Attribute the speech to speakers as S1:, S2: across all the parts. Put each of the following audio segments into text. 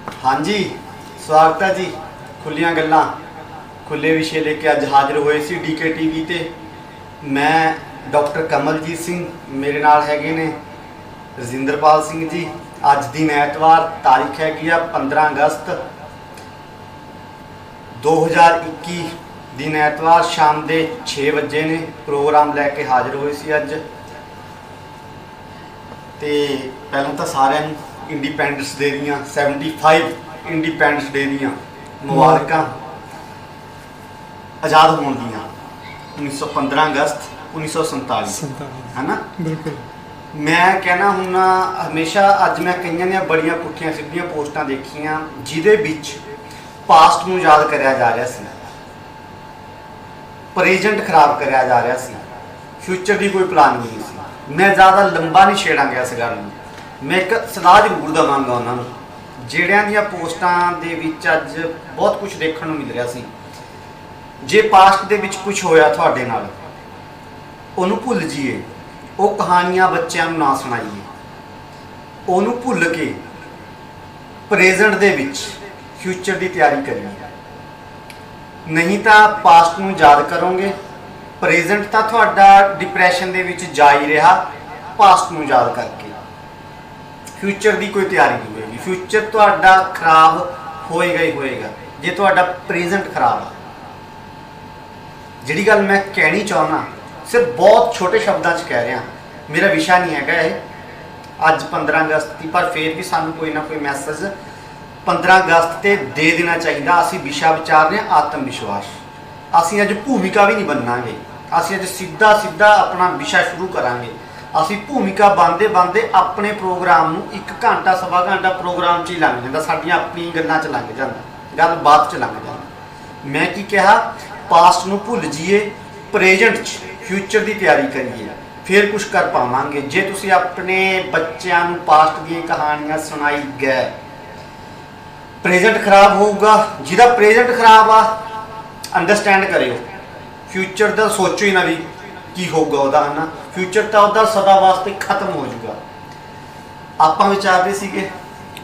S1: हाँ जी, स्वागत है जी। खुलियां गल्लां खुले विषय लेके अज हाजिर होए सी DK TV ते। मैं डॉक्टर कमलजीत सिंह, मेरे नाल हैगे ने रजिंदरपाल सिंह जी। अज दिन ऐतवार, तारीख हैगी आ 15 अगस्त 2021, दिन ऐतवार, शाम के 6 बजे ने। प्रोग्राम लैके हाजिर होए सी अज। ते पहलों तो सारिਆਂ ਨੂੰ इंडिपेंडेंस डे दियां 75 इंडिपेंडेंस डे दियां मुबारकां। आज़ाद होने दियां 1915 अगस्त 1947, है ना।
S2: बिल्कुल।
S1: मैं कहना हुन्ना हमेशा, अज मैं कईयां दी बड़ियां पुट्ठियां सिद्धियां पोस्टां देखियां जिहदे विच पास्ट नूं याद करिया जा रहा सी, प्रेजेंट खराब करिया जा रहा सी, फ्यूचर की कोई प्लानिंग नहीं सी। मैं ज़्यादा लंबा नहीं छेड़ांगा इस गल नूं। मैं एक सलाह जरूर देवांगा उन्होंने जिहड़ियां दियां पोस्टां दे विच अज बहुत कुछ देखने को मिल रहा सी। जे पास्ट दे विच कुछ होया तुहाडे नाल, उहनूं भुल जाइए, वो कहानियां बच्चों नूं ना सुणाइए, उहनूं भुल के प्रेजेंट दे विच फ्यूचर की तैयारी करिए। नहीं तो पास्ट नूं याद करोगे, प्रेजेंट तो तुहाडा डिप्रैशन दे विच जा ही रहा, पास्ट नूं याद करके फ्यूचर की कोई तैयारी नहीं होगी। फ्यूचर तुहाडा खराब होएगा ही होएगा जे तुहाडा प्रेजेंट खराब है। जिहड़ी गल मैं कहनी चाहना, सिर्फ बहुत छोटे शब्दों च कह रहा, मेरा विषय नहीं है ये अज 15 अगस्त की, पर फिर भी सानू कोई ना कोई मैसेज 15 अगस्त ते दे देना चाहिए। असी विषय विचार रहे आत्म विश्वास। असी अज भूमिका भी नहीं बननागे, असी अज सीधा सीधा अपना विषय शुरू करांगे। असी भूमिका बनते बनते अपने प्रोग्राम नूं 1 घंटा सवा घंटा प्रोग्राम च ही लंघ जाता, साडियां अपनी गल्लां च लंघ जाता, गल बात च लंघ जाता। मैं की कहा, पास्ट नूं भुल जाइए, प्रेजेंट च फ्यूचर की तैयारी करिए, फिर कुछ कर पावांगे। जे तुसी अपने बच्चों नूं पास्ट दी कहानियां सुनाई गए, प्रेजेंट खराब होगा। जिहदा प्रेजेंट खराब आ, अंडरस्टैंड करियो, फ्यूचर का सोचो ही ना भी की होगा ਉਹਦਾ, है ना। फ्यूचर तो ਉਹਦਾ सदा वास्ते खत्म हो जाऊगा। ਆਪਾਂ विचार रहे ਸੀਗੇ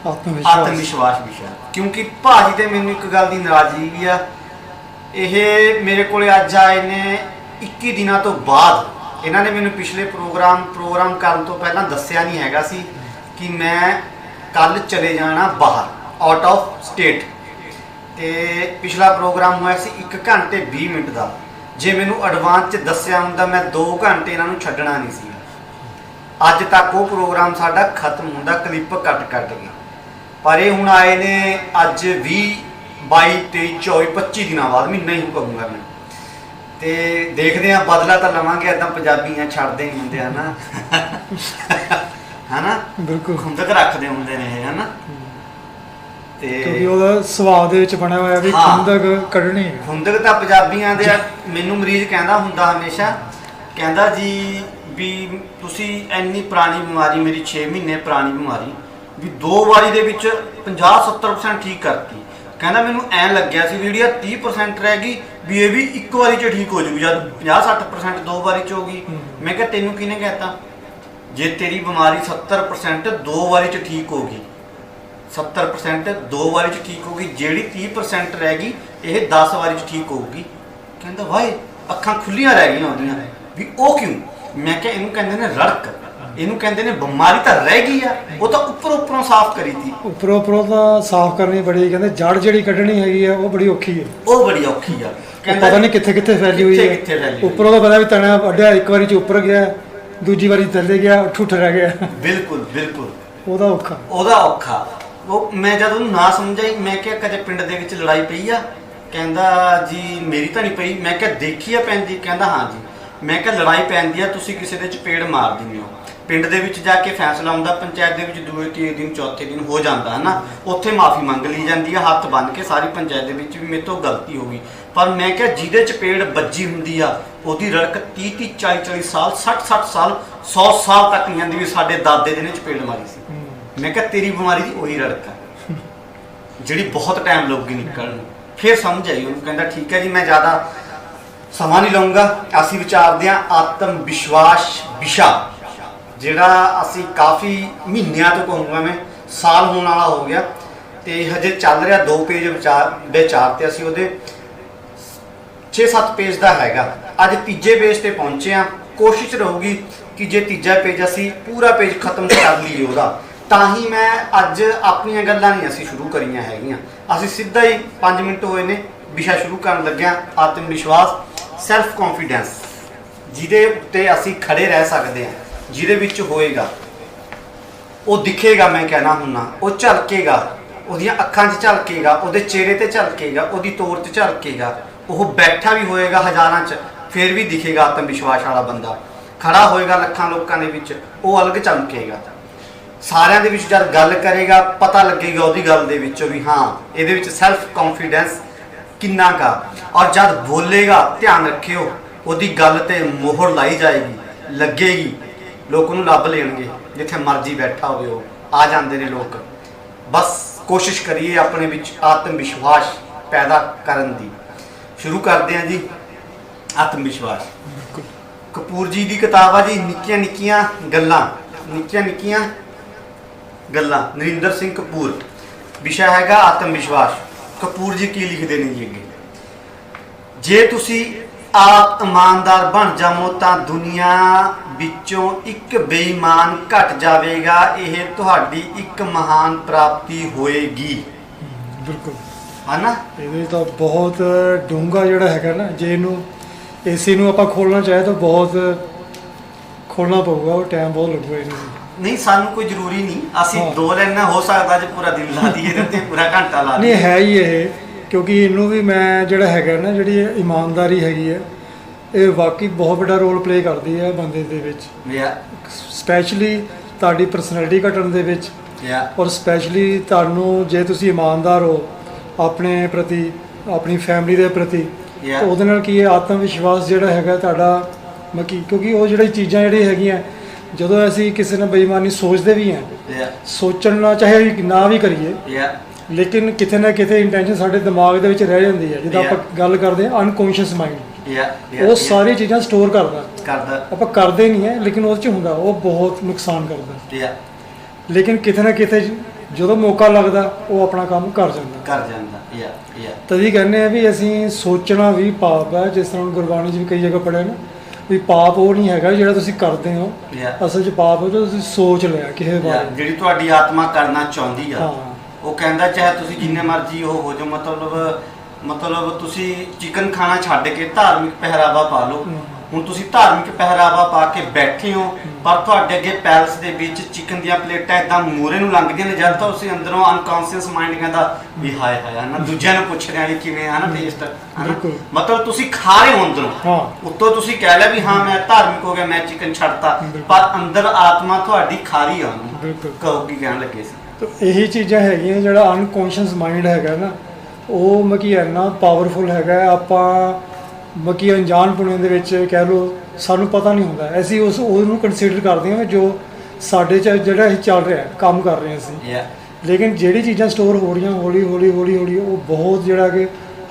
S1: आत्मविश्वास विषय, क्योंकि भाजी ਤੇ ਮੈਨੂੰ ਇੱਕ ਗੱਲ ਦੀ ਨਾਰਾਜ਼ਗੀ ਵੀ ਆ। ਇਹ ਮੇਰੇ ਕੋਲੇ ਅੱਜ ਆਏ ਨੇ 21 ਦਿਨਾਂ ਤੋਂ ਬਾਅਦ। ਇਹਨਾਂ ਨੇ ਮੈਨੂੰ ਪਿਛਲੇ ਪ੍ਰੋਗਰਾਮ ਕਰਨ ਤੋਂ ਪਹਿਲਾਂ ਦੱਸਿਆ ਨਹੀਂ ਹੈਗਾ ਸੀ ਕਿ ਮੈਂ ਕੱਲ ਚਲੇ ਜਾਣਾ ਬਾਹਰ, ਆਊਟ ਆਫ ਸਟੇਟ। ਤੇ ਪਿਛਲਾ ਪ੍ਰੋਗਰਾਮ ਹੋਇਆ ਸੀ 1 ਘੰਟੇ 20 ਮਿੰਟ ਦਾ। जे मैनू एडवांस च दस्सिया हुंदा, मैं 2 घंटे इन्हां नूं छड्डना नहीं सी। अज तक वो प्रोग्राम साडा खत्म हुंदा, क्लिप कट के। पर ये हुण आए ने अज 20 22 23 24 25 दिनों बाद, महीना ही कहूँगा मैं। तो देखते हैं, बदला तो लवांगे, इदां पंजाबी छड्डदे नहीं हुंदे, है ना। है ना,
S2: बिल्कुल
S1: खुंदक रखते हुंदे ने, है ना।
S2: क्योंकि ਉਹਦਾ ਸੁਭਾਅ ਦੇ ਵਿੱਚ ਬਣਿਆ ਹੋਇਆ ਵੀ ਖੁੰਦਕ ਕੱਢਣੀ ਹੈ।
S1: ਖੁੰਦਕ ਤਾਂ ਪੰਜਾਬੀਆਂ ਦੇ। ਮੈਨੂੰ ਮਰੀਜ਼ ਕਹਿੰਦਾ ਹੁੰਦਾ ਹਮੇਸ਼ਾ, ਕਹਿੰਦਾ ਜੀ ਵੀ ਤੁਸੀਂ ਇੰਨੀ ਪੁਰਾਣੀ ਬਿਮਾਰੀ, ਮੇਰੀ 6 ਮਹੀਨੇ ਪੁਰਾਣੀ ਬਿਮਾਰੀ, ਵੀ 2 ਵਾਰੀ ਦੇ ਵਿੱਚ 50-70% ਠੀਕ ਕਰਤੀ। ਕਹਿੰਦਾ ਮੈਨੂੰ ਐਂ ਲੱਗਿਆ ਸੀ ਵੀ ਜਿਹੜੀ 30% ਰਹਿ ਗਈ ਵੀ ਇਹ ਵੀ 1 ਵਾਰੀ 'ਚ ਠੀਕ ਹੋ ਜੂਗੀ, ਜਦ 50-60% 2 ਵਾਰੀ 'ਚ ਹੋ ਗਈ। ਮੈਂ ਕਿਹਾ ਤੈਨੂੰ ਕਿਹਨੇ ਕਹਿਤਾ? ਜੇ ਤੇਰੀ ਬਿਮਾਰੀ 70% 2 ਵਾਰੀ 'ਚ ਠੀਕ ਹੋ ਗਈ, 70% 2 ਵਾਰੀ 'ਚ ठीक होगी, ਜਿਹੜੀ 30% रह गई ਇਹ 10 ਵਾਰੀ 'ਚ ठीक होगी। ਕਹਿੰਦਾ ਵਾਏ ਅੱਖਾਂ ਖੁੱਲੀਆਂ ਰਹਿ ਗਈਆਂ ਉਹਦੀਆਂ ਵੀ ਉਹ ਕਿਉਂ? ਮੈਂ ਕਿਹਾ ਇਹਨੂੰ ਕਹਿੰਦੇ ਨੇ ਰੜਕ, ਇਹਨੂੰ ਕਹਿੰਦੇ ਨੇ ਬਿਮਾਰੀ ਤਾਂ ਰਹਿ ਗਈ ਆ, ਉਹ ਤਾਂ ਉੱਪਰੋਂ ਸਾਫ਼ ਕਰੀ ਤੀ।
S2: ਉੱਪਰੋਂ ਤਾਂ ਸਾਫ਼ ਕਰਨੀ ਬੜੀ, ਕਹਿੰਦੇ ਜੜ ਜਿਹੜੀ ਕੱਢਣੀ ਹੈਗੀ ਆ ਉਹ ਬੜੀ ਔਖੀ ਹੈ।
S1: ਉਹ ਬੜੀ ਔਖੀ ਆ,
S2: ਕਹਿੰਦਾ ਪਤਾ ਨਹੀਂ ਕਿੱਥੇ ਫੈਲੀ ਹੋਈ ਹੈ। ਉੱਪਰੋਂ ਤਾਂ ਪਤਾ ਵੀ ਤਣਾ ਵੱਡਿਆ, 1 ਵਾਰੀ 'ਚ ਉੱਪਰ ਗਿਆ, ਦੂਜੀ ਵਾਰੀ ਥੱਲੇ ਗਿਆ, ਠੁੱਠ ਰਹਿ ਗਿਆ।
S1: ਬਿਲਕੁਲ ਬਿਲकुल
S2: ਉਹਦਾ ਔਖਾ।
S1: वो मैं जब उन्होंने ना समझाई, मैं क्या कदे पिंड दे विच लड़ाई पई आ? कहंदा जी मेरी तो नहीं पई। मैं क्या देखी आ पैंदी? कहंदा हाँ जी। मैं क्या लड़ाई पैंदी आ, तुसीं किसी दे चपेड़ मार दिंदे हो, पिंड दे विच जाके फैसला हुंदा, पंचायत दे विच 2 3 दिन 4थे दिन हो जाता है ना, उत्थे माफ़ी मंग ली जाती है, हत्थ बन के सारी पंचायत दे विच भी मेरे तो गलती हो गई। पर मैं क्या जिहदे चपेड़ बज्जी हुंदी आ, ओहदी रड़क 30 40 साल 60 साल 100 साल तक नहीं आंदी भी साडे दादे दे ने चपेड़ मारी सी। मैं क्या तेरी बीमारी की वही रड़क है जी बहुत टाइम लगेगी निकलने। फिर समझ आई, उन्होंने कहता ठीक है जी, मैं ज़्यादा समा नहीं लूँगा। असी विचारते हैं आत्म विश्वास विषा, जिहड़ा असी काफ़ी महीनों तो कहूँगा मैं, साल होने वाला हो गया, ਤੇ ਹਜੇ ਚੱਲ ਰਿਹਾ 2 ਪੇਜ ਵਿਚਾਰ ਤੇ ਅਸੀਂ ਉਹਦੇ 6-7 ਪੇਜ ਦਾ ਹੈਗਾ। ਅੱਜ ਤੀਜੇ ਪੇਜ ਤੇ ਪਹੁੰਚੇ ਆ। ਕੋਸ਼ਿਸ਼ ਰਹੂਗੀ ਕਿ ਜੇ ਤੀਜਾ ਪੇਜ ਅਸੀਂ ਪੂਰਾ ਪੇਜ ਖਤਮ ਕਰ ਲਈਏ ਉਹਦਾ, ਤਾਂ ਹੀ ਮੈਂ ਅੱਜ ਆਪਣੀਆਂ ਗੱਲਾਂ ਨਹੀਂ ਅਸੀਂ ਸ਼ੁਰੂ ਕਰੀਆਂ ਹੈਗੀਆਂ। ਅਸੀਂ ਸਿੱਧਾ ਹੀ 5 ਮਿੰਟ ਹੋਏ ਨੇ ਵਿਸ਼ਾ ਸ਼ੁਰੂ ਕਰਨ ਲੱਗਿਆ, ਆਤਮ ਵਿਸ਼ਵਾਸ, ਸੈਲਫ ਕੌਨਫੀਡੈਂਸ, ਜਿਹਦੇ ਉੱਤੇ ਅਸੀਂ ਖੜੇ ਰਹਿ ਸਕਦੇ ਹਾਂ, ਜਿਹਦੇ ਵਿੱਚ ਹੋਏਗਾ ਉਹ ਦਿਖੇਗਾ। ਮੈਂ ਕਹਿਣਾ ਹੁੰਨਾ ਉਹ ਝਲਕੇਗਾ, ਉਹਦੀਆਂ ਅੱਖਾਂ 'ਚ ਝਲਕੇਗਾ, ਉਹਦੇ ਚਿਹਰੇ ਤੇ ਝਲਕੇਗਾ, ਉਹਦੀ ਤੋਰ 'ਚ ਝਲਕੇਗਾ। ਉਹ ਬੈਠਾ ਵੀ ਹੋਏਗਾ ਹਜ਼ਾਰਾਂ 'ਚ, ਫਿਰ ਵੀ ਦਿਖੇਗਾ। ਆਤਮ ਵਿਸ਼ਵਾਸ ਵਾਲਾ ਬੰਦਾ ਖੜਾ ਹੋਏਗਾ ਲੱਖਾਂ ਲੋਕਾਂ ਦੇ ਵਿੱਚ, ਉਹ ਅਲੱਗ ਚਮਕੇਗਾ। ਸਾਰਿਆਂ ਦੇ ਵਿੱਚ ਜਦ ਗੱਲ ਕਰੇਗਾ ਪਤਾ ਲੱਗੇਗਾ ਉਹਦੀ ਗੱਲ ਦੇ ਵਿੱਚੋਂ ਵੀ ਹਾਂ ਇਹਦੇ ਵਿੱਚ ਸੈਲਫ ਕੌਨਫੀਡੈਂਸ ਕਿੰਨਾ ਕਾ। ਔਰ ਜਦ ਬੋਲੇਗਾ ਧਿਆਨ ਰੱਖਿਓ ਉਹਦੀ ਗੱਲ ਤੇ ਮੋਹਰ ਲਾਈ ਜਾਏਗੀ, ਲੱਗੇਗੀ, ਲੋਕ ਉਹਨੂੰ ਲੱਭ ਲੈਣਗੇ। ਜਿੱਥੇ ਮਰਜ਼ੀ ਬੈਠਾ ਹੋਵੇ ਉਹ ਆ ਜਾਂਦੇ ਨੇ ਲੋਕ। ਬਸ ਕੋਸ਼ਿਸ਼ ਕਰੀਏ ਆਪਣੇ ਵਿੱਚ ਆਤਮ ਵਿਸ਼ਵਾਸ ਪੈਦਾ ਕਰਨ ਦੀ। ਸ਼ੁਰੂ ਕਰਦੇ ਹਾਂ ਜੀ। ਆਤਮ ਵਿਸ਼ਵਾਸ ਕਪੂਰ ਜੀ ਦੀ ਕਿਤਾਬ ਆ ਜੀ, ਨਿੱਕੀਆਂ ਨਿੱਕੀਆਂ ਗੱਲਾਂ, ਨਿੱਕੀਆਂ ਨਿੱਕੀਆਂ ਗੱਲਾਂ, ਨਰਿੰਦਰ ਸਿੰਘ ਕਪੂਰ। ਵਿਸ਼ਾ ਹੈਗਾ ਆਤਮ ਵਿਸ਼ਵਾਸ। ਕਪੂਰ ਜੀ ਕੀ ਲਿਖਦੇ ਨੇ ਜੀ ਅੱਗੇ, ਜੇ ਤੁਸੀਂ ਆਪ ਇਮਾਨਦਾਰ ਬਣ ਜਾਵੋ ਤਾਂ ਦੁਨੀਆ ਵਿੱਚੋਂ ਇੱਕ ਬੇਈਮਾਨ ਘਟ ਜਾਵੇਗਾ। ਇਹ ਤੁਹਾਡੀ ਇੱਕ ਮਹਾਨ ਪ੍ਰਾਪਤੀ ਹੋਏਗੀ।
S2: ਬਿਲਕੁਲ
S1: ਹਨਾ,
S2: ਇਹਦੇ ਤਾਂ ਬਹੁਤ ਡੂੰਘਾ ਜਿਹੜਾ ਹੈਗਾ ਨਾ, ਜੇ ਇਹਨੂੰ ਏਸੀ ਨੂੰ ਆਪਾਂ ਖੋਲਣਾ ਚਾਹੇ ਤਾਂ ਬਹੁਤ ਖੋਲਣਾ ਪਊਗਾ, ਉਹ ਟਾਈਮ ਬਹੁਤ ਲੱਗੂਗਾ ਇਹਨੂੰ।
S1: ਨਹੀਂ ਸਾਨੂੰ ਕੋਈ ਜ਼ਰੂਰੀ ਨਹੀਂ, ਅਸੀਂ 2 ਲਾਈਨਾਂ ਹੋ ਸਕਦਾ ਜੇ ਪੂਰਾ ਦਿਨ ਲਾ ਦਈਏ ਤੇ ਪੂਰਾ ਘੰਟਾ ਲਾ
S2: ਨਹੀਂ
S1: ਦਈਏ।
S2: ਹੈ ਹੀ ਇਹ, ਕਿਉਂਕਿ ਇਹਨੂੰ ਵੀ ਮੈਂ ਜਿਹੜਾ ਹੈਗਾ ਨਾ, ਜਿਹੜੀ ਇਮਾਨਦਾਰੀ ਹੈਗੀ ਹੈ, ਇਹ ਵਾਕਈ ਬਹੁਤ ਵੱਡਾ ਰੋਲ ਪਲੇ ਕਰਦੀ ਹੈ ਬੰਦੇ ਦੇ ਵਿੱਚ, ਸਪੈਸ਼ਲੀ ਤੁਹਾਡੀ ਪਰਸਨੈਲਿਟੀ ਘਟਣ ਦੇ ਵਿੱਚ। ਔਰ ਸਪੈਸ਼ਲੀ ਤੁਹਾਨੂੰ ਜੇ ਤੁਸੀਂ ਇਮਾਨਦਾਰ ਹੋ ਆਪਣੇ ਪ੍ਰਤੀ, ਆਪਣੀ ਫੈਮਿਲੀ ਦੇ ਪ੍ਰਤੀ, ਤਾਂ ਉਹਦੇ ਨਾਲ ਕੀ ਹੈ, ਆਤਮ ਵਿਸ਼ਵਾਸ ਜਿਹੜਾ ਹੈਗਾ ਤੁਹਾਡਾ ਕਿਉਂਕਿ ਉਹ ਜਿਹੜੀ ਚੀਜ਼ਾਂ ਜਿਹੜੀਆਂ ਹੈਗੀਆਂ, ਜਦੋਂ ਅਸੀਂ ਕਿਸੇ ਨਾਲ ਬੇਈਮਾਨੀ ਸੋਚਦੇ ਵੀ ਹਾਂ, ਸੋਚਣਾ ਚਾਹੇ ਨਾ ਵੀ ਕਰੀਏ, ਲੇਕਿਨ ਕਿਤੇ ਨਾ ਕਿਤੇ ਇੰਟੈਂਸ਼ਨ ਸਾਡੇ ਦਿਮਾਗ ਦੇ ਵਿੱਚ ਰਹਿ ਜਾਂਦੀ ਹੈ। ਜਿੱਦਾਂ ਆਪਾਂ ਗੱਲ ਕਰਦੇ ਹਾਂ ਅਨਕੌਂਸ਼ੀਅਸ ਮਾਈਂਡ, ਉਹ ਸਾਰੀ ਚੀਜ਼ਾਂ ਸਟੋਰ ਕਰਦਾ। ਆਪਾਂ ਕਰਦੇ ਨਹੀਂ ਹੈ ਲੇਕਿਨ ਉਹਦੇ 'ਚ ਹੁੰਦਾ, ਉਹ ਬਹੁਤ ਨੁਕਸਾਨ ਕਰਦਾ। ਲੇਕਿਨ ਕਿਤੇ ਨਾ ਕਿਤੇ ਜਦੋਂ ਮੌਕਾ ਲੱਗਦਾ ਉਹ ਆਪਣਾ ਕੰਮ ਕਰ ਜਾਂਦਾ। ਤਦੀ ਕਹਿੰਦੇ ਆ ਵੀ ਅਸੀਂ ਸੋਚਣਾ ਵੀ ਪਾਪ ਹੈ। ਜਿਸ ਤਰ੍ਹਾਂ ਗੁਰਬਾਣੀ 'ਚ ਵੀ ਕਈ ਜਗ੍ਹਾ ਪੜ੍ਹਿਆ ਨਾ ਵੀ ਪਾਪ ਉਹ ਨਹੀਂ ਹੈਗਾ ਜਿਹੜਾ ਤੁਸੀਂ ਕਰਦੇ ਹੋ, ਅਸਲ 'ਚ ਪਾਪ ਉਹ ਜੋ ਤੁਸੀਂ ਸੋਚ ਲਿਆ ਕਿਸੇ ਬਾਰੇ,
S1: ਜਿਹੜੀ ਤੁਹਾਡੀ ਆਤਮਾ ਕਰਨਾ ਚਾਹੁੰਦੀ ਆ। ਉਹ ਕਹਿੰਦਾ ਚਾਹੇ ਤੁਸੀਂ ਜਿੰਨੇ ਮਰਜ਼ੀ ਉਹ ਹੋ ਜਾਓ, ਮਤਲਬ ਤੁਸੀਂ ਚਿਕਨ ਖਾਣਾ ਛੱਡ ਕੇ ਧਾਰਮਿਕ ਪਹਿਰਾਵਾ ਪਾ ਲਓ। ਹੁਣ ਤੁਸੀਂ ਧਾਰਮਿਕ ਪਹਿਰਾਵਾ ਪਾ ਕੇ ਬੈਠੇ ਹੋ, ਪਰ ਤੁਹਾਡੇ ਅੱਗੇ ਪੈਲਸ ਦੇ ਵਿੱਚ ਚਿਕਨ ਦੀਆਂ ਪਲੇਟਾਂ ਇਦਾਂ ਮੂਹਰੇ ਨੂੰ ਲੰਘਦੀਆਂ ਨੇ, ਜਦ ਤਾਂ ਤੁਸੀਂ ਅੰਦਰੋਂ ਅਨਕੌਂਸ਼ੀਅਸ ਮਾਈਂਡ ਕਹਿੰਦਾ ਵੀ ਹਾਏ ਹਾਏ ਹਨਾ, ਦੂਜਿਆਂ ਨੂੰ ਪੁੱਛ ਰਿਹਾ ਵੀ ਕਿਵੇਂ ਹਨਾ ਟੇਸਟ, ਮਤਲਬ ਤੁਸੀਂ ਖਾ ਰਹੇ ਹੋ ਅੰਦਰੋਂ, ਉੱਤੋਂ ਤੁਸੀਂ ਕਹਿ ਲਿਆ ਵੀ ਹਾਂ ਮੈਂ ਧਾਰਮਿਕ ਹੋ ਗਿਆ, ਮੈਂ ਚਿਕਨ ਛੱਡਤਾ, ਪਰ ਅੰਦਰ ਆਤਮਾ ਤੁਹਾਡੀ ਖਾ ਰਹੀ ਆ ਉਹਨੂੰ। ਕਹੋ ਕੀ ਕਹਿਣ ਲੱਗੇ ਸੀ।
S2: ਤਾਂ ਇਹੀ ਚੀਜ਼ਾਂ ਹੈਗੀਆਂ, ਜਿਹੜਾ ਅਨਕੌਂਸ਼ੀਅਸ ਮਾਈਂਡ ਹੈਗਾ ਨਾ, ਉਹ ਇੰਨਾ ਪਾਵਰਫੁਲ ਹੈਗਾ। ਆਪਾਂ ਅਣਜਾਣਪੁਣੇ ਦੇ ਵਿੱਚ ਕਹਿ ਲਓ, ਸਾਨੂੰ ਪਤਾ ਨਹੀਂ ਹੁੰਦਾ, ਅਸੀਂ ਉਹਨੂੰ ਕੰਸੀਡਰ ਕਰਦੇ ਹਾਂ ਜੋ ਸਾਡੇ 'ਚ ਜਿਹੜਾ ਇਹ ਚੱਲ ਰਿਹਾ ਕੰਮ ਕਰ ਰਹੇ ਹਾਂ ਅਸੀਂ। ਲੇਕਿਨ ਜਿਹੜੀ ਚੀਜ਼ਾਂ ਸਟੋਰ ਹੋ ਰਹੀਆਂ ਹੌਲੀ ਹੌਲੀ ਉਹ ਬਹੁਤ ਜਿਹੜਾ ਕਿ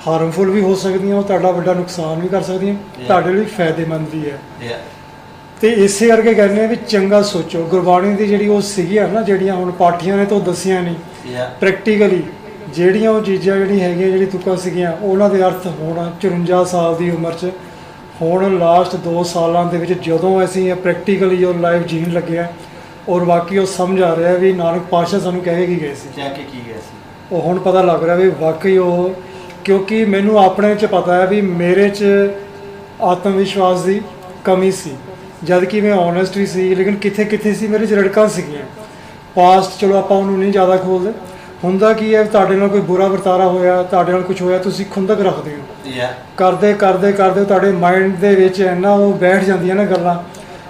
S2: ਹਾਰਮਫੁਲ ਵੀ ਹੋ ਸਕਦੀਆਂ, ਉਹ ਤੁਹਾਡਾ ਵੱਡਾ ਨੁਕਸਾਨ ਵੀ ਕਰ ਸਕਦੀਆਂ, ਤੁਹਾਡੇ ਲਈ ਫਾਇਦੇਮੰਦ ਵੀ ਹੈ। ਤੇ ਇਸੇ ਕਰਕੇ ਕਹਿੰਦੇ ਆ ਵੀ ਚੰਗਾ ਸੋਚੋ। ਗੁਰਬਾਣੀ ਦੀ ਜਿਹੜੀ ਉਹ ਸੀਗੀਆਂ ਨਾ, ਜਿਹੜੀਆਂ ਹੁਣ ਪਾਠੀਆਂ ਨੇ ਤਾਂ ਦੱਸੀਆਂ ਨਹੀਂ, ਪ੍ਰੈਕਟੀਕਲੀ ਜਿਹੜੀਆਂ ਉਹ ਚੀਜ਼ਾਂ ਜਿਹੜੀਆਂ ਹੈਗੀਆਂ, ਜਿਹੜੀ ਤੁਕਾਂ ਸੀਗੀਆਂ, ਉਹਨਾਂ ਦੇ ਅਰਥ ਹੁਣ 54 ਸਾਲ ਦੀ ਉਮਰ 'ਚ, ਹੁਣ ਲਾਸਟ 2 ਸਾਲਾਂ ਦੇ ਵਿੱਚ ਜਦੋਂ ਅਸੀਂ ਪ੍ਰੈਕਟੀਕਲੀ ਉਹ ਲਾਈਫ ਜੀਣ ਲੱਗੇ ਆ, ਔਰ ਵਾਕਈ ਉਹ ਸਮਝ ਆ ਰਿਹਾ ਵੀ ਨਾਨਕ ਪਾਤਸ਼ਾਹ ਸਾਨੂੰ ਕਹਿ ਕੇ ਕੀ ਗਏ ਸੀ, ਉਹ ਹੁਣ ਪਤਾ ਲੱਗ ਰਿਹਾ ਵੀ ਵਾਕਈ ਉਹ, ਕਿਉਂਕਿ ਮੈਨੂੰ ਆਪਣੇ 'ਚ ਪਤਾ ਹੈ ਵੀ ਮੇਰੇ 'ਚ ਆਤਮ ਵਿਸ਼ਵਾਸ ਦੀ ਕਮੀ ਸੀ, ਜਦ ਕਿ ਮੈਂ ਓਨੈਸਟ ਵੀ ਸੀ, ਲੇਕਿਨ ਕਿੱਥੇ ਕਿੱਥੇ ਸੀ ਮੇਰੇ 'ਚ ਰੜਕਾਂ ਸੀਗੀਆਂ। ਪਾਸਟ ਚਲੋ ਆਪਾਂ ਉਹਨੂੰ ਨਹੀਂ ਜ਼ਿਆਦਾ ਖੋਲਦੇ। ਹੁੰਦਾ ਕੀ ਹੈ, ਤੁਹਾਡੇ ਨਾਲ ਕੋਈ ਬੁਰਾ ਵਰਤਾਰਾ ਹੋਇਆ, ਤੁਹਾਡੇ ਨਾਲ ਕੁਝ ਹੋਇਆ, ਤੁਸੀਂ ਖੁੰਦਕ ਰੱਖਦੇ ਹੋ, ਕਰਦੇ ਤੁਹਾਡੇ ਮਾਈਂਡ ਦੇ ਵਿੱਚ ਇੰਨਾ ਉਹ ਬੈਠ ਜਾਂਦੀਆਂ ਨਾ ਗੱਲਾਂ।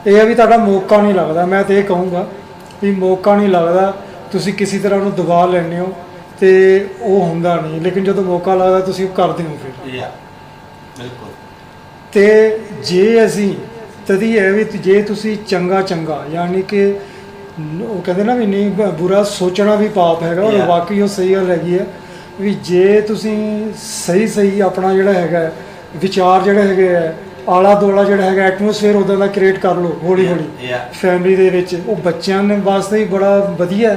S2: ਇਹ ਹੈ ਵੀ ਤੁਹਾਡਾ ਮੌਕਾ ਨਹੀਂ ਲੱਗਦਾ। ਮੈਂ ਤਾਂ ਇਹ ਕਹੂੰਗਾ ਵੀ ਮੌਕਾ ਨਹੀਂ ਲੱਗਦਾ, ਤੁਸੀਂ ਕਿਸੇ ਤਰ੍ਹਾਂ ਉਹਨੂੰ ਦਬਾ ਲੈਂਦੇ ਹੋ ਤੇ ਉਹ ਹੁੰਦਾ ਨਹੀਂ, ਲੇਕਿਨ ਜਦੋਂ ਮੌਕਾ ਲੱਗਦਾ ਤੁਸੀਂ ਉਹ ਕਰਦੇ ਹੋ ਫਿਰ।
S1: ਬਿਲਕੁਲ।
S2: ਤੇ ਜੇ ਅਸੀਂ ਤਦੀ ਹੈ ਵੀ ਜੇ ਤੁਸੀਂ ਚੰਗਾ ਯਾਨੀ ਕਿ ਉਹ ਕਹਿੰਦੇ ਨਾ ਵੀ ਨਹੀਂ, ਬੁਰਾ ਸੋਚਣਾ ਵੀ ਪਾਪ ਹੈਗਾ, ਔਰ ਵਾਕਈ ਉਹ ਸਹੀ ਗੱਲ ਹੈਗੀ ਹੈ ਵੀ ਜੇ ਤੁਸੀਂ ਸਹੀ ਆਪਣਾ ਜਿਹੜਾ ਹੈਗਾ ਵਿਚਾਰ ਜਿਹੜੇ ਹੈਗੇ ਆ, ਆਲਾ ਦੁਆਲਾ ਜਿਹੜਾ ਹੈਗਾ ਐਟਮੋਸਫੇਅਰ ਉੱਦਾਂ ਦਾ ਕ੍ਰੀਏਟ ਕਰ ਲਓ ਹੌਲੀ ਫੈਮਿਲੀ ਦੇ ਵਿੱਚ। ਉਹ ਬੱਚਿਆਂ ਦੇ ਵਾਸਤੇ ਵੀ ਬੜਾ ਵਧੀਆ,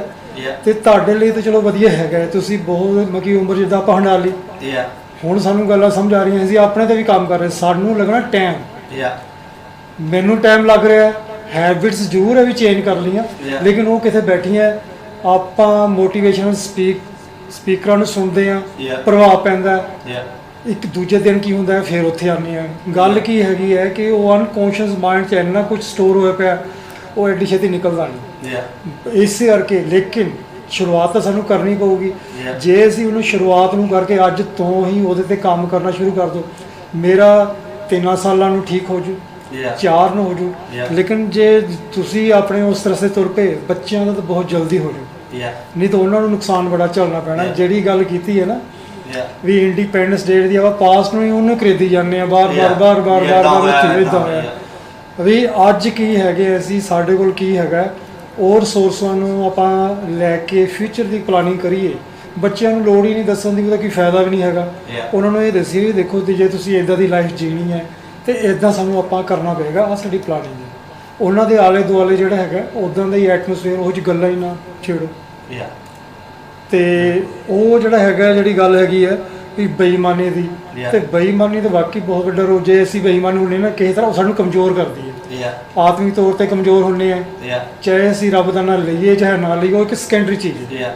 S2: ਤੇ ਤੁਹਾਡੇ ਲਈ ਤਾਂ ਚਲੋ ਵਧੀਆ ਹੈਗਾ, ਤੁਸੀਂ ਬਹੁਤ ਮਕੀ ਉਮਰ ਜਿੱਦਾਂ ਆਪਾਂ ਹੰਡਾ ਲਈ, ਹੁਣ ਸਾਨੂੰ ਗੱਲਾਂ ਸਮਝ ਆ ਰਹੀਆਂ, ਅਸੀਂ ਆਪਣੇ ਤੇ ਵੀ ਕੰਮ ਕਰ ਰਹੇ, ਸਾਨੂੰ ਲੱਗਣਾ ਟਾਈਮ, ਮੈਨੂੰ ਟਾਈਮ ਲੱਗ ਰਿਹਾ, ਹੈਬਿਟਸ ਜ਼ਰੂਰ ਹੈ ਵੀ ਚੇਂਜ ਕਰ ਲਈਆਂ, ਲੇਕਿਨ ਉਹ ਕਿਤੇ ਬੈਠੀਆਂ, ਆਪਾਂ ਮੋਟੀਵੇਸ਼ਨਲ ਸਪੀਕਰਾਂ ਨੂੰ ਸੁਣਦੇ ਆ, ਪ੍ਰਭਾਵ ਪੈਂਦਾ, ਇੱਕ ਦੂਜੇ ਦਿਨ ਕੀ ਹੁੰਦਾ ਹੈ ਫਿਰ ਉੱਥੇ ਆਉਂਦੇ ਆ। ਗੱਲ ਕੀ ਹੈਗੀ ਹੈ ਕਿ ਉਹ ਅਨਕੌਂਸ਼ੀਅਸ ਮਾਈਂਡ 'ਚ ਇੰਨਾ ਕੁਝ ਸਟੋਰ ਹੋਇਆ ਪਿਆ, ਉਹ ਐਡੀ ਛੇਤੀ ਨਿਕਲਦਾ ਨਹੀਂ, ਇਸੇ ਕਰਕੇ। ਲੇਕਿਨ ਸ਼ੁਰੂਆਤ ਤਾਂ ਸਾਨੂੰ ਕਰਨੀ ਪਊਗੀ, ਜੇ ਅਸੀਂ ਉਹਨੂੰ ਸ਼ੁਰੂਆਤ ਨੂੰ ਕਰਕੇ ਅੱਜ ਤੋਂ ਹੀ ਉਹਦੇ ਤੇ ਕੰਮ ਕਰਨਾ ਸ਼ੁਰੂ ਕਰ ਦਿਓ, ਮੇਰਾ 3 ਸਾਲਾਂ ਨੂੰ ਠੀਕ ਹੋ ਜੂ, 4 ਨੂੰ ਹੋ ਜੂ, ਲੇਕਿਨ ਜੇ ਤੁਸੀਂ ਆਪਣੇ ਉਸ ਰਸਤੇ ਤੁਰ ਪਏ, ਬੱਚਿਆਂ ਦਾ ਤਾਂ ਬਹੁਤ ਜਲਦੀ ਹੋ ਜੂ, ਨਹੀਂ ਤਾਂ ਉਹਨਾਂ ਨੂੰ ਨੁਕਸਾਨ ਬੜਾ ਝੱਲਣਾ ਪੈਣਾ। ਜਿਹੜੀ ਗੱਲ ਕੀਤੀ ਹੈ ਨਾ ਵੀ ਇੰਡੀਪੈਂਡੈਂਸ ਡੇ ਦੀ ਆਪਾਂ ਪਾਸ ਨੂੰ ਹੀ ਉਹਨੂੰ ਖਰੀਦੀ ਜਾਂਦੇ ਆ, ਬਾਰ ਬਾਰ ਇਦਾਂ ਹੋਇਆ ਵੀ ਅੱਜ ਕੀ ਹੈਗੇ ਅਸੀਂ, ਸਾਡੇ ਕੋਲ ਕੀ ਹੈਗਾ, ਉਹ ਰਿਸੋਰਸਾਂ ਨੂੰ ਆਪਾਂ ਲੈ ਕੇ ਫਿਊਚਰ ਦੀ ਪਲਾਨਿੰਗ ਕਰੀਏ। ਬੱਚਿਆਂ ਨੂੰ ਲੋੜ ਹੀ ਨਹੀਂ ਦੱਸਣ ਦੀ, ਉਹਦਾ ਕੋਈ ਫਾਇਦਾ ਵੀ ਨਹੀਂ ਹੈਗਾ। ਉਹਨਾਂ ਨੂੰ ਇਹ ਦੱਸੀਏ ਵੀ ਦੇਖੋ ਜੇ ਤੁਸੀਂ ਇਦਾਂ ਦੀ ਲਾਈਫ ਜੀਣੀ ਹੈ ਤੇ ਇਦਾਂ ਸਾਨੂੰ ਆਪਾਂ ਕਰਨਾ ਪਏਗਾ, ਆਹ ਸਾਡੀ ਪਲਾਨਿੰਗ ਹੈ। ਉਹਨਾਂ ਦੇ ਆਲੇ ਦੁਆਲੇ ਜਿਹੜਾ ਹੈਗਾ ਉੱਦਾਂ ਦਾ ਹੀ ਐਟਮੋਸਫੇਅਰ, ਉਹ ਜਿਹੀ ਗੱਲਾਂ ਹੀ ਨਾ ਛੇੜੋ। ਤੇ ਉਹ ਜਿਹੜਾ ਹੈਗਾ, ਜਿਹੜੀ ਗੱਲ ਹੈਗੀ ਹੈ ਵੀ ਬੇਈਮਾਨੀ ਦੀ, ਤੇ ਬੇਈਮਾਨੀ ਤਾਂ ਵਾਕਈ ਬਹੁਤ ਵੱਡਾ ਰੋਲ, ਜੇ ਅਸੀਂ ਬੇਈਮਾਨ ਹੁੰਦੇ ਨਾ ਕਿਸੇ ਤਰ੍ਹਾਂ, ਉਹ ਸਾਨੂੰ ਕਮਜ਼ੋਰ ਕਰਦੀ ਹੈ, ਆਤਮਿਕ ਤੌਰ ਤੇ ਕਮਜ਼ੋਰ ਹੁੰਦੇ ਆ, ਚਾਹੇ ਅਸੀਂ ਰੱਬ ਦਾ ਨਾਂ ਲਈਏ ਚਾਹੇ ਨਾ ਲਈਏ, ਉਹ ਇੱਕ ਸੈਕੰਡਰੀ ਚੀਜ਼ ਹੈ।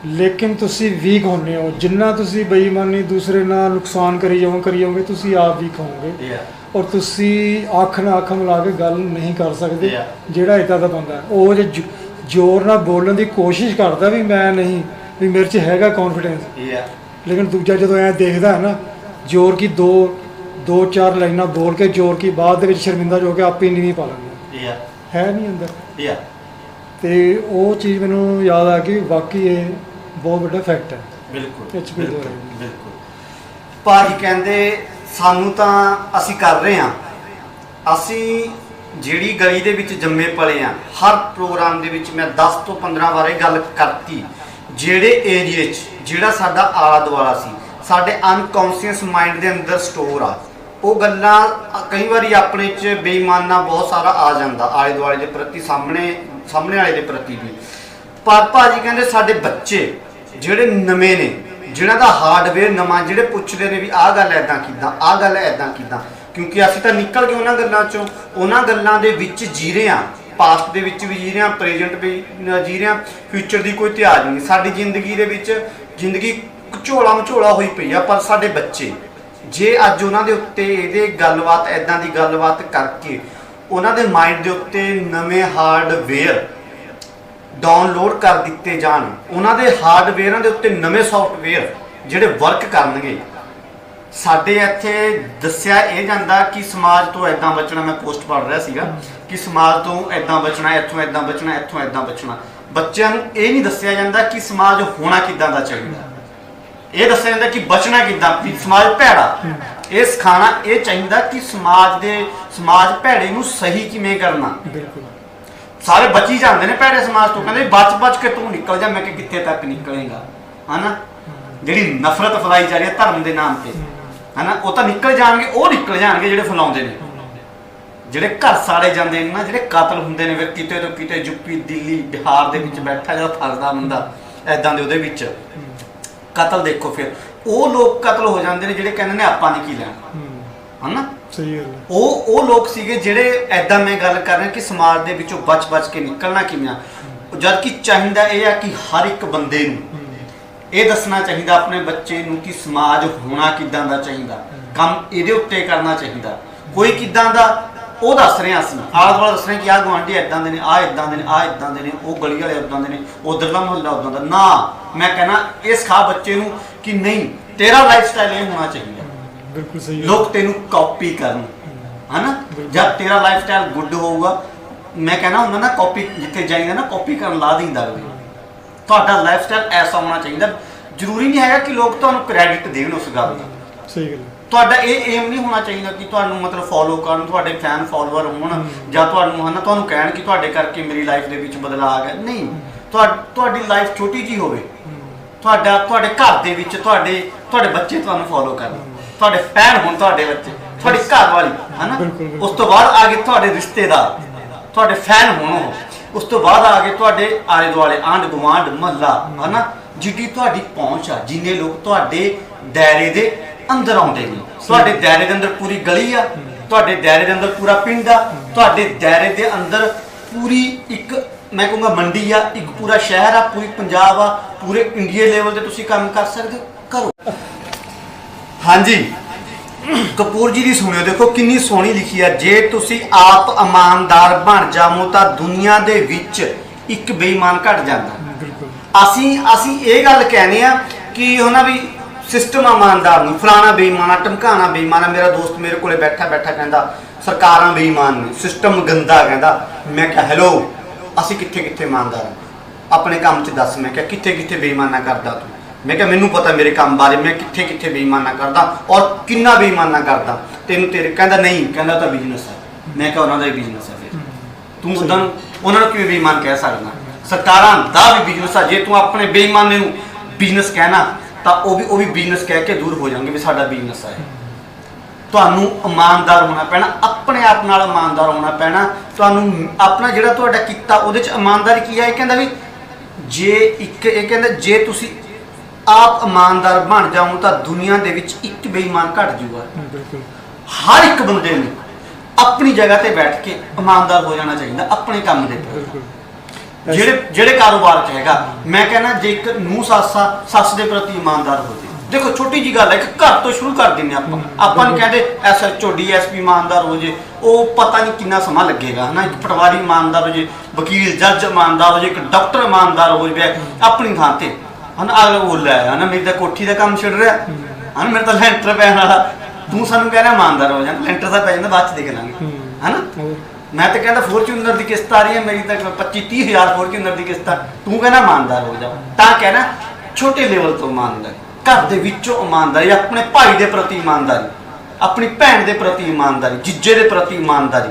S2: ਲੇਕਿਨ ਤੁਸੀਂ ਵੀਕ ਹੁੰਦੇ ਹੋ, ਜਿੰਨਾ ਤੁਸੀਂ ਬੇਈਮਾਨੀ ਦੂਸਰੇ ਨਾਲ ਨੁਕਸਾਨ ਕਰੀ ਜਾਓਗੇ, ਤੁਸੀਂ ਆਪ ਵੀਕ ਹੋਵੋਗੇ, ਔਰ ਤੁਸੀਂ ਅੱਖ ਨਾਲ ਅੱਖ ਮਿਲਾ ਕੇ ਗੱਲ ਨਹੀਂ ਕਰ ਸਕਦੇ। ਜਿਹੜਾ ਇੱਦਾਂ ਦਾ ਬੰਦਾ ਉਹ ਜੇ ਜ਼ੋਰ ਨਾਲ ਬੋਲਣ ਦੀ ਕੋਸ਼ਿਸ਼ ਕਰਦਾ ਵੀ ਮੈਂ ਨਹੀਂ, ਵੀ ਮੇਰੇ 'ਚ ਹੈਗਾ ਕੌਨਫੀਡੈਂਸ, ਲੇਕਿਨ ਦੂਜਾ ਜਦੋਂ ਐਂ ਦੇਖਦਾ ਹੈ ਨਾ, ਜ਼ੋਰ ਕੀ 2-4 ਲਾਈਨਾਂ ਬੋਲ ਕੇ ਜ਼ੋਰ ਕੀ ਬਾਅਦ ਦੇ ਵਿੱਚ ਸ਼ਰਮਿੰਦਾ ਹੋ ਕੇ ਆਪੇ ਨੀਵੀਂ ਪਾ ਲੈਂਦਾ, ਹੈ ਨਹੀਂ ਅੰਦਰ। ਤੇ ਉਹ ਚੀਜ਼ ਮੈਨੂੰ ਯਾਦ ਆ ਗਈ, ਵਾਕਈ ਇਹ ਬਹੁਤ ਵੱਡਾ ਫੈਕਟ ਹੈ।
S1: ਬਿਲਕੁਲ ਭਾਜੀ ਕਹਿੰਦੇ ਸਾਨੂੰ ਤਾਂ ਅਸੀਂ ਕਰ ਰਹੇ ਹਾਂ, ਅਸੀਂ ਜਿਹੜੀ ਗਲੀ ਦੇ ਵਿੱਚ ਜੰਮੇ ਪਲੇ ਆ, ਹਰ ਪ੍ਰੋਗਰਾਮ ਦੇ ਵਿੱਚ ਮੈਂ 10 ਤੋਂ 15 ਵਾਰ ਇਹ ਗੱਲ ਕਰਤੀ, ਜਿਹੜੇ ਏਰੀਏ 'ਚ ਜਿਹੜਾ ਸਾਡਾ ਆਲਾ ਦੁਆਲਾ ਸੀ, ਸਾਡੇ ਅਨਕੌਂਸ਼ੀਅਸ ਮਾਈਂਡ ਦੇ ਅੰਦਰ ਸਟੋਰ ਆ, ਉਹ ਗੱਲਾਂ ਕਈ ਵਾਰੀ ਆਪਣੇ 'ਚ ਬੇਈਮਾਨਾ ਬਹੁਤ ਸਾਰਾ ਆ ਜਾਂਦਾ ਆਲੇ ਦੁਆਲੇ ਦੇ ਪ੍ਰਤੀ, ਸਾਹਮਣੇ ਵਾਲੇ ਦੇ ਪ੍ਰਤੀ ਵੀ। ਪਰ ਭਾਜੀ ਕਹਿੰਦੇ ਸਾਡੇ ਬੱਚੇ ਜਿਹੜੇ ਨਵੇਂ ਨੇ, ਜਿਹਨਾਂ ਦਾ ਹਾਰਡਵੇਅਰ ਨਵਾਂ, ਜਿਹੜੇ ਪੁੱਛਦੇ ਨੇ ਵੀ ਆਹ ਗੱਲ ਐਦਾਂ ਕਿੱਦਾਂ, ਆਹ ਗੱਲ ਐਦਾਂ ਕਿੱਦਾਂ, ਕਿਉਂਕਿ ਅਸੀਂ ਤਾਂ ਨਿਕਲ ਕੇ ਉਹਨਾਂ ਗੱਲਾਂ 'ਚੋਂ, ਉਹਨਾਂ ਗੱਲਾਂ ਦੇ ਵਿੱਚ ਜੀ ਰਹੇ ਹਾਂ, ਪਾਸਟ ਦੇ ਵਿੱਚ ਵੀ ਜੀ ਰਹੇ ਹਾਂ, ਪ੍ਰੈਜ਼ੈਂਟ ਵੀ ਜੀ ਰਹੇ ਹਾਂ, ਫਿਊਚਰ ਦੀ ਕੋਈ ਧਿਆਨ ਨਹੀਂ। ਸਾਡੀ ਜ਼ਿੰਦਗੀ ਦੇ ਵਿੱਚ ਜ਼ਿੰਦਗੀ ਝੋਲਾ ਹੋਈ ਪਈ ਆ, ਪਰ ਸਾਡੇ ਬੱਚੇ ਜੇ ਅੱਜ ਉਹਨਾਂ ਦੇ ਉੱਤੇ ਇਹਦੇ ਗੱਲਬਾਤ, ਐਦਾਂ ਦੀ ਗੱਲਬਾਤ ਕਰਕੇ ਉਹਨਾਂ ਦੇ ਮਾਈਂਡ ਦੇ ਉੱਤੇ ਨਵੇਂ ਹਾਰਡਵੇਅਰ ਡਾਊਨਲੋਡ ਕਰ ਦਿੱਤੇ ਜਾਣ, ਉਹਨਾਂ ਦੇ ਹਾਰਡਵੇਅਰਾਂ ਦੇ ਉੱਤੇ ਨਵੇਂ ਸੌਫਟਵੇਅਰ ਜਿਹੜੇ ਵਰਕ ਕਰਨਗੇ। ਸਾਡੇ ਇੱਥੇ ਦੱਸਿਆ ਇਹ ਜਾਂਦਾ ਕਿ ਸਮਾਜ ਤੋਂ ਐਦਾਂ ਬਚਣਾ, ਮੈਂ ਪੋਸਟ ਪੜ੍ਹ ਰਿਹਾ ਸੀਗਾ ਕਿ ਸਮਾਜ ਤੋਂ ਐਦਾਂ ਬਚਣਾ, ਇੱਥੋਂ ਐਦਾਂ ਬਚਣਾ, ਇੱਥੋਂ ਐਦਾਂ ਬਚਣਾ। ਬੱਚਿਆਂ ਨੂੰ ਇਹ ਨਹੀਂ ਦੱਸਿਆ ਜਾਂਦਾ ਕਿ ਸਮਾਜ ਹੋਣਾ ਕਿੱਦਾਂ ਦਾ ਚਾਹੀਦਾ, ਇਹ ਦੱਸਿਆ ਜਾਂਦਾ ਕਿ ਬਚਣਾ ਕਿੱਦਾਂ, ਕਿ ਸਮਾਜ ਭੈੜਾ। ਇਹ ਸਿਖਾਉਣਾ ਇਹ ਚਾਹੀਦਾ ਕਿ ਸਮਾਜ ਭੈੜੇ ਨੂੰ ਸਹੀ ਕਿਵੇਂ ਕਰਨਾ। ਸਾਰੇ ਬਚੀ ਜਾਂਦੇ ਨੇ ਭੈੜੇ ਸਮਾਜ ਤੋਂ, ਕਹਿੰਦੇ ਬਚ ਕੇ ਤੂੰ ਨਿਕਲ ਜਾ। ਮੈਂ ਕਿ ਕਿੱਥੇ ਤੱਕ ਨਿਕਲੇਗਾ, ਹਨਾ? ਜਿਹੜੀ ਨਫ਼ਰਤ ਫੈਲਾਈ ਜਾ ਰਹੀ ਹੈ ਧਰਮ ਦੇ ਨਾਮ ਤੇ, ਹਨਾ, ਉਹ ਤਾਂ ਨਿਕਲ ਜਾਣਗੇ ਜਿਹੜੇ ਫੈਲਾਉਂਦੇ ਨੇ, ਜਿਹੜੇ ਘਰ ਸਾੜੇ ਜਾਂਦੇ ਨੇ ਨਾ, ਜਿਹੜੇ ਕਤਲ ਹੁੰਦੇ ਨੇ, ਫਿਰ ਕਿਤੇ ਤੋਂ ਕਿਤੇ ਯੂਪੀ, ਦਿੱਲੀ, ਬਿਹਾਰ ਦੇ ਵਿੱਚ ਬੈਠਾ ਜਿਹੜਾ ਫਸਦਾ ਬੰਦਾ ਐਦਾਂ ਦੇ ਉਹਦੇ ਵਿੱਚ ਕਤਲ ਦੇਖੋ, ਫਿਰ ਉਹ ਲੋਕ ਕਤਲ ਹੋ ਜਾਂਦੇ ਨੇ ਜਿਹੜੇ ਕਹਿੰਦੇ ਨੇ ਆਪਾਂ ਨੇ ਕੀ ਲੈਣਾ, ਹਨਾ?
S2: ਸਹੀ ਗੱਲ।
S1: ਉਹ ਲੋਕ ਸੀਗੇ ਜਿਹੜੇ ਐਦਾਂ ਮੈਂ ਗੱਲ ਕਰ ਰਿਹਾ ਕਿ ਸਮਾਜ ਦੇ ਵਿੱਚੋਂ ਬਚ ਕੇ ਨਿਕਲਣਾ ਕਿਵੇਂ ਆ, ਜਦ ਕਿ ਚਾਹੀਦਾ ਇਹ ਆ ਕਿ ਹਰ ਇੱਕ ਬੰਦੇ ਨੂੰ ਇਹ ਦੱਸਣਾ ਚਾਹੀਦਾ ਆਪਣੇ ਬੱਚੇ ਨੂੰ ਕਿ ਸਮਾਜ ਹੋਣਾ ਕਿੱਦਾਂ ਦਾ ਚਾਹੀਦਾ, ਕੰਮ ਇਹਦੇ ਉੱਤੇ ਕਰਨਾ ਚਾਹੀਦਾ। ਕੋਈ ਕਿੱਦਾਂ ਦਾ ਉਹ ਦੱਸ ਰਹੇ ਅਸੀਂ, ਆਲਾ ਦੁਆਲਾ ਦੱਸ ਰਹੇ ਕਿ ਆਹ ਗੁਆਂਢੀ ਐਦਾਂ ਦੇ ਨੇ, ਆਹ ਇੱਦਾਂ ਦੇ ਨੇ, ਆਹ ਇੱਦਾਂ ਦੇ ਨੇ, ਉਹ ਗਲੀ ਵਾਲੇ ਉੱਦਾਂ ਦੇ ਨੇ, ਉੱਧਰਲਾ ਮੁਹੱਲਾ ਉੱਦਾਂ ਦਾ ਨਾ। ਮੈਂ ਕਹਿੰਦਾ ਇਹ ਸਿਖਾ ਬੱਚੇ ਨੂੰ ਕਿ ਨਹੀਂ, ਤੇਰਾ ਲਾਈਫ ਸਟਾਈਲ ਇਹ ਹੋਣਾ ਚਾਹੀਦਾ।
S2: ਬਿਲਕੁਲ ਸਹੀ। ਲੋਕ
S1: ਤੈਨੂੰ ਕਾਪੀ ਕਰਨ, ਹਨਾ? ਜਦ ਤੇਰਾ ਲਾਈਫ ਸਟਾਈਲ ਗੁੱਡ ਹੋਊਗਾ, ਮੈਂ ਕਹਿੰਦਾ ਹੁੰਦਾ ਨਾ, ਕਾਪੀ ਜਿੱਥੇ ਜਾਈਦਾ ਨਾ, ਕਾਪੀ ਕਰਨ ਲਾ ਦਿੰਦਾ। ਤੁਹਾਡਾ ਲਾਈਫ ਸਟਾਈਲ ਐਸਾ ਹੋਣਾ ਚਾਹੀਦਾ। ਜ਼ਰੂਰੀ ਨਹੀਂ ਹੈਗਾ ਕਿ ਲੋਕ ਤੁਹਾਨੂੰ ਕ੍ਰੈਡਿਟ ਦੇਣ ਉਸ ਗੱਲ ਦਾ।
S2: ਸਹੀ ਗੱਲ।
S1: ਤੁਹਾਡਾ ਇਹ ਏਮ ਨਹੀਂ ਹੋਣਾ ਚਾਹੀਦਾ ਕਿ ਤੁਹਾਨੂੰ ਮਤਲਬ ਫੋਲੋ ਕਰਨ, ਤੁਹਾਡੇ ਫੈਨ ਫੋਲੋਅਰ ਹੋਣ, ਜਾਂ ਤੁਹਾਨੂੰ ਕਹਿਣ ਕਿ ਤੁਹਾਡੇ ਕਰਕੇ ਮੇਰੀ ਲਾਈਫ ਦੇ ਵਿੱਚ ਬਦਲਾਅ ਆ ਗਿਆ। ਨਹੀਂ, ਤੁਹਾਡੀ ਲਾਈਫ ਛੋਟੀ ਜਿਹੀ ਹੋਵੇ, ਤੁਹਾਡੇ ਘਰ ਦੇ ਵਿੱਚ ਤੁਹਾਡੇ ਬੱਚੇ ਤੁਹਾਨੂੰ ਫੋਲੋ ਕਰਨ, ਤੁਹਾਡੇ ਫੈਨ ਹੋਣ, ਤੁਹਾਡੇ ਬੱਚੇ, ਤੁਹਾਡੀ ਘਰ ਵਾਲੀ, ਹਨਾ? ਉਸ ਤੋਂ ਬਾਅਦ ਆ ਗਏ ਤੁਹਾਡੇ ਰਿਸ਼ਤੇਦਾਰ, ਤੁਹਾਡੇ ਫੈਨ ਹੋਣ। ਉਸ ਤੋਂ ਬਾਅਦ ਆ ਗਏ ਤੁਹਾਡੇ ਆਲੇ ਦੁਆਲੇ ਆਂਢ ਗੁਆਂਢ ਮਹੱਲਾ ਹਨਾ, ਜਿੱਡੀ ਤੁਹਾਡੀ ਪਹੁੰਚ ਆ, ਜਿੰਨੇ ਲੋਕ ਤੁਹਾਡੇ ਦਾਇਰੇ ਦੇ ਅੰਦਰ ਆਉਂਦੇ ਨੇ। ਤੁਹਾਡੇ ਦਾਇਰੇ ਦੇ ਅੰਦਰ ਪੂਰੀ ਗਲੀ ਆ, ਤੁਹਾਡੇ ਦਾਇਰੇ ਦੇ ਅੰਦਰ ਪੂਰਾ ਪਿੰਡ ਆ, ਤੁਹਾਡੇ ਦਾਇਰੇ ਦੇ ਅੰਦਰ ਪੂਰੀ ਇੱਕ ਮੈਂ ਕਹੂੰਗਾ ਮੰਡੀ ਆ, ਇੱਕ ਪੂਰਾ ਸ਼ਹਿਰ ਆ, ਪੂਰੀ ਪੰਜਾਬ ਆ, ਪੂਰੇ ਇੰਡੀਆ ਲੈਵਲ ਤੇ ਤੁਸੀਂ ਕੰਮ ਕਰ ਸਕਦੇ ਹੋ, ਕਰੋ। ਹਾਂਜੀ ਕਪੂਰ ਜੀ ਦੀ ਸੁਣਿਓ, ਦੇਖੋ ਕਿੰਨੀ ਸੋਹਣੀ ਲਿਖੀ ਆ, ਜੇ ਤੁਸੀਂ ਆਪ ਇਮਾਨਦਾਰ ਬਣ ਜਾਵੋ ਤਾਂ ਦੁਨੀਆ ਦੇ ਵਿੱਚ ਇੱਕ ਬੇਈਮਾਨ ਘਟ ਜਾਂਦਾ। ਅਸੀਂ ਇਹ ਗੱਲ ਕਹਿੰਦੇ ਆ ਕਿ ਉਹਨਾਂ ਵੀ ਸਿਸਟਮ ਇਮਾਨਦਾਰ ਨੂੰ ਫਲਾਣਾ ਬੇਈਮਾਨਾ ਟਮਕਾਣਾ ਬੇਈਮਾਨਾ। ਮੇਰਾ ਦੋਸਤ ਮੇਰੇ ਕੋਲੇ ਬੈਠਾ ਕਹਿੰਦਾ ਸਰਕਾਰਾਂ ਬੇਈਮਾਨ ਨੇ, ਸਿਸਟਮ ਗੰਦਾ ਕਹਿੰਦਾ। ਮੈਂ ਕਿਹਾ ਹੈਲੋ, ਅਸੀਂ ਕਿੱਥੇ ਕਿੱਥੇ ਇਮਾਨਦਾਰ ਹਾਂ, ਆਪਣੇ ਕੰਮ 'ਚ ਦੱਸ। ਮੈਂ ਕਿਹਾ ਕਿੱਥੇ ਕਿੱਥੇ ਬੇਈਮਾਨਾ ਕਰਦਾ ਤੂੰ? ਮੈਂ ਕਿਹਾ ਮੈਨੂੰ ਪਤਾ ਮੇਰੇ ਕੰਮ ਬਾਰੇ, ਮੈਂ ਕਿੱਥੇ ਕਿੱਥੇ ਬੇਈਮਾਨਾ ਕਰਦਾ ਔਰ ਕਿੰਨਾ ਬੇਈਮਾਨਾ ਕਰਦਾ। ਤੈਨੂੰ ਤੇਰੇ ਕਹਿੰਦਾ ਨਹੀਂ, ਕਹਿੰਦਾ ਤਾਂ ਬਿਜ਼ਨਸ ਹੈ। ਮੈਂ ਕਿਹਾ ਉਹਨਾਂ ਦਾ ਹੀ ਬਿਜ਼ਨਸ ਹੈ, ਫਿਰ ਤੂੰ ਉਹਨਾਂ ਨੂੰ ਕਿਵੇਂ ਬੇਈਮਾਨ ਕਹਿ ਸਕਦਾ? ਸਰਕਾਰਾਂ ਦਾ ਵੀ ਬਿਜ਼ਨਸ ਆ, ਜੇ ਤੂੰ ਆਪਣੇ ਬੇਈਮਾਨੇ ਨੂੰ ਬਿਜ਼ਨਸ ਕਹਿਣਾ ਤਾਂ ਉਹ ਵੀ ਬਿਜ਼ਨਸ ਕਹਿ ਕੇ ਦੂਰ ਹੋ ਜਾਣਗੇ ਵੀ ਸਾਡਾ ਬਿਜ਼ਨਸ ਹੈ। ਤੁਹਾਨੂੰ ਇਮਾਨਦਾਰ ਹੋਣਾ ਪੈਣਾ, ਆਪਣੇ ਆਪ ਨਾਲ ਇਮਾਨਦਾਰ ਹੋਣਾ ਪੈਣਾ। ਤੁਹਾਨੂੰ ਆਪਣਾ ਜਿਹੜਾ ਤੁਹਾਡਾ ਕੀਤਾ ਉਹਦੇ 'ਚ ਇਮਾਨਦਾਰੀ ਕੀ ਹੈ? ਇਹ ਕਹਿੰਦਾ ਵੀ ਇਹ ਕਹਿੰਦਾ ਜੇ ਤੁਸੀਂ ਆਪ ਇਮਾਨਦਾਰ ਬਣ ਜਾਓ ਤਾਂ ਦੁਨੀਆ ਦੇ ਵਿੱਚ ਇੱਕ ਬੇਈਮਾਨ ਘਟ ਜਾਊਗਾ। ਹਰ ਇੱਕ ਬੰਦੇ ਨੂੰ ਆਪਣੀ ਜਗ੍ਹਾ ਤੇ ਬੈਠ ਕੇ ਇਮਾਨਦਾਰ ਹੋ ਜਾਣਾ ਚਾਹੀਦਾ ਆਪਣੇ ਕੰਮ ਦੇ ਪ੍ਰਤੀ। ਜਿਹੜੇ ਕਾਰੋਬਾਰ 'ਚ ਹੈਗਾ, ਮੈਂ ਕਹਿੰਦਾ ਜੇ ਇੱਕ ਨੂੰਹ ਸੱਸ ਦੇ ਪ੍ਰਤੀ ਇਮਾਨਦਾਰ ਹੋ ਜੇ। ਦੇਖੋ ਛੋਟੀ ਜੀ ਗੱਲ ਹੈ, ਇੱਕ ਘਰ ਤੋਂ ਸ਼ੁਰੂ ਕਰ ਦਿੰਦੇ ਆਪਾਂ ਨੂੰ ਕਹਿੰਦੇ SHO DSP ਇਮਾਨਦਾਰ ਹੋ ਜੇ, ਉਹ ਪਤਾ ਨਹੀਂ ਕਿੰਨਾ ਸਮਾਂ ਲੱਗੇਗਾ ਹਨਾ। ਇੱਕ ਪਟਵਾਰੀ ਇਮਾਨਦਾਰ ਹੋ ਜੇ, ਵਕੀਲ ਜੱਜ ਇਮਾਨਦਾਰ ਹੋ ਜੇ, ਇੱਕ ਡਾਕਟਰ ਇਮਾਨਦਾਰ ਹੋ ਜਾਵੇ ਆਪਣੀ ਥਾਂ ਤੇ ਹਨਾ। ਅਗਲਾ ਬੋਲ ਰਿਹਾ ਹਨਾ ਮੇਰੀ ਤਾਂ ਕੋਠੀ ਦਾ ਕੰਮ ਛਿੜ ਰਿਹਾ ਹਨਾ, ਮੇਰੇ ਤਾਂ ਲੈਂਟਰ ਪੈਣ ਵਾਲਾ, ਤੂੰ ਸਾਨੂੰ ਕਹਿ ਰਿਹਾ ਇਮਾਨਦਾਰ ਹੋ ਜਾ। ਲੈਂਟਰ ਦਾ ਪੈ ਜਾਂਦਾ, ਬਾਅਦ 'ਚ ਦੇਖ ਲਾਂਗੇ ਹਨਾ। ਮੈਂ ਤਾਂ ਕਹਿੰਦਾ ਫੋਰਚੂਨਰ ਦੀ ਕਿਸ਼ਤ ਆ ਰਹੀ ਹੈ ਮੇਰੀ ਤਾਂ 25-30 ਹਜ਼ਾਰ ਫੋਰਚੂਨਰ ਦੀ ਕਿਸ਼ਤ ਆ, ਤੂੰ ਕਹਿੰਦਾ ਇਮਾਨਦਾਰ ਹੋ ਜਾ। ਤਾਂ ਕਹਿਣਾ ਛੋਟੇ ਲੈਵਲ ਤੋਂ ਇਮਾਨਦਾਰੀ, ਘਰ ਦੇ ਵਿੱਚੋਂ ਇਮਾਨਦਾਰੀ, ਆਪਣੇ ਭਾਈ ਦੇ ਪ੍ਰਤੀ ਇਮਾਨਦਾਰੀ, ਆਪਣੀ ਭੈਣ ਦੇ ਪ੍ਰਤੀ ਇਮਾਨਦਾਰੀ, ਜੀਜੇ ਦੇ ਪ੍ਰਤੀ ਇਮਾਨਦਾਰੀ,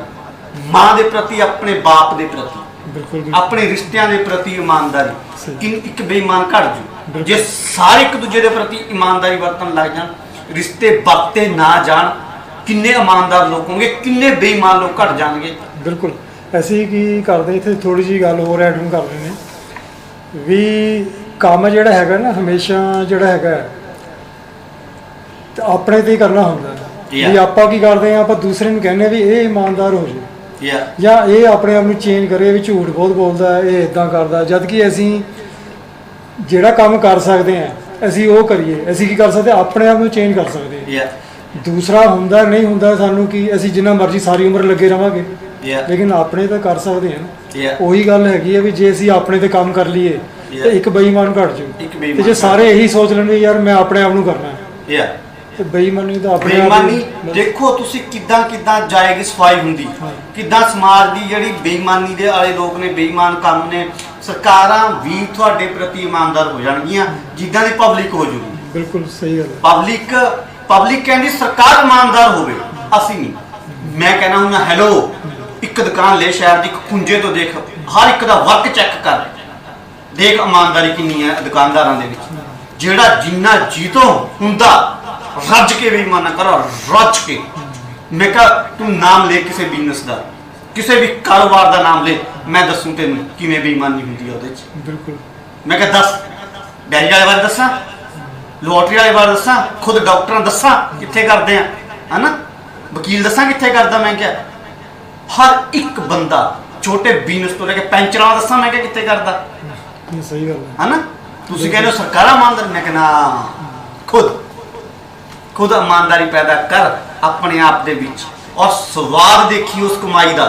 S1: ਮਾਂ ਦੇ ਪ੍ਰਤੀ, ਆਪਣੇ ਬਾਪ ਦੇ ਪ੍ਰਤੀ, ਆਪਣੇ ਰਿਸ਼ਤਿਆਂ ਦੇ ਪ੍ਰਤੀ ਇਮਾਨਦਾਰੀ। ਕਿ ਇੱਕ ਬੇਈਮਾਨ ਘਟ ਜੂ ਜੇ ਸਾਰੇ ਇੱਕ ਦੂਜੇ ਦੇ ਪ੍ਰਤੀ ਇਮਾਨਦਾਰੀ ਵਰਤਣ ਲੱਗ ਜਾਣ, ਰਿਸ਼ਤੇ ਵਰਤੇ ਨਾ ਜਾਣ, ਕਿੰਨੇ ਇਮਾਨਦਾਰ ਲੋਕ ਹੋਣਗੇ, ਕਿੰਨੇ ਬੇਈਮਾਨ ਲੋਕ ਘਟ ਜਾਣਗੇ।
S2: ਬਿਲਕੁਲ ਅਸੀਂ ਕੀ ਕਰਦੇ ਇੱਥੇ ਥੋੜੀ ਜਿਹੀ ਗੱਲ ਹੋਰ ਐਡ ਕਰਦੇ ਨੇ ਵੀ ਕੰਮ ਜਿਹੜਾ ਹੈਗਾ ਨਾ ਹਮੇਸ਼ਾ ਜਿਹੜਾ ਹੈਗਾ ਆਪਣੇ ਤੇ ਹੀ ਕਰਨਾ ਹੁੰਦਾ ਵੀ ਆਪਾਂ ਕੀ ਕਰਦੇ ਆ, ਆਪਾਂ ਦੂਸਰੇ ਨੂੰ ਕਹਿੰਦੇ ਵੀ ਇਹ ਇਮਾਨਦਾਰ ਹੋ ਜੇ ਜਾਂ ਇਹ ਆਪਣੇ ਆਪ ਨੂੰ ਚੇਂਜ ਕਰੇ ਵੀ ਝੂਠ ਬਹੁਤ ਬੋਲਦਾ, ਇਹ ਇਦਾਂ ਕਰਦਾ, ਜਦ ਕਿ ਅਸੀਂ ਜਿਹੜਾ ਕੰਮ ਕਰ ਸਕਦੇ ਆ ਅਸੀਂ ਉਹ ਕਰੀਏ। ਅਸੀਂ ਕੀ ਕਰ ਸਕਦੇ, ਆਪਣੇ ਆਪ ਨੂੰ ਚੇਂਜ ਕਰ ਸਕਦੇ ਆ। ਦੂਸਰਾ ਹੁੰਦਾ ਨਹੀਂ ਹੁੰਦਾ ਸਾਨੂੰ ਕੀ, ਅਸੀਂ ਜਿੰਨਾ ਮਰਜ਼ੀ ਸਾਰੀ ਉਮਰ ਲੱਗੇ ਰਵਾਂਗੇ, ਲੇਕਿਨ ਆਪਣੇ ਤਾਂ ਕਰ ਸਕਦੇ ਹਾਂ। ਉਹੀ ਗੱਲ ਹੈਗੀ ਹੈ ਵੀ ਜੇ ਅਸੀਂ ਆਪਣੇ ਤੇ ਕੰਮ ਕਰ ਲਈਏ ਤੇ ਇੱਕ ਬੇਈਮਾਨ ਘਟ ਜਾਊ, ਤੇ ਜੇ ਸਾਰੇ ਇਹੀ ਸੋਚ ਲੈਣਗੇ ਯਾਰ ਮੈਂ ਆਪਣੇ ਆਪ ਨੂੰ ਕਰਨਾ ਤੇ ਬੇਈਮਾਨੀ ਤਾਂ ਆਪਣੇ
S1: ਬੇਈਮਾਨੀ ਦੇਖੋ ਤੁਸੀਂ ਕਿੱਦਾਂ ਜਾਏਗੀ ਸਫਾਈ ਹੁੰਦੀ, ਕਿੱਦਾਂ ਸਮਾਜ ਦੀ ਜਿਹੜੀ ਬੇਈਮਾਨੀ ਦੇ ਵਾਲੇ ਲੋਕ ਨੇ, ਬੇਈਮਾਨ ਕੰਮ ਨੇ। ਸਰਕਾਰਾਂ ਵੀ ਤੁਹਾਡੇ ਪ੍ਰਤੀ ਇਮਾਨਦਾਰ ਹੋ ਜਾਣਗੀਆਂ ਜਿੱਦਾਂ ਦੀ ਪਬਲਿਕ ਹੋ ਜੂਗੀ।
S2: ਬਿਲਕੁਲ ਸਹੀ ਗੱਲ ਹੈ।
S1: ਪਬਲਿਕ ਕਹਿੰਦੀ ਸਰਕਾਰ ਇਮਾਨਦਾਰ ਹੋਵੇ, ਅਸੀਂ ਨਹੀਂ। ਮੈਂ ਕਹਿਣਾ ਹੁੰਦਾ ਹੈਲੋ, ਇੱਕ ਦੁਕਾਨ ਲੈ ਸ਼ਹਿਰ ਦੀ, ਖੁੰਝੇ ਤੋਂ ਦੇਖ, ਹਰ ਇੱਕ ਦਾ ਵਰਕ ਚੈੱਕ ਕਰ, ਦੇਖ ਇਮਾਨਦਾਰੀ ਕਿੰਨੀ ਹੈ ਦੁਕਾਨਦਾਰਾਂ ਦੇ ਵਿੱਚ। ਜਿਹੜਾ ਜਿੰਨਾ ਜੀਤੋਂ ਹੁੰਦਾ ਰੱਜ ਕੇ ਬੇਈਮਾਨਾ ਕਰੋ, ਰੱਜ ਕੇ। ਮੈਂ ਕਿਹਾ ਤੂੰ ਨਾਮ ਲੈ ਕਿਸੇ ਬਿਜ਼ਨਸ ਦਾ, ਕਿਸੇ ਵੀ ਕਾਰੋਬਾਰ ਦਾ ਨਾਮ ਲੈ, ਮੈਂ ਦੱਸੂ ਤੈਨੂੰ ਕਿਵੇਂ ਬੇਈਮਾਨੀ ਹੁੰਦੀ ਹੈ ਉਹਦੇ 'ਚ।
S2: ਬਿਲਕੁਲ
S1: ਮੈਂ ਕਿਹਾ ਦੱਸ, ਡੈਰੀ ਵਾਲੇ ਬਾਰੇ ਦੱਸਾਂ, ਲੋਟਰੀ ਵਾਲੇ ਬਾਰੇ ਦੱਸਾਂ, ਖੁਦ ਡਾਕਟਰਾਂ ਦੱਸਾਂ ਕਿੱਥੇ ਕਰਦੇ ਆ ਹਨਾ, ਵਕੀਲ ਦੱਸਾਂ ਕਿੱਥੇ ਕਰਦਾ। ਮੈਂ ਕਿਹਾ ਹਰ ਇੱਕ ਬੰਦਾ, ਛੋਟੇ ਬਿਜ਼ਨਸ ਤੋਂ ਲੈ ਕੇ ਪੈਂਚਰਾਂ ਦੱਸਾਂ ਮੈਂ ਕਿਹਾ ਕਿੱਥੇ ਕਰਦਾ।
S2: ਸਹੀ ਗੱਲ ਹੈ
S1: ਹਨਾ। ਤੁਸੀਂ ਕਹਿੰਦੇ ਹੋ ਸਰਕਾਰਾਂ ਇਮਾਨਦਾਰ, ਮੈਂ ਕਹਿੰਦਾ ਖੁਦ ਇਮਾਨਦਾਰੀ ਪੈਦਾ ਕਰ ਆਪਣੇ ਆਪ ਦੇ ਵਿੱਚ, ਔਰ ਸਵਾਦ ਦੇਖੀ ਉਸ ਕਮਾਈ ਦਾ,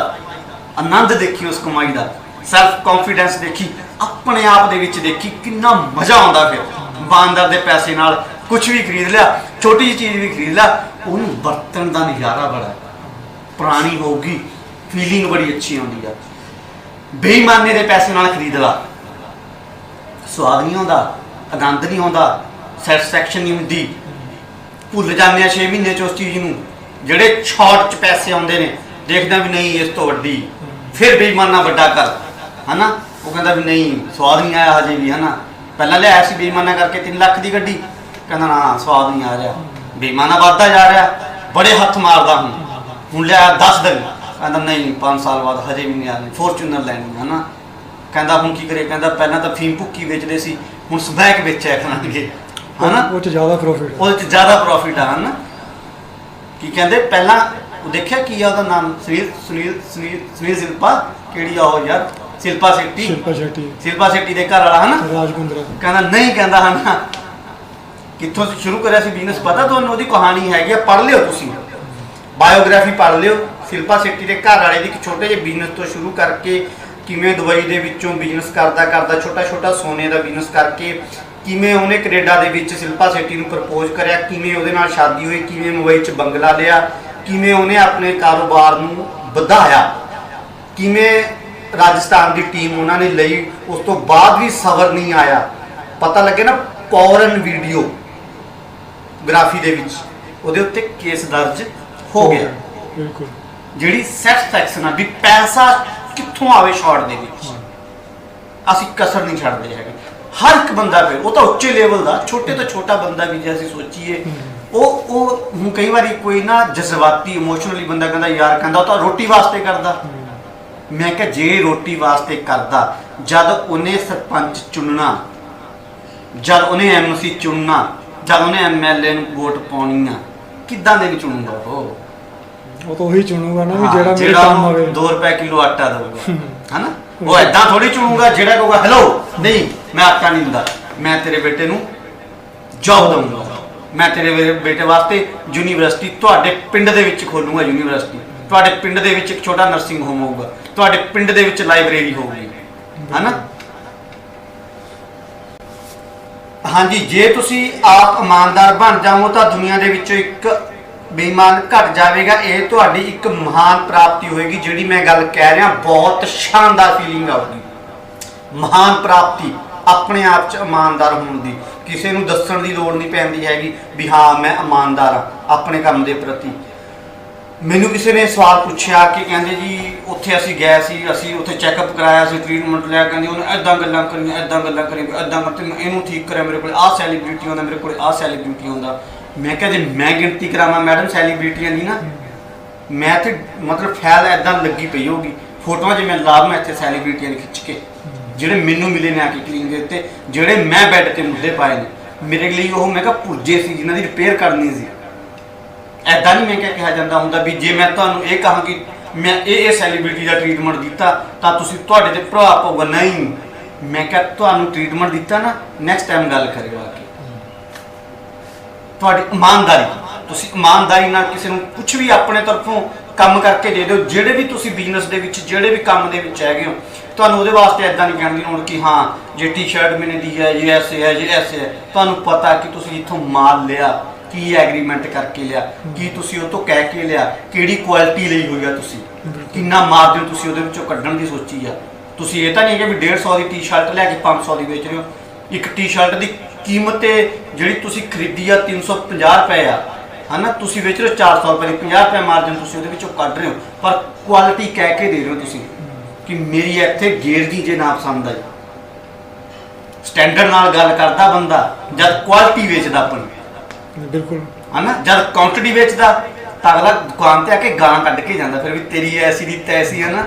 S1: ਆਨੰਦ ਦੇਖੀ ਉਸ ਕਮਾਈ ਦਾ, ਸੈਲਫ ਕੌਨਫੀਡੈਂਸ ਦੇਖੀ ਆਪਣੇ ਆਪ ਦੇ ਵਿੱਚ, ਦੇਖੀ ਕਿੰਨਾ ਮਜ਼ਾ ਆਉਂਦਾ। ਫਿਰ ਇਮਾਨਦਾਰ ਦੇ ਪੈਸੇ ਨਾਲ ਕੁਝ ਵੀ ਖਰੀਦ ਲਿਆ, ਛੋਟੀ ਜਿਹੀ ਚੀਜ਼ ਵੀ ਖਰੀਦ ਲਿਆ, ਉਹਨੂੰ ਵਰਤਣ ਦਾ ਨਜ਼ਾਰਾ ਬੜਾ ਪੁਰਾਣੀ ਹੋਊਗੀ, ਫੀਲਿੰਗ ਬੜੀ ਅੱਛੀ ਆਉਂਦੀ ਆ। ਬੇਈਮਾਨੇ ਦੇ ਪੈਸੇ ਨਾਲ ਖਰੀਦ ਲਾ, ਸਵਾਦ ਨਹੀਂ ਆਉਂਦਾ, ਆਨੰਦ ਨਹੀਂ ਆਉਂਦਾ, ਸੈਟੀਸਫੈਕਸ਼ਨ ਨਹੀਂ ਹੁੰਦੀ, ਭੁੱਲ ਜਾਂਦੇ ਆ 6 ਮਹੀਨੇ 'ਚ ਉਸ ਚੀਜ਼ ਨੂੰ। ਜਿਹੜੇ ਸ਼ਾਰਟ 'ਚ ਪੈਸੇ ਆਉਂਦੇ ਨੇ, ਦੇਖਦਾ ਵੀ ਨਹੀਂ ਇਸ ਤੋਂ ਵੱਡੀ, ਫਿਰ ਬੇਈਮਾਨਾ ਵੱਡਾ ਕਰ ਹਨਾ। ਉਹ ਕਹਿੰਦਾ ਵੀ ਨਹੀਂ ਸਵਾਦ ਨਹੀਂ ਆਇਆ ਹਜੇ ਵੀ ਹਨਾ, ਪਹਿਲਾਂ ਲਿਆਇਆ ਸੀ ਬੇਈਮਾਨਾ ਕਰਕੇ 3 ਲੱਖ ਦੀ ਗੱਡੀ, ਕਹਿੰਦਾ ਨਾ ਸਵਾਦ ਨਹੀਂ ਆ ਰਿਹਾ, ਬੇਈਮਾਨਾ ਵੱਧਦਾ ਜਾ ਰਿਹਾ, ਬੜੇ ਹੱਥ ਮਾਰਦਾ ਹੁਣ ਲਿਆਇਆ 10 ਦਿਨ, ਕਹਿੰਦਾ ਨਹੀਂ 5 ਸਾਲ ਬਾਅਦ ਹਜੇ ਵੀ ਨਹੀਂ ਆ ਰਹੀ, ਫੋਰਚੂਨਰ ਲੈਣੀ ਹਨਾ, ਕਹਿੰਦਾ ਹੁਣ ਕੀ ਕਰੇ, ਕਹਿੰਦਾ ਪਹਿਲਾਂ ਤਾਂ ਫੀਮ ਭੁੱਕੀ ਵੇਚਦੇ ਸੀ, ਹੁਣ ਸਮੈਕ ਵੇਚਿਆ ਕਰਾਂਗੇ, ਹਨਾ।
S2: ਉਹ 'ਚ ਜ਼ਿਆਦਾ ਪ੍ਰੋਫਿਟ,
S1: ਉਹਦੇ 'ਚ ਜ਼ਿਆਦਾ ਪ੍ਰੋਫਿਟ ਆ, ਹਨਾ। ਕੀ ਕਹਿੰਦੇ ਪਹਿਲਾਂ ਉਹ ਦੇਖਿਆ ਕੀ ਆ ਉਹਦਾ ਨਾਮ, ਸੁਨੀਲ ਸ਼ਿਲਪਾ, ਕਿਹੜੀ ਆ ਉਹ ਯਾਰ, ਸ਼ਿਲਪਾ ਸ਼ੈੱਟੀ, ਸ਼ਿਲਪਾ ਸ਼ੈੱਟੀ ਦੇ ਘਰ ਵਾਲਾ, ਹਨਾ।
S2: ਰਾਜ ਕੁੰਦਰਾ
S1: ਕਹਿੰਦਾ ਨਹੀਂ, ਕਹਿੰਦਾ ਹਨਾ ਕਿੱਥੋਂ ਸ਼ੁਰੂ ਕਰਿਆ ਸੀ ਬਿਜ਼ਨਸ, ਪਤਾ ਤੁਹਾਨੂੰ? ਉਹਦੀ ਕਹਾਣੀ ਹੈਗੀ ਆ, ਪੜ੍ਹ ਲਿਓ ਤੁਸੀਂ, ਬਾਇਓਗ੍ਰਾਫੀ ਪੜ੍ਹ ਲਿਓ। ਸ਼ਿਲਪਾ ਸ਼ੈੱਟੀ ਦੇ ਘਰ ਵਾਲੇ ਦੀ ਇੱਕ ਛੋਟੇ ਜਿਹੇ ਬਿਜ਼ਨਸ ਤੋਂ ਸ਼ੁਰੂ ਕਰਕੇ ਕਿਵੇਂ ਦੁਬਈ ਦੇ ਵਿੱਚੋਂ ਬਿਜ਼ਨਸ ਕਰਦਾ ਕਰਦਾ ਛੋਟਾ ਛੋਟਾ ਸੋਨੇ ਦਾ ਬਿਜ਼ਨਸ ਕਰਕੇ ਕਿਵੇਂ ਉਹਨੇ ਕੈਨੇਡਾ ਦੇ ਵਿੱਚ ਸ਼ਿਲਪਾ ਸ਼ੈੱਟੀ ਨੂੰ ਪ੍ਰਪੋਜ਼ ਕਰਿਆ, ਕਿਵੇਂ ਉਹਦੇ ਨਾਲ ਸ਼ਾਦੀ ਹੋਈ, ਕਿਵੇਂ ਮੁੰਬਈ 'ਚ ਬੰਗਲਾ ਲਿਆ, ਕਿਵੇਂ ਉਹਨੇ ਆਪਣੇ ਕਾਰੋਬਾਰ ਨੂੰ ਵਧਾਇਆ, ਕਿਵੇਂ ਰਾਜਸਥਾਨ ਦੀ ਟੀਮ ਉਹਨਾਂ ਨੇ ਲਈ, ਉਸ ਤੋਂ ਬਾਅਦ ਵੀ ਸਬਰ ਨਹੀਂ ਆਇਆ। ਪਤਾ ਲੱਗੇ ਨਾ ਪੌਰਨ ਵੀਡੀਓਗ੍ਰਾਫੀ ਦੇ ਵਿੱਚ ਉਹਦੇ ਉੱਤੇ ਕੇਸ ਦਰਜ ਹੋ ਗਿਆ।
S2: ਬਿਲਕੁਲ,
S1: ਜਿਹੜੀ ਸੈਟਿਸਫੈਕਸ਼ਨ ਆ ਵੀ ਪੈਸਾ ਕਿੱਥੋਂ ਆਵੇ ਸ਼ਾਰਟ ਦੇ ਵਿੱਚ, ਅਸੀਂ ਕਸਰ ਨਹੀਂ ਛੱਡਦੇ ਹੈਗੇ। ਹਰ ਇੱਕ ਬੰਦਾ, ਫਿਰ ਉਹ ਤਾਂ ਉੱਚੇ ਲੈਵਲ ਦਾ, ਛੋਟੇ ਤੋਂ ਛੋਟਾ ਬੰਦਾ ਵੀ ਜੇ ਅਸੀਂ ਸੋਚੀਏ, ਉਹ ਹੁਣ ਕਈ ਵਾਰੀ ਕੋਈ ਨਾ ਜਜ਼ਬਾਤੀ ਇਮੋਸ਼ਨਲੀ ਬੰਦਾ ਕਹਿੰਦਾ ਯਾਰ, ਕਹਿੰਦਾ ਉਹ ਤਾਂ ਰੋਟੀ ਵਾਸਤੇ ਕਰਦਾ। ਮੈਂ ਕਿਹਾ ਜੇ ਰੋਟੀ ਵਾਸਤੇ ਕਰਦਾ, ਜਦ ਉਹਨੇ ਸਰਪੰਚ ਚੁਣਨਾ, ਜਦ ਉਹਨੇ ਐਮਸੀ ਚੁਣਨਾ, ਜਦ ਉਹਨੇ ਐਮਐਲਏ ਨੂੰ ਵੋਟ ਪਾਉਣੀ ਆ, ਕਿੱਦਾਂ ਦੇ ਨਹੀਂ ਚੁਣੂਗਾ
S2: ਉਹ ਤਾਂ ਉਹੀ ਚੁਣੂਗਾ ਨਾ ਵੀ ਜਿਹੜਾ ਮੇਰੇ ਕੰਮ ਆਵੇ,
S1: 2 ਰੁਪਏ ਕਿਲੋ ਆਟਾ ਦੇਊਗਾ, ਹਨਾ। ਉਹ ਐਦਾਂ ਥੋੜੀ ਚੁਣੂਗਾ ਜਿਹੜਾ ਕਹੂਗਾ ਹੈਲੋ ਨਹੀਂ ਮੈਂ ਆਟਾ ਨਹੀਂ ਦਿੰਦਾ, ਮੈਂ ਤੇਰੇ ਬੇਟੇ ਨੂੰ ਜੌਬ ਦਊਂਗਾ, ਮੈਂ ਤੇਰੇ ਬੇਟੇ ਵਾਸਤੇ ਯੂਨੀਵਰਸਿਟੀ ਤੁਹਾਡੇ ਪਿੰਡ ਦੇ ਵਿੱਚ ਖੋਲੂੰਗਾ, ਯੂਨੀਵਰਸਿਟੀ ਤੁਹਾਡੇ ਪਿੰਡ ਦੇ ਵਿੱਚ ਇੱਕ ਛੋਟਾ ਨਰਸਿੰਗ ਹੋਮ ਹੋਊਗਾ, ਤੁਹਾਡੇ ਪਿੰਡ ਦੇ ਵਿੱਚ ਲਾਇਬ੍ਰੇਰੀ ਹੋਊਗੀ, ਹਨਾ। ਹਾਂਜੀ, ਜੇ ਤੁਸੀਂ ਆਪ ਇਮਾਨਦਾਰ ਬਣ ਜਾਵੋ ਤਾਂ ਦੁਨੀਆ ਦੇ ਵਿੱਚੋਂ ਇੱਕ ਬੇਈਮਾਨ ਘਟ ਜਾਵੇਗਾ। ਇਹ ਤੁਹਾਡੀ ਇੱਕ ਮਹਾਨ ਪ੍ਰਾਪਤੀ ਹੋਏਗੀ। ਜਿਹੜੀ ਮੈਂ ਗੱਲ ਕਹਿ ਰਿਹਾ, ਬਹੁਤ ਸ਼ਾਨਦਾਰ ਫੀਲਿੰਗ ਆਊਗੀ, ਮਹਾਨ ਪ੍ਰਾਪਤੀ, ਆਪਣੇ ਆਪ 'ਚ ਇਮਾਨਦਾਰ ਹੋਣ ਦੀ। ਕਿਸੇ ਨੂੰ ਦੱਸਣ ਦੀ ਲੋੜ ਨਹੀਂ ਪੈਂਦੀ ਹੈਗੀ ਵੀ ਹਾਂ ਮੈਂ ਇਮਾਨਦਾਰ ਹਾਂ ਆਪਣੇ ਕੰਮ ਦੇ ਪ੍ਰਤੀ। ਮੈਨੂੰ ਕਿਸੇ ਨੇ ਸਵਾਲ ਪੁੱਛਿਆ ਕਿ ਕਹਿੰਦੇ ਜੀ ਉੱਥੇ ਅਸੀਂ ਗਏ ਸੀ, ਅਸੀਂ ਉੱਥੇ ਚੈੱਕਅਪ ਕਰਾਇਆ ਸੀ, ਟ੍ਰੀਟਮੈਂਟ ਲਿਆ, ਕਹਿੰਦੇ ਉਹਨੇ ਇੱਦਾਂ ਗੱਲਾਂ ਕਰੀਆਂ, ਇੱਦਾਂ ਗੱਲਾਂ ਕਰੀਆਂ, ਇੱਦਾਂ ਕਰਤੇ, ਇਹਨੂੰ ਠੀਕ ਕਰਿਆ, ਮੇਰੇ ਕੋਲ ਆਹ ਸੈਲੀਬ੍ਰਿਟੀ ਆਉਂਦਾ, ਮੇਰੇ ਕੋਲ ਆਹ ਸੈਲੀਬ੍ਰਿਟੀ ਆਉਂਦਾ। ਮੈਂ ਕਿਹਾ ਜੇ ਮੈਂ ਗਿਣਤੀ ਕਰਾਵਾਂ ਮੈਡਮ ਸੈਲੀਬ੍ਰਿਟੀਆਂ ਦੀ ਨਾ, ਮੈਂ ਤੇ ਮਤਲਬ ਫੈਲ ਇੱਦਾਂ ਲੱਗੀ ਪਈ ਹੋਊਗੀ। ਫੋਟੋਆਂ ਜੇ ਮੈਂ ਲਾਭ ਮੈਂ ਇੱਥੇ ਸੈਲੀਬ੍ਰਿਟੀਆਂ ਨੇ ਖਿੱਚ ਕੇ, ਜਿਹੜੇ ਮੈਨੂੰ ਮਿਲੇ ਨੇ ਆ ਕੇ ਕਲੀਨਿਕ ਦੇ ਉੱਤੇ, ਜਿਹੜੇ ਮੈਂ ਬੈੱਡ ਤੇ ਮੁੱਦੇ ਪਾਏ ਨੇ, ਮੇਰੇ ਲਈ ਉਹ ਮੈਂ ਕਿਹਾ ਪੁਰਜੇ ਸੀ ਜਿਨ੍ਹਾਂ ਦੀ ਰਿਪੇਅਰ ਕਰਨੀ ਸੀ। ਐਦਾਂ ਨਹੀਂ ਮੈਂ ਕਿਹਾ ਜਾਂਦਾ ਹੁੰਦਾ ਵੀ ਜੇ ਮੈਂ ਤੁਹਾਨੂੰ ਇਹ ਕਹਾਂ ਕਿ ਮੈਂ ਇਹ ਸੈਲੀਬ੍ਰਿਟੀ ਦਾ ਟ੍ਰੀਟਮੈਂਟ ਦਿੱਤਾ ਤਾਂ ਤੁਸੀਂ ਤੁਹਾਡੇ ਤੇ ਪ੍ਰਭਾਵ ਪਊਗਾ, ਨਹੀਂ। ਮੈਂ ਕਿਹਾ ਤੁਹਾਨੂੰ ਟ੍ਰੀਟਮੈਂਟ ਦਿੱਤਾ ਨਾ, ਨੈਕਸਟ ਟਾਈਮ ਗੱਲ ਕਰਿਓ ਆ ਕੇ। ਤੁਹਾਡੀ ਇਮਾਨਦਾਰੀ, ਤੁਸੀਂ ਇਮਾਨਦਾਰੀ ਨਾਲ ਕਿਸੇ ਨੂੰ ਕੁਝ ਵੀ ਆਪਣੇ ਤਰਫੋਂ ਕੰਮ ਕਰਕੇ ਦੇ ਦਿਓ। ਜਿਹੜੇ ਵੀ ਤੁਸੀਂ ਬਿਜ਼ਨਸ ਦੇ ਵਿੱਚ, ਜਿਹੜੇ ਵੀ ਕੰਮ ਦੇ ਵਿੱਚ ਹੈਗੇ ਹੋ, ਤੁਹਾਨੂੰ ਉਹਦੇ ਵਾਸਤੇ ਐਦਾਂ ਨਹੀਂ ਕਹਿਣ ਦੀ ਲੋੜ ਕਿ ਹਾਂ ਜੇ ਟੀ-ਸ਼ਰਟ ਮੈਨੇ ਦੀ ਹੈ, ਇਹ ਐਸੇ ਹੈ, ਇਹ ਐਸੇ ਹੈ। ਤੁਹਾਨੂੰ ਪਤਾ ਕਿ ਤੁਸੀਂ ਇੱਥੋਂ ਮਾਲ ਲਿਆ, ਕੀ ਐਗਰੀਮੈਂਟ ਕਰਕੇ ਲਿਆ, ਕੀ ਤੁਸੀਂ ਉਹ ਤੋਂ ਕਹਿ ਕੇ ਲਿਆ, ਕਿਹੜੀ ਕੁਆਲਿਟੀ ਲਈ ਹੋਈ ਆ, ਤੁਸੀਂ ਕਿੰਨਾ ਮਾਰਜਨ ਤੁਸੀਂ ਉਹਦੇ ਵਿੱਚੋਂ ਕੱਢਣ ਦੀ ਸੋਚੀ ਆ। ਤੁਸੀਂ ਇਹ ਤਾਂ ਨਹੀਂ ਕਿ ਵੀ 150 ਦੀ ਟੀ-ਸ਼ਰਟ ਲੈ ਕੇ 500 ਦੀ ਵੇਚ ਰਹੇ ਹੋ। ਇੱਕ ਟੀ-ਸ਼ਰਟ ਦੀ ਕੀਮਤ ਜਿਹੜੀ ਤੁਸੀਂ ਖਰੀਦੀ ਆ 350 ਰੁਪਏ ਆ, ਹਨਾ, ਤੁਸੀਂ ਵੇਚ ਰਹੇ ਹੋ 400 ਰੁਪਏ ਦੀ, 50 ਰੁਪਏ ਮਾਰਜਨ ਤੁਸੀਂ ਉਹਦੇ ਵਿੱਚੋਂ ਕੱਢ ਰਹੇ ਹੋ, ਪਰ ਕੁਆਲਿਟੀ ਕਹਿ ਕੇ ਦੇ ਰਹੇ ਹੋ ਤੁਸੀਂ ਕਿ ਮੇਰੀ ਇੱਥੇ ਗੇਰ ਦੀ ਜੇ ਨਾ ਪਸੰਦ ਆਈ। ਸਟੈਂਡਰਡ ਨਾਲ ਗੱਲ ਕਰਦਾ ਬੰਦਾ ਜਦ ਕੁਆਲਿਟੀ ਵੇਚਦਾ ਆਪਣੀ,
S2: ਬਿਲਕੁਲ,
S1: ਹਨਾ। ਜਦ ਕੁਆਂਟੀਟੀ ਵੇਚਦਾ ਤਾਂ ਅਗਲਾ ਦੁਕਾਨ ਤੇ ਆ ਕੇ ਗਾਲਾਂ ਕੱਢ ਕੇ ਜਾਂਦਾ, ਫਿਰ ਵੀ ਤੇਰੀ ਐਸੀ ਦੀ ਤੈਸੀ, ਹਨਾ,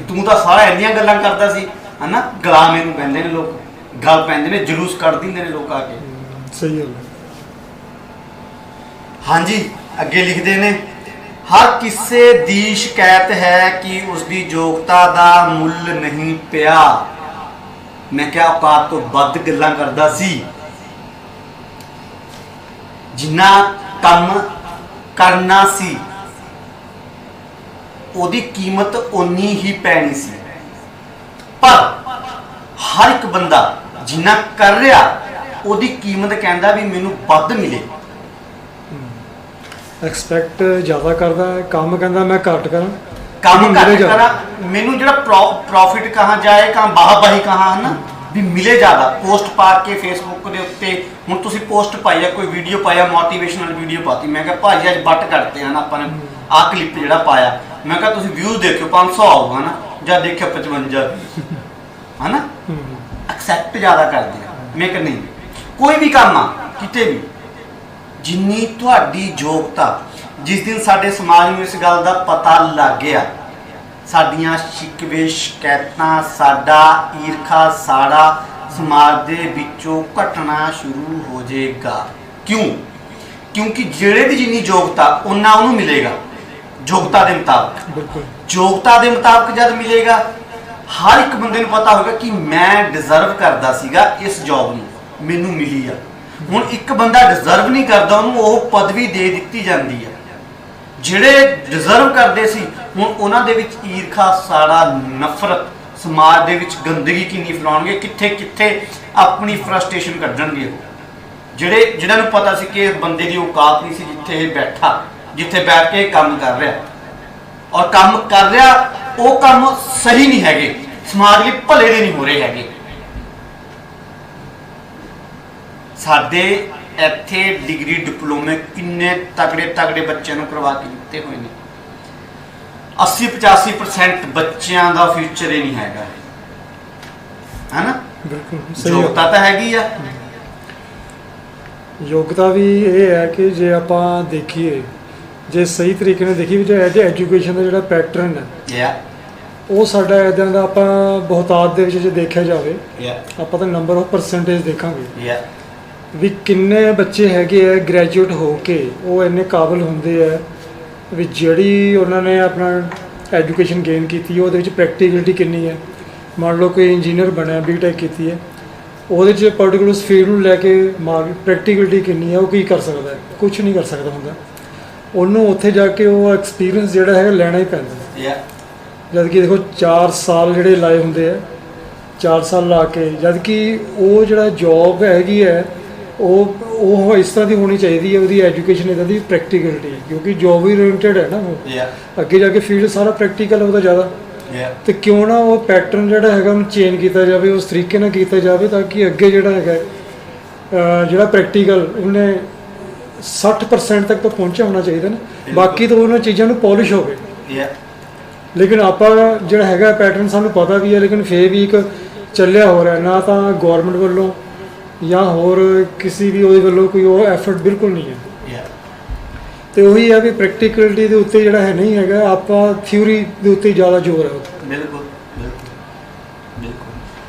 S1: ਤੂੰ ਤਾਂ ਸਾਰਾ ਇੰਨੀਆਂ ਗੱਲਾਂ ਕਰਦਾ ਸੀ, ਹਨਾ। ਗਲਾ ਮੈਨੂੰ ਪੈਂਦੇ ਨੇ ਲੋਕ, ਗੱਲ ਪੈਂਦੇ ਨੇ, ਜਲੂਸ ਕੱਢ ਦਿੰਦੇ ਨੇ ਲੋਕ ਆ ਕੇ।
S2: ਸਹੀ ਗੱਲ।
S1: ਹਾਂਜੀ, ਅੱਗੇ ਲਿਖਦੇ ਨੇ, ਹਰ ਕਿਸੇ ਦੀ ਸ਼ਿਕਾਇਤ ਹੈ ਕਿ ਉਸਦੀ ਯੋਗਤਾ ਦਾ ਮੁੱਲ ਨਹੀਂ ਪਿਆ। ਮੈਂ ਕਿਹਾ ਔਕਾਤ ਤੋਂ ਵੱਧ ਗੱਲਾਂ ਕਰਦਾ ਸੀ, ਜਿੰਨਾ ਕੰਮ ਕਰਨਾ ਸੀ ਉਹਦੀ ਕੀਮਤ ਓਨੀ ਹੀ ਪੈਣੀ ਸੀ। ਪਰ ਹਰ ਇੱਕ ਬੰਦਾ ਜਿੰਨਾ ਕਰ ਰਿਹਾ ਉਹਦੀ ਕੀਮਤ ਕਹਿੰਦਾ ਵੀ ਮੈਨੂੰ ਵੱਧ ਮਿਲੇ।
S2: ਐਕਸਪੈਕਟ ਜ਼ਿਆਦਾ ਕਰਦਾ ਹੈ, ਕੰਮ ਕਹਿੰਦਾ ਮੈਂ ਘੱਟ ਕਰਾਂ,
S1: ਕੰਮ ਘੱਟ ਕਰਾਂ, ਮੈਨੂੰ ਜਿਹੜਾ ਪ੍ਰੋਫਿਟ ਕਹਾਂ ਜਾਏ, ਕਹਾਂ ਵਾਹਵਾਹੀ ਕਹਾਂ, ਹਨਾ, ਵੀ ਮਿਲੇ ਜ਼ਿਆਦਾ। ਪੋਸਟ ਪਾ ਕੇ ਫੇਸਬੁੱਕ ਦੇ ਉੱਤੇ, ਹੁਣ ਤੁਸੀਂ ਪੋਸਟ ਪਾਈ ਆ, ਕੋਈ ਵੀਡੀਓ ਪਾਇਆ, ਮੋਟੀਵੇਸ਼ਨਲ ਵੀਡੀਓ ਪਾਤੀ, ਮੈਂ ਕਿਹਾ ਭਾਜੀ ਅੱਜ ਬੱਟ ਕੱਢਦੇ ਹਨ ਆਪਾਂ ਨੇ, ਆਹ ਕਲਿੱਪ ਜਿਹੜਾ ਪਾਇਆ, ਮੈਂ ਕਿਹਾ ਤੁਸੀਂ ਵਿਊਜ਼ ਦੇਖਿਓ 500 ਆਊਗਾ ਨਾ, ਜਾਂ ਦੇਖਿਆ 55, ਹਨਾ। ਐਕਸੈਪਟ ਜ਼ਿਆਦਾ ਕਰਦੇ ਆ। ਮੈਂ ਕਿਹਾ ਨਹੀਂ, ਕੋਈ ਵੀ ਕੰਮ ਆ ਕਿਤੇ ਵੀ, ਜਿੰਨੀ ਤੁਹਾਡੀ ਯੋਗਤਾ, ਜਿਸ ਦਿਨ ਸਾਡੇ ਸਮਾਜ ਨੂੰ ਇਸ ਗੱਲ ਦਾ ਪਤਾ ਲੱਗ ਗਿਆ ਸਾਡੀਆਂ ਸ਼ਿਕਵੇ ਸ਼ਿਕਾਇਤਾਂ, ਸਾਡਾ ਈਰਖਾ ਸਾੜਾ ਸਮਾਜ ਦੇ ਵਿੱਚੋਂ ਘਟਣਾ ਸ਼ੁਰੂ ਹੋ ਜਾਏਗਾ। ਕਿਉਂ? ਕਿਉਂਕਿ ਜਿਹੜੇ ਦੀ ਜਿੰਨੀ ਯੋਗਤਾ ਉਹਨਾਂ ਉਹਨੂੰ ਮਿਲੇਗਾ ਯੋਗਤਾ ਦੇ ਮੁਤਾਬਕ।
S2: ਬਿਲਕੁਲ।
S1: ਯੋਗਤਾ ਦੇ ਮੁਤਾਬਕ ਜਦ ਮਿਲੇਗਾ, ਹਰ ਇੱਕ ਬੰਦੇ ਨੂੰ ਪਤਾ ਹੋਵੇਗਾ ਕਿ ਮੈਂ ਡਿਜ਼ਰਵ ਕਰਦਾ ਸੀਗਾ ਇਸ ਜੌਬ ਨੂੰ, ਮੈਨੂੰ ਮਿਲੀ ਆ। ਹੁਣ ਇੱਕ ਬੰਦਾ ਡਿਜ਼ਰਵ ਨਹੀਂ ਕਰਦਾ, ਉਹਨੂੰ ਉਹ ਪਦਵੀ ਦੇ ਦਿੱਤੀ ਜਾਂਦੀ ਹੈ। ਜਿਹੜੇ ਡਿਜ਼ਰਵ ਕਰਦੇ ਸੀ ਹੁਣ ਉਹਨਾਂ ਦੇ ਵਿੱਚ ਈਰਖਾ ਸਾੜਾ ਨਫ਼ਰਤ, ਸਮਾਜ ਦੇ ਵਿੱਚ ਗੰਦਗੀ ਕਿੰਨੀ ਫੈਲਾਉਣਗੇ, ਕਿੱਥੇ ਕਿੱਥੇ ਆਪਣੀ ਫਰਸਟ੍ਰੇਸ਼ਨ ਕੱਢਣਗੇ ਉਹ। ਜਿਹਨਾਂ ਨੂੰ ਪਤਾ ਸੀ ਕਿ ਇਸ ਬੰਦੇ ਦੀ ਔਕਾਤ ਨਹੀਂ ਸੀ ਜਿੱਥੇ ਇਹ ਬੈਠਾ, ਜਿੱਥੇ ਬੈਠ ਕੇ ਕੰਮ ਕਰ ਰਿਹਾ, ਔਰ ਕੰਮ ਕਰ ਰਿਹਾ ਉਹ ਕੰਮ ਸਹੀ ਨਹੀਂ ਹੈਗੇ, ਸਮਾਜ ਲਈ ਭਲੇ ਦੇ ਨਹੀਂ ਹੋ ਰਹੇ ਹੈਗੇ। ਸਾਡੇ ਇੱਥੇ ਡਿਗਰੀ ਡਿਪਲੋਮੇ ਕਿੰਨੇ ਤਗੜੇ ਬੱਚਿਆਂ ਨੂੰ ਕਰਵਾ ਕੇ ਦਿੱਤੇ ਹੋਏ ਨੇ। 80-85% ਬੱਚਿਆਂ ਦਾ ਫਿਊਚਰ ਹੀ ਨਹੀਂ ਹੈਗਾ, ਹੈਨਾ।
S2: ਬਿਲਕੁਲ।
S1: ਯੋਗਤਾ ਤਾਂ ਹੈਗੀ ਆ।
S2: ਯੋਗਤਾ ਵੀ ਇਹ ਹੈ ਕਿ ਜੇ ਆਪਾਂ ਦੇਖੀਏ, ਜੇ ਸਹੀ ਤਰੀਕੇ ਨਾਲ ਦੇਖੀਏ, ਜੇ ਐਜੂਕੇਸ਼ਨ ਦਾ ਜਿਹੜਾ ਪੈਟਰਨ ਹੈ ਉਹ ਸਾਡਾ ਇੱਦਾਂ ਦਾ, ਆਪਾਂ ਬਹੁਤਾਤ ਦੇ ਵਿੱਚ ਜੇ ਦੇਖਿਆ ਜਾਵੇ, ਆਪਾਂ ਤਾਂ ਨੰਬਰ ਆਫ ਪਰਸੈਂਟੇਜ ਦੇਖਾਂਗੇ ਵੀ ਕਿੰਨੇ ਬੱਚੇ ਹੈਗੇ ਆ ਗ੍ਰੈਜੂਏਟ ਹੋ ਕੇ ਉਹ ਇੰਨੇ ਕਾਬਿਲ ਹੁੰਦੇ ਆ ਵੀ ਜਿਹੜੀ ਉਹਨਾਂ ਨੇ ਆਪਣਾ ਐਜੂਕੇਸ਼ਨ ਗੇਨ ਕੀਤੀ ਉਹਦੇ ਵਿੱਚ ਪ੍ਰੈਕਟੀਕਲਿਟੀ ਕਿੰਨੀ ਹੈ। ਮੰਨ ਲਓ ਕੋਈ ਇੰਜੀਨੀਅਰ ਬਣਿਆ, ਬੀਟੈਕ ਕੀਤੀ ਹੈ, ਉਹਦੇ 'ਚ ਪਰਟੀਕੂਲਰ ਫੀਲਡ ਨੂੰ ਲੈ ਕੇ ਪ੍ਰੈਕਟੀਕਲਿਟੀ ਕਿੰਨੀ ਹੈ, ਉਹ ਕੀ ਕਰ ਸਕਦਾ ਹੈ? ਕੁਛ ਨਹੀਂ ਕਰ ਸਕਦਾ ਹੁੰਦਾ। ਉਹਨੂੰ ਉੱਥੇ ਜਾ ਕੇ ਉਹ ਐਕਸਪੀਰੀਅੰਸ ਜਿਹੜਾ ਹੈਗਾ ਲੈਣਾ ਹੀ ਪੈਂਦਾ। ਜਦ ਕਿ ਦੇਖੋ 4 ਸਾਲ ਜਿਹੜੇ ਲਾਏ ਹੁੰਦੇ ਆ, 4 ਸਾਲ ਲਾ ਕੇ, ਜਦ ਕਿ ਉਹ ਜਿਹੜਾ ਜੋਬ ਹੈਗੀ ਹੈ ਉਹ ਇਸ ਤਰ੍ਹਾਂ ਦੀ ਹੋਣੀ ਚਾਹੀਦੀ ਹੈ, ਉਹਦੀ ਐਜੂਕੇਸ਼ਨ ਇੱਦਾਂ ਦੀ ਪ੍ਰੈਕਟੀਕਲਿਟੀ, ਕਿਉਂਕਿ ਜੋਬ ਹੀ ਓਰੀਐਂਟਡ ਹੈ ਨਾ ਉਹ। ਅੱਗੇ ਜਾ ਕੇ ਫੀਲਡ ਸਾਰਾ ਪ੍ਰੈਕਟੀਕਲ ਉਹਦਾ ਜ਼ਿਆਦਾ, ਤੇ ਕਿਉਂ ਨਾ ਉਹ ਪੈਟਰਨ ਜਿਹੜਾ ਹੈਗਾ ਉਹਨੂੰ ਚੇਂਜ ਕੀਤਾ ਜਾਵੇ, ਉਸ ਤਰੀਕੇ ਨਾਲ ਕੀਤਾ ਜਾਵੇ ਤਾਂ ਕਿ ਅੱਗੇ ਜਿਹੜਾ ਹੈਗਾ ਜਿਹੜਾ ਪ੍ਰੈਕਟੀਕਲ ਉਹਨੇ 60% ਤੱਕ ਤਾਂ ਪਹੁੰਚਿਆ ਹੋਣਾ ਚਾਹੀਦਾ ਨਾ। ਬਾਕੀ ਤਾਂ ਉਹਨਾਂ ਚੀਜ਼ਾਂ ਨੂੰ ਪੋਲਿਸ਼ ਹੋਵੇ। ਲੇਕਿਨ ਆਪਾਂ ਜਿਹੜਾ ਹੈਗਾ ਪੈਟਰਨ ਸਾਨੂੰ ਪਤਾ ਵੀ ਹੈ, ਲੇਕਿਨ ਫੇਰ ਵੀ ਇੱਕ ਚੱਲਿਆ ਹੋ ਰਿਹਾ, ਨਾ ਤਾਂ ਗੌਰਮੈਂਟ ਵੱਲੋਂ ਜਾਂ ਹੋਰ ਕਿਸੇ ਵੀ ਉਹਦੇ ਵੱਲੋਂ ਕੋਈ ਉਹ ਐਫਰਟ ਬਿਲਕੁਲ ਨਹੀਂ ਹੈ। ਤੇ ਉਹੀ ਹੈ ਵੀ ਪ੍ਰੈਕਟੀਕਲਿਟੀ ਦੇ ਉੱਤੇ ਜਿਹੜਾ ਹੈ ਨਹੀਂ ਹੈਗਾ, ਆਪਾਂ ਥਿਊਰੀ ਦੇ ਉੱਤੇ ਜ਼ਿਆਦਾ ਜ਼ੋਰ ਹੈ।
S1: ਬਿਲਕੁਲ ਬਿਲਕੁਲ ਬਿਲਕੁਲ।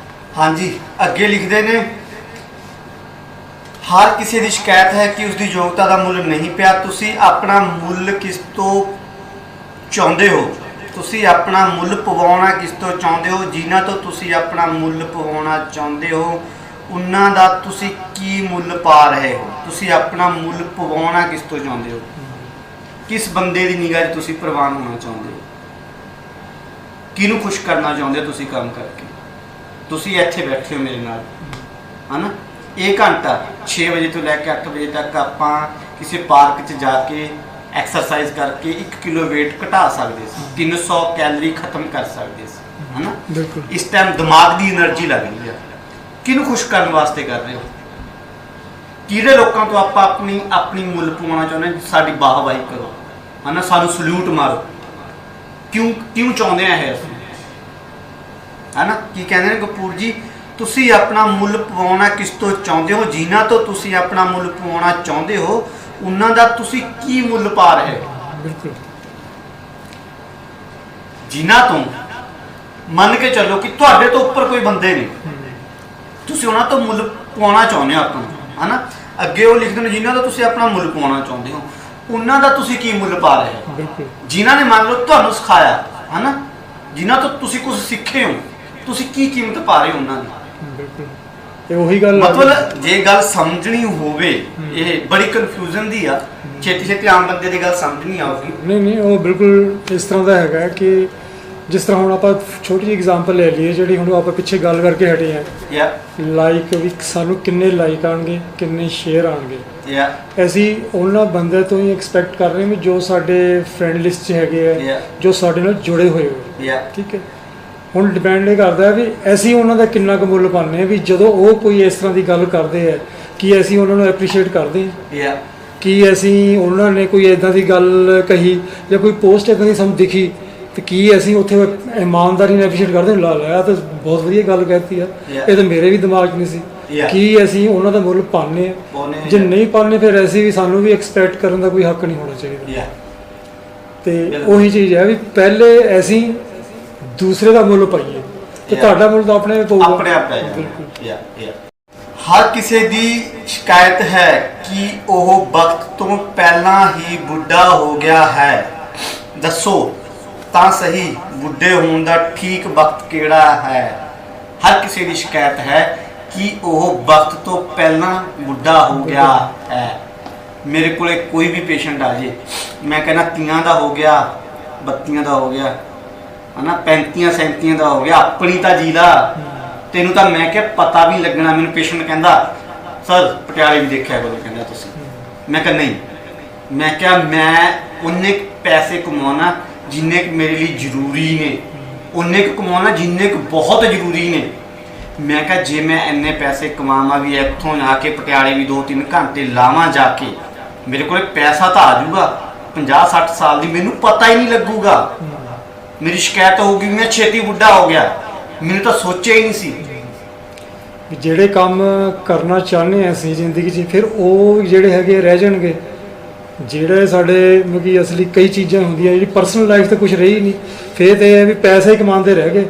S1: ਹਾਂਜੀ, ਅੱਗੇ ਲਿਖਦੇ ਨੇ, ਹਰ ਕਿਸੇ ਦੀ ਸ਼ਿਕਾਇਤ ਹੈ ਕਿ ਉਸਦੀ ਯੋਗਤਾ ਦਾ ਮੁੱਲ ਨਹੀਂ ਪਿਆ। ਤੁਸੀਂ ਆਪਣਾ ਮੁੱਲ ਕਿਸ ਤੋਂ ਚਾਹੁੰਦੇ ਹੋ? ਤੁਸੀਂ ਆਪਣਾ ਮੁੱਲ ਪਵਾਉਣਾ ਕਿਸ ਤੋਂ ਚਾਹੁੰਦੇ ਹੋ? ਜਿਨ੍ਹਾਂ ਤੋਂ ਤੁਸੀਂ ਆਪਣਾ ਮੁੱਲ ਪਵਾਉਣਾ ਚਾਹੁੰਦੇ ਹੋ ਉਹਨਾਂ ਦਾ ਤੁਸੀਂ ਕੀ ਮੁੱਲ ਪਾ ਰਹੇ ਹੋ? ਤੁਸੀਂ ਆਪਣਾ ਮੁੱਲ ਪਵਾਉਣਾ ਕਿਸ ਤੋਂ ਚਾਹੁੰਦੇ ਹੋ? ਕਿਸ ਬੰਦੇ ਦੀ ਨਿਗਾਹ 'ਚ ਤੁਸੀਂ ਪ੍ਰਵਾਨ ਹੋਣਾ ਚਾਹੁੰਦੇ ਹੋ? ਕਿਹਨੂੰ ਖੁਸ਼ ਕਰਨਾ ਚਾਹੁੰਦੇ ਹੋ ਤੁਸੀਂ ਕੰਮ ਕਰਕੇ? ਤੁਸੀਂ ਇੱਥੇ ਬੈਠੇ ਹੋ ਮੇਰੇ ਨਾਲ, ਹਨਾ। ਇਹ ਘੰਟਾ 6 ਵਜੇ ਤੋਂ ਲੈ ਕੇ 8 ਵਜੇ ਤੱਕ ਆਪਾਂ ਕਿਸੇ ਪਾਰਕ 'ਚ ਜਾ ਕੇ ਐਕਸਰਸਾਈਜ਼ ਕਰਕੇ 1 ਕਿਲੋ weight ਘਟਾ ਸਕਦੇ ਸੀ, 300 ਕੈਲਰੀ ਖਤਮ ਕਰ ਸਕਦੇ ਸੀ, ਹਨਾ। ਇਸ ਟਾਈਮ ਦਿਮਾਗ ਦੀ એનર્ਜੀ ਲੱਗ ਰਹੀ ਹੈ। ਕਿਹਨੂੰ ਖੁਸ਼ ਕਰਨ ਵਾਸਤੇ ਕਰ ਰਹੇ ਹੋ? ਕਿਹੜੇ ਲੋਕਾਂ ਤੋਂ ਆਪਾਂ ਆਪਣੀ ਮੁੱਲ ਪਵਾਉਣਾ ਚਾਹੁੰਦੇ ਹਾਂ? ਸਾਡੀ ਵਾਹਵਾਹੀ ਕਰੋ, ਹਨਾ, ਸਾਨੂੰ ਸਲੂਟ ਮਾਰੋ। ਕਿਉਂ ਚਾਹੁੰਦੇ ਆ ਇਹ ਅਸੀਂ, ਹਨਾ? ਕੀ ਕਹਿੰਦੇ ਨੇ ਕਪੂਰ ਜੀ, ਤੁਸੀਂ ਆਪਣਾ ਮੁੱਲ ਪਵਾਉਣਾ ਕਿਸ ਤੋਂ ਚਾਹੁੰਦੇ ਹੋ? ਜਿਨ੍ਹਾਂ ਤੋਂ ਤੁਸੀਂ ਆਪਣਾ ਮੁੱਲ ਪਵਾਉਣਾ ਚਾਹੁੰਦੇ ਹੋ ਉਹਨਾਂ ਦਾ ਤੁਸੀਂ ਕੀ ਮੁੱਲ ਪਾ ਰਹੇ ਹੋ?
S2: ਬਿਲਕੁਲ।
S1: ਜਿਨ੍ਹਾਂ ਤੋਂ ਮੰਨ ਕੇ ਚੱਲੋ ਕਿ ਤੁਹਾਡੇ ਤੋਂ ਉੱਪਰ ਕੋਈ ਬੰਦੇ ਨਹੀਂ, ਤੁਸੀਂ ਉਹਨਾਂ ਤੋਂ ਮੁੱਲ ਪਵਾਉਣਾ ਚਾਹੁੰਦੇ ਹੋ ਆਪਣਾ, ਹਨਾ। ਅੱਗੇ ਉਹ ਲਿਖਦੇ ਨੇ, ਜਿਨ੍ਹਾਂ ਤੋਂ ਤੁਸੀਂ ਆਪਣਾ ਮੁੱਲ ਪਵਾਉਣਾ ਚਾਹੁੰਦੇ ਹੋ ਉਹਨਾਂ ਦਾ ਤੁਸੀਂ ਕੀ ਮੁੱਲ ਪਾ ਰਹੇ ਹੋ?
S2: ਬਿਲਕੁਲ।
S1: ਜਿਨ੍ਹਾਂ ਨੇ ਮੰਨ ਲਓ ਤੁਹਾਨੂੰ ਸਿਖਾਇਆ, ਹਨਾ, ਜਿਨ੍ਹਾਂ ਤੋਂ ਤੁਸੀਂ ਕੁਝ ਸਿੱਖੇ ਹੋ, ਤੁਸੀਂ ਕੀ ਕੀਮਤ ਪਾ ਰਹੇ ਹੋ ਉਹਨਾਂ ਦੀ?
S2: ਬਿਲਕੁਲ। ਇਹ ਉਹੀ ਗੱਲ,
S1: ਮਤਲਬ ਜੇ ਗੱਲ ਸਮਝਣੀ ਹੋਵੇ, ਇਹ ਬੜੀ ਕਨਫਿਊਜ਼ਨ ਦੀ ਆ, ਛੇਤੀ ਆਮ ਬੰਦੇ ਦੀ ਗੱਲ ਸਮਝ ਨਹੀਂ ਆਉਗੀ।
S2: ਨਹੀਂ, ਉਹ ਬਿਲਕੁਲ ਇਸ ਤਰ੍ਹਾਂ ਦਾ ਹੈਗਾ ਕਿ ਜਿਸ ਤਰ੍ਹਾਂ ਹੁਣ ਆਪਾਂ ਛੋਟੀ ਜਿਹੀ ਐਗਜ਼ਾਮਪਲ ਲੈ ਲਈਏ, ਜਿਹੜੀ ਹੁਣ ਆਪਾਂ ਪਿੱਛੇ ਗੱਲ ਕਰਕੇ ਹਟੇ ਹਾਂ, ਲਾਈਕ ਵੀ ਸਾਨੂੰ ਕਿੰਨੇ ਲਾਈਕ ਆਉਣਗੇ, ਕਿੰਨੇ ਸ਼ੇਅਰ ਆਉਣਗੇ। ਅਸੀਂ ਉਹਨਾਂ ਬੰਦੇ ਤੋਂ ਹੀ ਐਕਸਪੈਕਟ ਕਰ ਰਹੇ ਹਾਂ ਵੀ ਜੋ ਸਾਡੇ ਫਰੈਂਡ ਲਿਸਟ 'ਚ ਹੈਗੇ ਆ, ਜੋ ਸਾਡੇ ਨਾਲ ਜੁੜੇ ਹੋਏ ਹੋ, ਠੀਕ ਹੈ। ਹੁਣ ਡਿਪੈਂਡ ਇਹ ਕਰਦਾ ਵੀ ਅਸੀਂ ਉਹਨਾਂ ਦਾ ਕਿੰਨਾ ਕੁ ਮੁੱਲ ਪਾਉਂਦੇ ਹਾਂ, ਵੀ ਜਦੋਂ ਉਹ ਕੋਈ ਇਸ ਤਰ੍ਹਾਂ ਦੀ ਗੱਲ ਕਰਦੇ ਆ ਕਿ ਅਸੀਂ ਉਹਨਾਂ ਨੂੰ ਐਪਰੀਸ਼ੀਏਟ ਕਰਦੇ ਹਾਂ, ਕਿ ਅਸੀਂ ਉਹਨਾਂ ਨੇ ਕੋਈ ਇੱਦਾਂ ਦੀ ਗੱਲ ਕਹੀ ਜਾਂ ਕੋਈ ਪੋਸਟ ਇੱਦਾਂ ਦੀ ਸਾਨੂੰ ਦਿਖੀ ਤੇ ਕੀ ਅਸੀਂ ਉੱਥੇ ਇਮਾਨਦਾਰੀ ਨਾਲ ਐਪਰੀਸ਼ੀਏਟ ਕਰਦੇ ਹਾਂ? ਲਾ ਤਾਂ ਬਹੁਤ ਵਧੀਆ ਗੱਲ ਕਹਿਤੀ ਆ, ਇਹ ਤਾਂ ਮੇਰੇ ਵੀ ਦਿਮਾਗ 'ਚ ਨਹੀਂ ਸੀ। ਕੀ ਅਸੀਂ ਉਹਨਾਂ ਦਾ ਮੁੱਲ ਪਾਉਂਦੇ ਹਾਂ? ਜੇ ਨਹੀਂ ਪਾਉਂਦੇ ਫਿਰ ਅਸੀਂ ਵੀ, ਸਾਨੂੰ ਵੀ ਐਕਸਪੈਕਟ ਕਰਨ ਦਾ ਕੋਈ ਹੱਕ ਨਹੀਂ ਹੋਣਾ ਚਾਹੀਦਾ। ਤੇ ਉਹੀ ਚੀਜ਼ ਹੈ ਵੀ ਪਹਿਲੇ ਅਸੀਂ ਦੂਸਰੇ ਦਾ ਮੁੱਲ ਪਾਈਏ ਤੇ
S1: Yeah.
S2: ਤੁਹਾਡਾ ਮੁੱਲ ਤਾਂ ਆਪਣੇ ਆਪ ਪਊਗਾ।
S1: ਆਪਣੇ ਆਪ ਪੈ
S2: ਬਿਲਕੁਲ।
S1: ਜਾਂਦਾ। ਹਰ ਕਿਸੇ ਦੀ ਸ਼ਿਕਾਇਤ ਹੈ ਕਿ ਉਹ ਵਕਤ ਤੋਂ ਪਹਿਲਾਂ ਹੀ ਬੁੱਢਾ ਹੋ ਗਿਆ ਹੈ। ਦੱਸੋ ਤਾਂ ਸਹੀ, ਬੁੱਢੇ ਹੋਣ ਦਾ ਠੀਕ ਵਕਤ ਕਿਹੜਾ ਹੈ? ਹਰ ਕਿਸੇ ਦੀ ਸ਼ਿਕਾਇਤ ਹੈ ਕਿ ਉਹ ਵਕਤ ਤੋਂ ਪਹਿਲਾਂ ਬੁੱਢਾ ਹੋ ਗਿਆ ਹੈ। ਮੇਰੇ ਕੋਲੇ ਕੋਈ ਵੀ ਪੇਸ਼ੈਂਟ ਆ ਜੇ, ਮੈਂ ਕਹਿੰਦਾ 30 ਦਾ ਹੋ ਗਿਆ, 32 ਦਾ ਹੋ ਗਿਆ, ਹਨਾ 35 37 ਦਾ ਹੋ ਗਿਆ, ਆਪਣੀ ਤਾਂ ਜੀ ਲਾ, ਤੈਨੂੰ ਤਾਂ ਮੈਂ ਕਿਹਾ ਪਤਾ ਵੀ ਲੱਗਣਾ। ਮੈਨੂੰ ਪੇਸ਼ੈਂਟ ਕਹਿੰਦਾ ਸਰ ਪਟਿਆਲੇ ਵੀ ਦੇਖਿਆ ਕਰੋ, ਕਹਿੰਦਾ ਤੁਸੀਂ। ਮੈਂ ਕਿਹਾ ਨਹੀਂ, ਮੈਂ ਕਿਹਾ ਮੈਂ ਉਨੇ ਪੈਸੇ ਕਮਾਉਣਾ ਜਿੰਨੇ ਕੁ ਮੇਰੇ ਲਈ ਜ਼ਰੂਰੀ ਨੇ, ਉਨੇ ਕੁ ਕਮਾਉਣਾ ਜਿੰਨੇ ਕੁ ਬਹੁਤ ਜ਼ਰੂਰੀ ਨੇ। ਮੈਂ ਕਿਹਾ ਜੇ ਮੈਂ ਇੰਨੇ ਪੈਸੇ ਕਮਾਵਾਂ ਵੀ, ਇੱਥੋਂ ਆ ਕੇ ਪਟਿਆਲੇ ਵੀ 2-3 ਘੰਟੇ ਲਾਵਾਂ ਜਾ ਕੇ, ਮੇਰੇ ਕੋਲ ਪੈਸਾ ਤਾਂ ਆ ਜਾਊਗਾ 50-60 ਸਾਲ ਦੀ, ਮੈਨੂੰ ਪਤਾ ਹੀ ਨਹੀਂ ਲੱਗੂਗਾ। ਮੇਰੀ ਸ਼ਿਕਾਇਤ ਹੋਊਗੀ ਮੈਂ ਛੇਤੀ ਬੁੱਢਾ ਹੋ ਗਿਆ, ਮੈਨੂੰ ਤਾਂ ਸੋਚਿਆ ਹੀ ਨਹੀਂ ਸੀ।
S2: ਵੀ ਜਿਹੜੇ ਕੰਮ ਕਰਨਾ ਚਾਹੁੰਦੇ ਹਾਂ ਅਸੀਂ ਜ਼ਿੰਦਗੀ 'ਚ, ਫਿਰ ਉਹ ਜਿਹੜੇ ਹੈਗੇ ਰਹਿ ਜਾਣਗੇ। ਜਿਹੜੇ ਸਾਡੇ ਮਤਲਬ ਕਿ ਅਸਲੀ ਕਈ ਚੀਜ਼ਾਂ ਹੁੰਦੀਆਂ, ਜਿਹੜੀ ਪਰਸਨਲ ਲਾਈਫ ਤੇ ਕੁਝ ਰਹੀ ਨਹੀਂ, ਫਿਰ ਤੇ ਇਹ ਹੈ ਵੀ ਪੈਸੇ ਹੀ ਕਮਾਉਂਦੇ ਰਹਿ ਗਏ।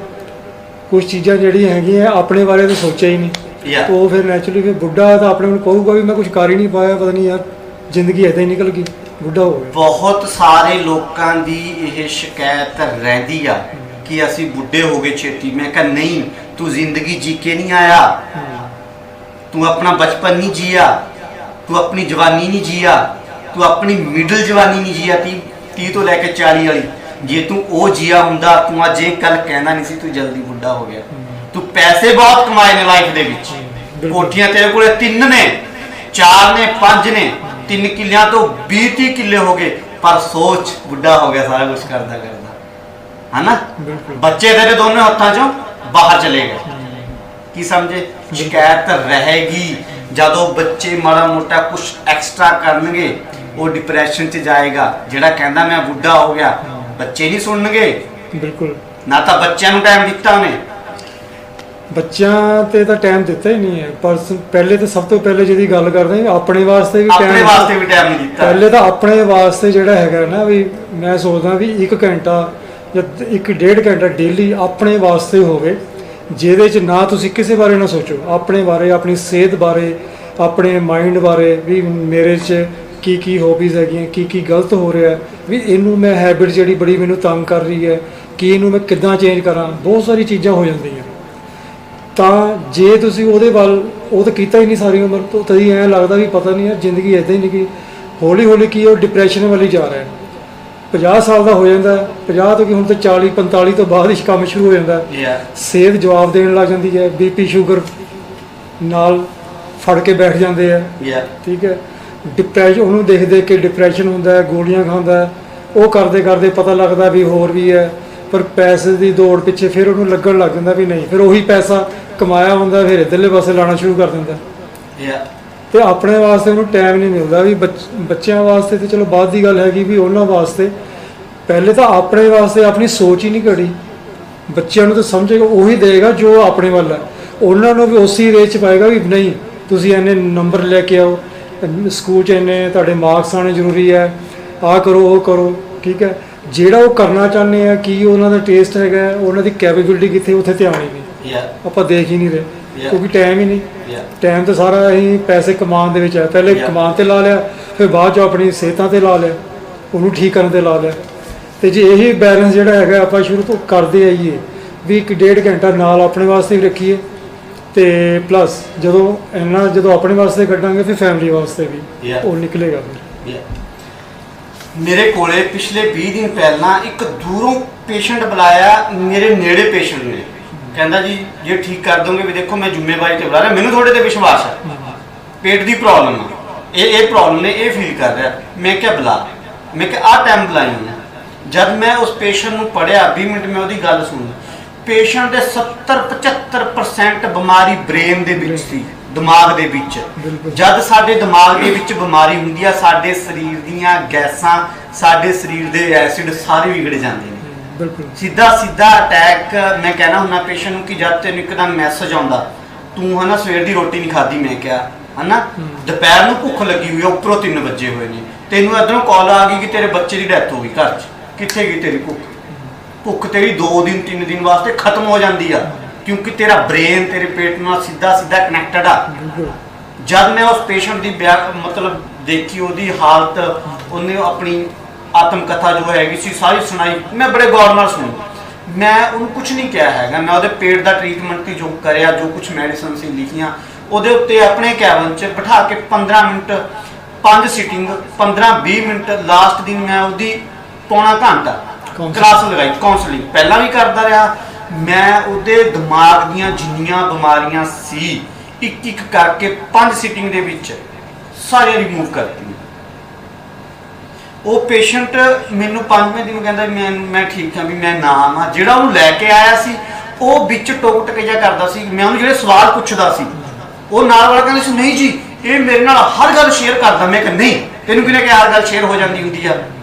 S2: ਕੁਝ ਚੀਜ਼ਾਂ ਜਿਹੜੀਆਂ ਹੈਗੀਆਂ ਆਪਣੇ ਬਾਰੇ ਤਾਂ ਸੋਚਿਆ ਹੀ ਨਹੀਂ।
S1: Yeah.
S2: ਉਹ ਫਿਰ ਨੈਚੁਰਲੀ ਫਿਰ ਬੁੱਢਾ ਤਾਂ ਆਪਣੇ ਨੂੰ ਕਹੂਗਾ ਵੀ ਮੈਂ ਕੁਝ ਕਰ ਹੀ ਨਹੀਂ ਪਾਇਆ, ਪਤਾ ਨਹੀਂ ਯਾਰ ਜ਼ਿੰਦਗੀ ਇੱਦਾਂ ਹੀ ਨਿਕਲ ਗਈ, ਬੁੱਢਾ ਹੋ ਗਿਆ।
S1: ਬਹੁਤ ਸਾਰੇ ਲੋਕਾਂ ਦੀ ਇਹ ਸ਼ਿਕਾਇਤ ਰਹਿੰਦੀ ਆ ਕਿ ਅਸੀਂ ਬੁੱਢੇ ਹੋ ਗਏ ਛੇਤੀ। ਮੈਂ ਕਿਹਾ ਨਹੀਂ, ਤੂੰ ਜ਼ਿੰਦਗੀ ਜੀ ਕੇ ਨਹੀਂ ਆਇਆ, ਤੂੰ ਆਪਣਾ ਬਚਪਨ ਨਹੀਂ ਜੀਆ, ਤੂੰ ਆਪਣੀ ਜਵਾਨੀ ਨਹੀਂ ਜੀਆ, ਤੂੰ ਆਪਣੀ ਮਿਡਲ ਜਵਾਨੀ ਨਹੀਂ ਜੀਆ, 30 ਤੋਂ ਲੈ ਕੇ 40 ਵਾਲੀ। ਜੇ ਤੂੰ ਉਹ ਜੀਆ ਹੁੰਦਾ, ਤੂੰ ਅੱਜ ਇਹ ਕੱਲ ਕਹਿਣਾ ਨਹੀਂ ਸੀ ਤੂੰ ਜਲਦੀ ਬੁੱਢਾ ਹੋ ਗਿਆ। ਤੂੰ ਪੈਸੇ ਬਹੁਤ ਕਮਾਏ ਨੇ ਲਾਈਫ ਦੇ ਵਿੱਚ, ਕੋਠੀਆਂ ਤੇਰੇ ਕੋਲੇ 3 ਨੇ, 4 ਨੇ, 5 ਨੇ, 3 ਕਿੱਲਿਆਂ ਤੋਂ 20-30 ਕਿੱਲੇ ਹੋ ਗਏ, ਪਰ ਸੋਚ ਬੁੱਢਾ ਹੋ ਗਿਆ ਸਾਰਾ ਕੁਝ ਕਰਦਾ ਕਰਦਾ, ਹਨਾ। ਬੱਚੇ ਤੇਰੇ ਦੋਨੋਂ ਹੱਥਾਂ ਚੋਂ ਬਾਹਰ ਚਲੇ ਗਏ। ਕੀ ਸਮਝੇ? ਸ਼ਿਕਾਇਤ ਰਹੇਗੀ। ਜਦੋਂ ਬੱਚੇ ਮਾੜਾ ਮੋਟਾ ਕੁਝ ਐਕਸਟਰਾ ਕਰਨਗੇ, ਉਹ ਡਿਪਰੈਸ਼ਨ 'ਚ ਜਾਏਗਾ। ਜਿਹੜਾ ਕਹਿੰਦਾ ਮੈਂ ਬੁੱਢਾ ਹੋ ਗਿਆ, ਬੱਚੇ ਨਹੀਂ ਸੁਣਨਗੇ।
S2: ਬਿਲਕੁਲ।
S1: ਨਾ ਤਾਂ ਬੱਚਿਆਂ ਨੂੰ ਟਾਈਮ ਦਿੱਤਾ ਉਹਨੇ,
S2: ਬੱਚਿਆਂ ਤੇ ਤਾਂ ਟਾਈਮ ਦਿੱਤਾ ਹੀ ਨਹੀਂ ਹੈ। ਪਰ ਪਹਿਲੇ ਤਾਂ ਸਭ ਤੋਂ ਪਹਿਲੇ ਜਿਹਦੀ ਗੱਲ ਕਰਦੇ ਹਾਂ, ਆਪਣੇ ਵਾਸਤੇ ਵੀ
S1: ਆਪਣੇ
S2: ਟਾਈਮ,
S1: ਵਾਸਤੇ ਵੀ ਟਾਈਮ ਨਹੀਂ ਦਿੱਤਾ।
S2: ਪਹਿਲੇ ਤਾਂ ਆਪਣੇ ਵਾਸਤੇ ਜਿਹੜਾ ਹੈਗਾ ਨਾ, ਵੀ ਮੈਂ ਸੋਚਦਾ ਵੀ 1 ਘੰਟਾ ਜਾਂ 1.5 ਘੰਟਾ ਡੇਲੀ ਆਪਣੇ ਵਾਸਤੇ ਹੋਵੇ, ਜਿਹਦੇ 'ਚ ਨਾ ਤੁਸੀਂ ਕਿਸੇ ਬਾਰੇ ਨਾ ਸੋਚੋ, ਆਪਣੇ ਬਾਰੇ, ਆਪਣੀ ਸਿਹਤ ਬਾਰੇ, ਆਪਣੇ ਮਾਈਂਡ ਬਾਰੇ, ਵੀ ਮੇਰੇ 'ਚ ਕੀ ਕੀ ਹੌਬੀਜ਼ ਹੈਗੀਆਂ, ਕੀ ਕੀ ਗਲਤ ਹੋ ਰਿਹਾ, ਵੀ ਇਹਨੂੰ ਮੈਂ ਹੈਬਿਟ ਜਿਹੜੀ ਬੜੀ ਮੈਨੂੰ ਤੰਗ ਕਰ ਰਹੀ ਹੈ, ਕਿ ਇਹਨੂੰ ਮੈਂ ਕਿੱਦਾਂ ਚੇਂਜ ਕਰਾਂ। ਬਹੁਤ ਸਾਰੀ ਚੀਜ਼ਾਂ ਹੋ ਜਾਂਦੀਆਂ। ਤਾਂ ਜੇ ਤੁਸੀਂ ਉਹਦੇ ਵੱਲ, ਉਹ ਤਾਂ ਕੀਤਾ ਹੀ ਨਹੀਂ ਸਾਰੀ ਉਮਰ ਤੋਂ, ਤਦੀ ਐਂ ਲੱਗਦਾ ਵੀ ਪਤਾ ਨਹੀਂ ਯਾਰ ਜ਼ਿੰਦਗੀ ਇੱਦਾਂ ਹੀ ਨਿਕਲੀ। ਹੌਲੀ ਹੌਲੀ ਕੀ ਉਹ ਡਿਪਰੈਸ਼ਨ ਵੱਲ ਹੀ ਜਾ ਰਿਹਾ। 50 ਸਾਲ ਦਾ ਹੋ ਜਾਂਦਾ, 50 ਤੋਂ ਕਿ ਹੁਣ ਤਾਂ 40-45 ਤੋਂ ਬਾਅਦ ਹੀ ਕੰਮ ਸ਼ੁਰੂ ਹੋ ਜਾਂਦਾ। ਸਿਹਤ ਜਵਾਬ ਦੇਣ ਲੱਗ ਜਾਂਦੀ ਹੈ, BP ਸ਼ੂਗਰ ਨਾਲ ਫੜ ਕੇ ਬੈਠ ਜਾਂਦੇ ਆ। ਠੀਕ ਹੈ। ਡਿਪਰੈਸ਼ਨ, ਉਹਨੂੰ ਦੇਖ ਦੇਖ ਕੇ ਡਿਪਰੈਸ਼ਨ ਹੁੰਦਾ, ਗੋਲੀਆਂ ਖਾਂਦਾ, ਉਹ ਕਰਦੇ ਕਰਦੇ ਪਤਾ ਲੱਗਦਾ ਵੀ ਹੋਰ ਵੀ ਹੈ, ਪਰ ਪੈਸੇ ਦੀ ਦੌੜ ਪਿੱਛੇ ਫਿਰ ਉਹਨੂੰ ਲੱਗਣ ਲੱਗ ਜਾਂਦਾ ਵੀ ਨਹੀਂ, ਫਿਰ ਉਹੀ ਪੈਸਾ ਕਮਾਇਆ ਹੁੰਦਾ ਫਿਰ ਇੱਧਰਲੇ ਪਾਸੇ ਲਾਣਾ ਸ਼ੁਰੂ ਕਰ ਦਿੰਦਾ। ਤੇ ਆਪਣੇ ਵਾਸਤੇ ਉਹਨੂੰ ਟਾਈਮ ਨਹੀਂ ਮਿਲਦਾ। ਵੀ ਬੱਚਿਆਂ ਵਾਸਤੇ ਤੇ ਚਲੋ ਬਾਅਦ ਦੀ ਗੱਲ ਹੈਗੀ, ਵੀ ਉਹਨਾਂ ਵਾਸਤੇ ਪਹਿਲੇ ਤਾਂ ਆਪਣੇ ਵਾਸਤੇ ਆਪਣੀ ਸੋਚ ਹੀ ਨਹੀਂ ਘੜੀ। ਬੱਚਿਆਂ ਨੂੰ ਤਾਂ ਸਮਝੇਗਾ ਉਹੀ ਦੇਗਾ ਜੋ ਆਪਣੇ ਵੱਲ ਹੈ, ਉਹਨਾਂ ਨੂੰ ਵੀ ਉਸੇ ਰੇਸ 'ਚ ਪਾਏਗਾ ਵੀ ਨਹੀਂ ਤੁਸੀਂ ਇੰਨੇ ਨੰਬਰ ਲੈ ਕੇ ਆਓ, ਸਕੂਲ 'ਚ ਇੰਨੇ ਤੁਹਾਡੇ ਮਾਰਕਸ ਆਉਣੇ ਜ਼ਰੂਰੀ ਹੈ, ਆਹ ਕਰੋ ਉਹ ਕਰੋ। ਠੀਕ ਹੈ। ਜਿਹੜਾ ਉਹ ਕਰਨਾ ਚਾਹੁੰਦੇ ਆ, ਕੀ ਉਹਨਾਂ ਦਾ ਟੇਸਟ ਹੈਗਾ, ਉਹਨਾਂ ਦੀ ਕੈਪੇਬਿਲਿਟੀ ਕਿੱਥੇ, ਉੱਥੇ ਧਿਆਨ ਹੀ ਨਹੀਂ। ਆਪਾਂ ਦੇਖ ਹੀ ਨਹੀਂ ਰਹੇ, ਕਿਉਂਕਿ ਟਾਈਮ ਹੀ ਨਹੀਂ। ਟਾਈਮ ਤਾਂ ਸਾਰਾ ਅਸੀਂ ਪੈਸੇ ਕਮਾਉਣ ਦੇ ਵਿੱਚ ਹੈ, ਪਹਿਲੇ ਕਮਾਉਣ ਤੇ ਲਾ ਲਿਆ, ਫਿਰ ਬਾਅਦ 'ਚੋਂ ਆਪਣੀ ਸਿਹਤਾਂ ਤੇ ਲਾ ਲਿਆ, ਉਹਨੂੰ ਠੀਕ ਕਰਨ ਤੇ ਲਾ ਲਿਆ। ਤੇ ਜੇ ਇਹੀ ਬੈਲੈਂਸ ਜਿਹੜਾ ਹੈਗਾ ਆਪਾਂ ਸ਼ੁਰੂ ਤੋਂ ਕਰਦੇ ਆਈਏ, ਵੀ 1.5 ਘੰਟਾ ਨਾਲ ਆਪਣੇ ਵਾਸਤੇ ਵੀ ਰੱਖੀਏ, ਤੇ ਪਲੱਸ ਜਦੋਂ ਆਪਣੇ ਵਾਸਤੇ ਕੱਢਾਂਗੇ ਫਿਰ ਫੈਮਿਲੀ ਵਾਸਤੇ ਵੀ ਉਹ ਨਿਕਲੇਗਾ। ਫਿਰ
S1: ਮੇਰੇ ਕੋਲੇ ਪਿਛਲੇ 20 ਦਿਨ ਪਹਿਲਾਂ ਇੱਕ ਦੂਰੋਂ ਪੇਸ਼ੈਂਟ ਬੁਲਾਇਆ, ਮੇਰੇ ਨੇੜੇ ਪੇਸ਼ੈਂਟ ਨੇ, ਕਹਿੰਦਾ ਜੀ ਜੇ ਠੀਕ ਕਰ ਦੋਗੇ, ਵੀ ਦੇਖੋ ਮੈਂ ਜ਼ਿੰਮੇਵਾਰੀ ਤੇ ਬੁਲਾ ਰਿਹਾ, ਮੈਨੂੰ ਤੁਹਾਡੇ ਤੇ ਵਿਸ਼ਵਾਸ ਹੈ, ਪੇਟ ਦੀ ਪ੍ਰੋਬਲਮ ਆ, ਇਹ ਪ੍ਰੋਬਲਮ ਨੇ, ਇਹ ਫੀਲ ਕਰ ਰਿਹਾ। ਮੈਂ ਕਿਹਾ ਬੁਲਾ, ਮੈਂ ਕਿਹਾ ਆਹ ਟਾਈਮ ਬੁਲਾਈ ਹੈ। ਜਦ ਮੈਂ ਉਸ ਪੇਸ਼ੈਂਟ ਨੂੰ ਪੜ੍ਹਿਆ, 20 ਮਿੰਟ ਮੈਂ ਉਹਦੀ ਗੱਲ ਸੁਣੀ, ਪੇਸ਼ੈਂਟ ਦੇ 70-75% ਬਿਮਾਰੀ ਬ੍ਰੇਨ ਦੇ ਵਿੱਚ ਸੀ, ਦਿਮਾਗ ਦੇ ਵਿੱਚ। ਜਦ ਸਾਡੇ ਦਿਮਾਗ ਦੇ ਵਿੱਚ ਬਿਮਾਰੀ ਹੁੰਦੀ ਆ, ਸਾਡੇ ਸਰੀਰ ਦੀਆਂ ਗੈਸਾਂ, ਸਾਡੇ ਸਰੀਰ ਦੇ ਐਸਿਡ ਸਾਰੇ ਵਿਗੜ ਜਾਂਦੇ ਨੇ। ਸਿੱਧਾ ਅਟੈਕ। ਮੈਂ ਕਹਿਣਾ ਹੁੰਦਾ ਪੇਸ਼ੈਂਟ ਨੂੰ ਕਿ ਜਦ ਤੈਨੂੰ ਇੱਕਦਮ ਮੈਸੇਜ ਆਉਂਦਾ, ਤੂੰ ਹਨਾ ਸਵੇਰ ਦੀ ਰੋਟੀ ਨਹੀਂ ਖਾਧੀ, ਮੈਂ ਕਿਹਾ ਹਨਾ ਦੁਪਹਿਰ ਨੂੰ ਭੁੱਖ ਲੱਗੀ ਹੋਈ ਆ, ਉੱਪਰੋਂ 3 ਵਜੇ ਹੋਏ ਨੇ, ਤੈਨੂੰ ਇੱਧਰੋਂ ਕਾਲ ਆ ਗਈ ਕਿ ਤੇਰੇ ਬੱਚੇ ਦੀ ਡੈਥ ਹੋ ਗਈ ਘਰ 'ਚ, ਕਿੱਥੇ ਗਈ ਤੇਰੀ ਭੁੱਖ? ਭੁੱਖ ਤੇਰੀ 2 ਦਿਨ 3 ਦਿਨ ਵਾਸਤੇ ਖਤਮ ਹੋ ਜਾਂਦੀ ਆ, ਕਿਉਂਕਿ ਤੇਰਾ ਬ੍ਰੇਨ ਤੇਰੇ ਪੇਟ ਨਾਲ ਸਿੱਧਾ ਸਿੱਧਾ ਕਨੈਕਟਡ ਆ।
S2: ਬਿਲਕੁਲ।
S1: ਜਦ ਮੈਂ ਉਸ ਪੇਸ਼ੈਂਟ ਦੀ ਮਤਲਬ ਦੇਖੀ ਉਹਦੀ ਹਾਲਤ, ਉਹਨੇ ਆਪਣੀ ਆਤਮ ਕਥਾ ਜੋ ਹੈਗੀ ਸੀ ਸਾਰੀ ਸੁਣਾਈ, ਮੈਂ ਬੜੇ ਗੌਰ ਨਾਲ ਸੁਣੀ। ਮੈਂ ਉਹਨੂੰ ਕੁਝ ਨਹੀਂ ਕਿਹਾ ਹੈਗਾ, ਮੈਂ ਉਹਦੇ ਪੇਟ ਦਾ ਟ੍ਰੀਟਮੈਂਟ ਤੇ ਜੋ ਕਰਿਆ, ਜੋ ਕੁਝ ਮੈਡੀਸਨ ਸੀ ਲਿਖੀਆਂ, ਉਹਦੇ ਉੱਤੇ ਆਪਣੇ ਕੈਬਨ 'ਚ ਬਿਠਾ ਕੇ 15 ਮਿੰਟ 5 ਸੀਟਿੰਗ 15-20 ਮਿੰਟ, ਲਾਸਟ ਦਿਨ ਮੈਂ ਉਹਦੀ ਪੌਣਾ ਘੰਟਾ ਕਲਾਸ ਲਗਾਈ, ਕਾਉਂਸਲਿੰਗ ਪਹਿਲਾਂ ਵੀ ਕਰਦਾ ਰਿਹਾ। ਮੈਂ ਉਹਦੇ ਦਿਮਾਗ ਦੀਆਂ ਜਿੰਨੀਆਂ ਬਿਮਾਰੀਆਂ ਸੀ ਇੱਕ ਇੱਕ ਕਰਕੇ 5 ਸੀਟਿੰਗ ਦੇ ਵਿੱਚ ਸਾਰੀਆਂ ਰਿਮੂਵ ਕਰਤੀਆਂ। ਉਹ ਪੇਸ਼ੈਂਟ ਮੈਨੂੰ 5ਵੇਂ ਦਿਨ ਕਹਿੰਦਾ ਮੈਂ ਠੀਕ ਹਾਂ, ਵੀ ਮੈਂ ਨਾ ਆਵਾਂ। ਜਿਹੜਾ ਉਹਨੂੰ ਲੈ ਕੇ ਆਇਆ ਸੀ ਉਹ ਵਿੱਚ ਟੋਕ ਟਕਈਆ ਕਰਦਾ ਸੀ, ਮੈਂ ਉਹਨੂੰ ਜਿਹੜੇ ਸਵਾਲ ਪੁੱਛਦਾ ਸੀ ਉਹ ਨਾਲ ਵਾਲਾ ਕਹਿੰਦਾ ਸੀ ਨਹੀਂ ਜੀ ਇਹ ਮੇਰੇ ਨਾਲ ਹਰ ਗੱਲ ਸ਼ੇਅਰ ਕਰਦਾ। ਮੈਂ ਕਿਹਾ ਨਹੀਂ, ਤੈਨੂੰ ਕਿਹਨੇ ਕਿਹਾ ਹਰ ਗੱਲ ਸ਼ੇਅਰ ਹੋ ਜਾਂਦੀ ਹੁੰਦੀ ਆ?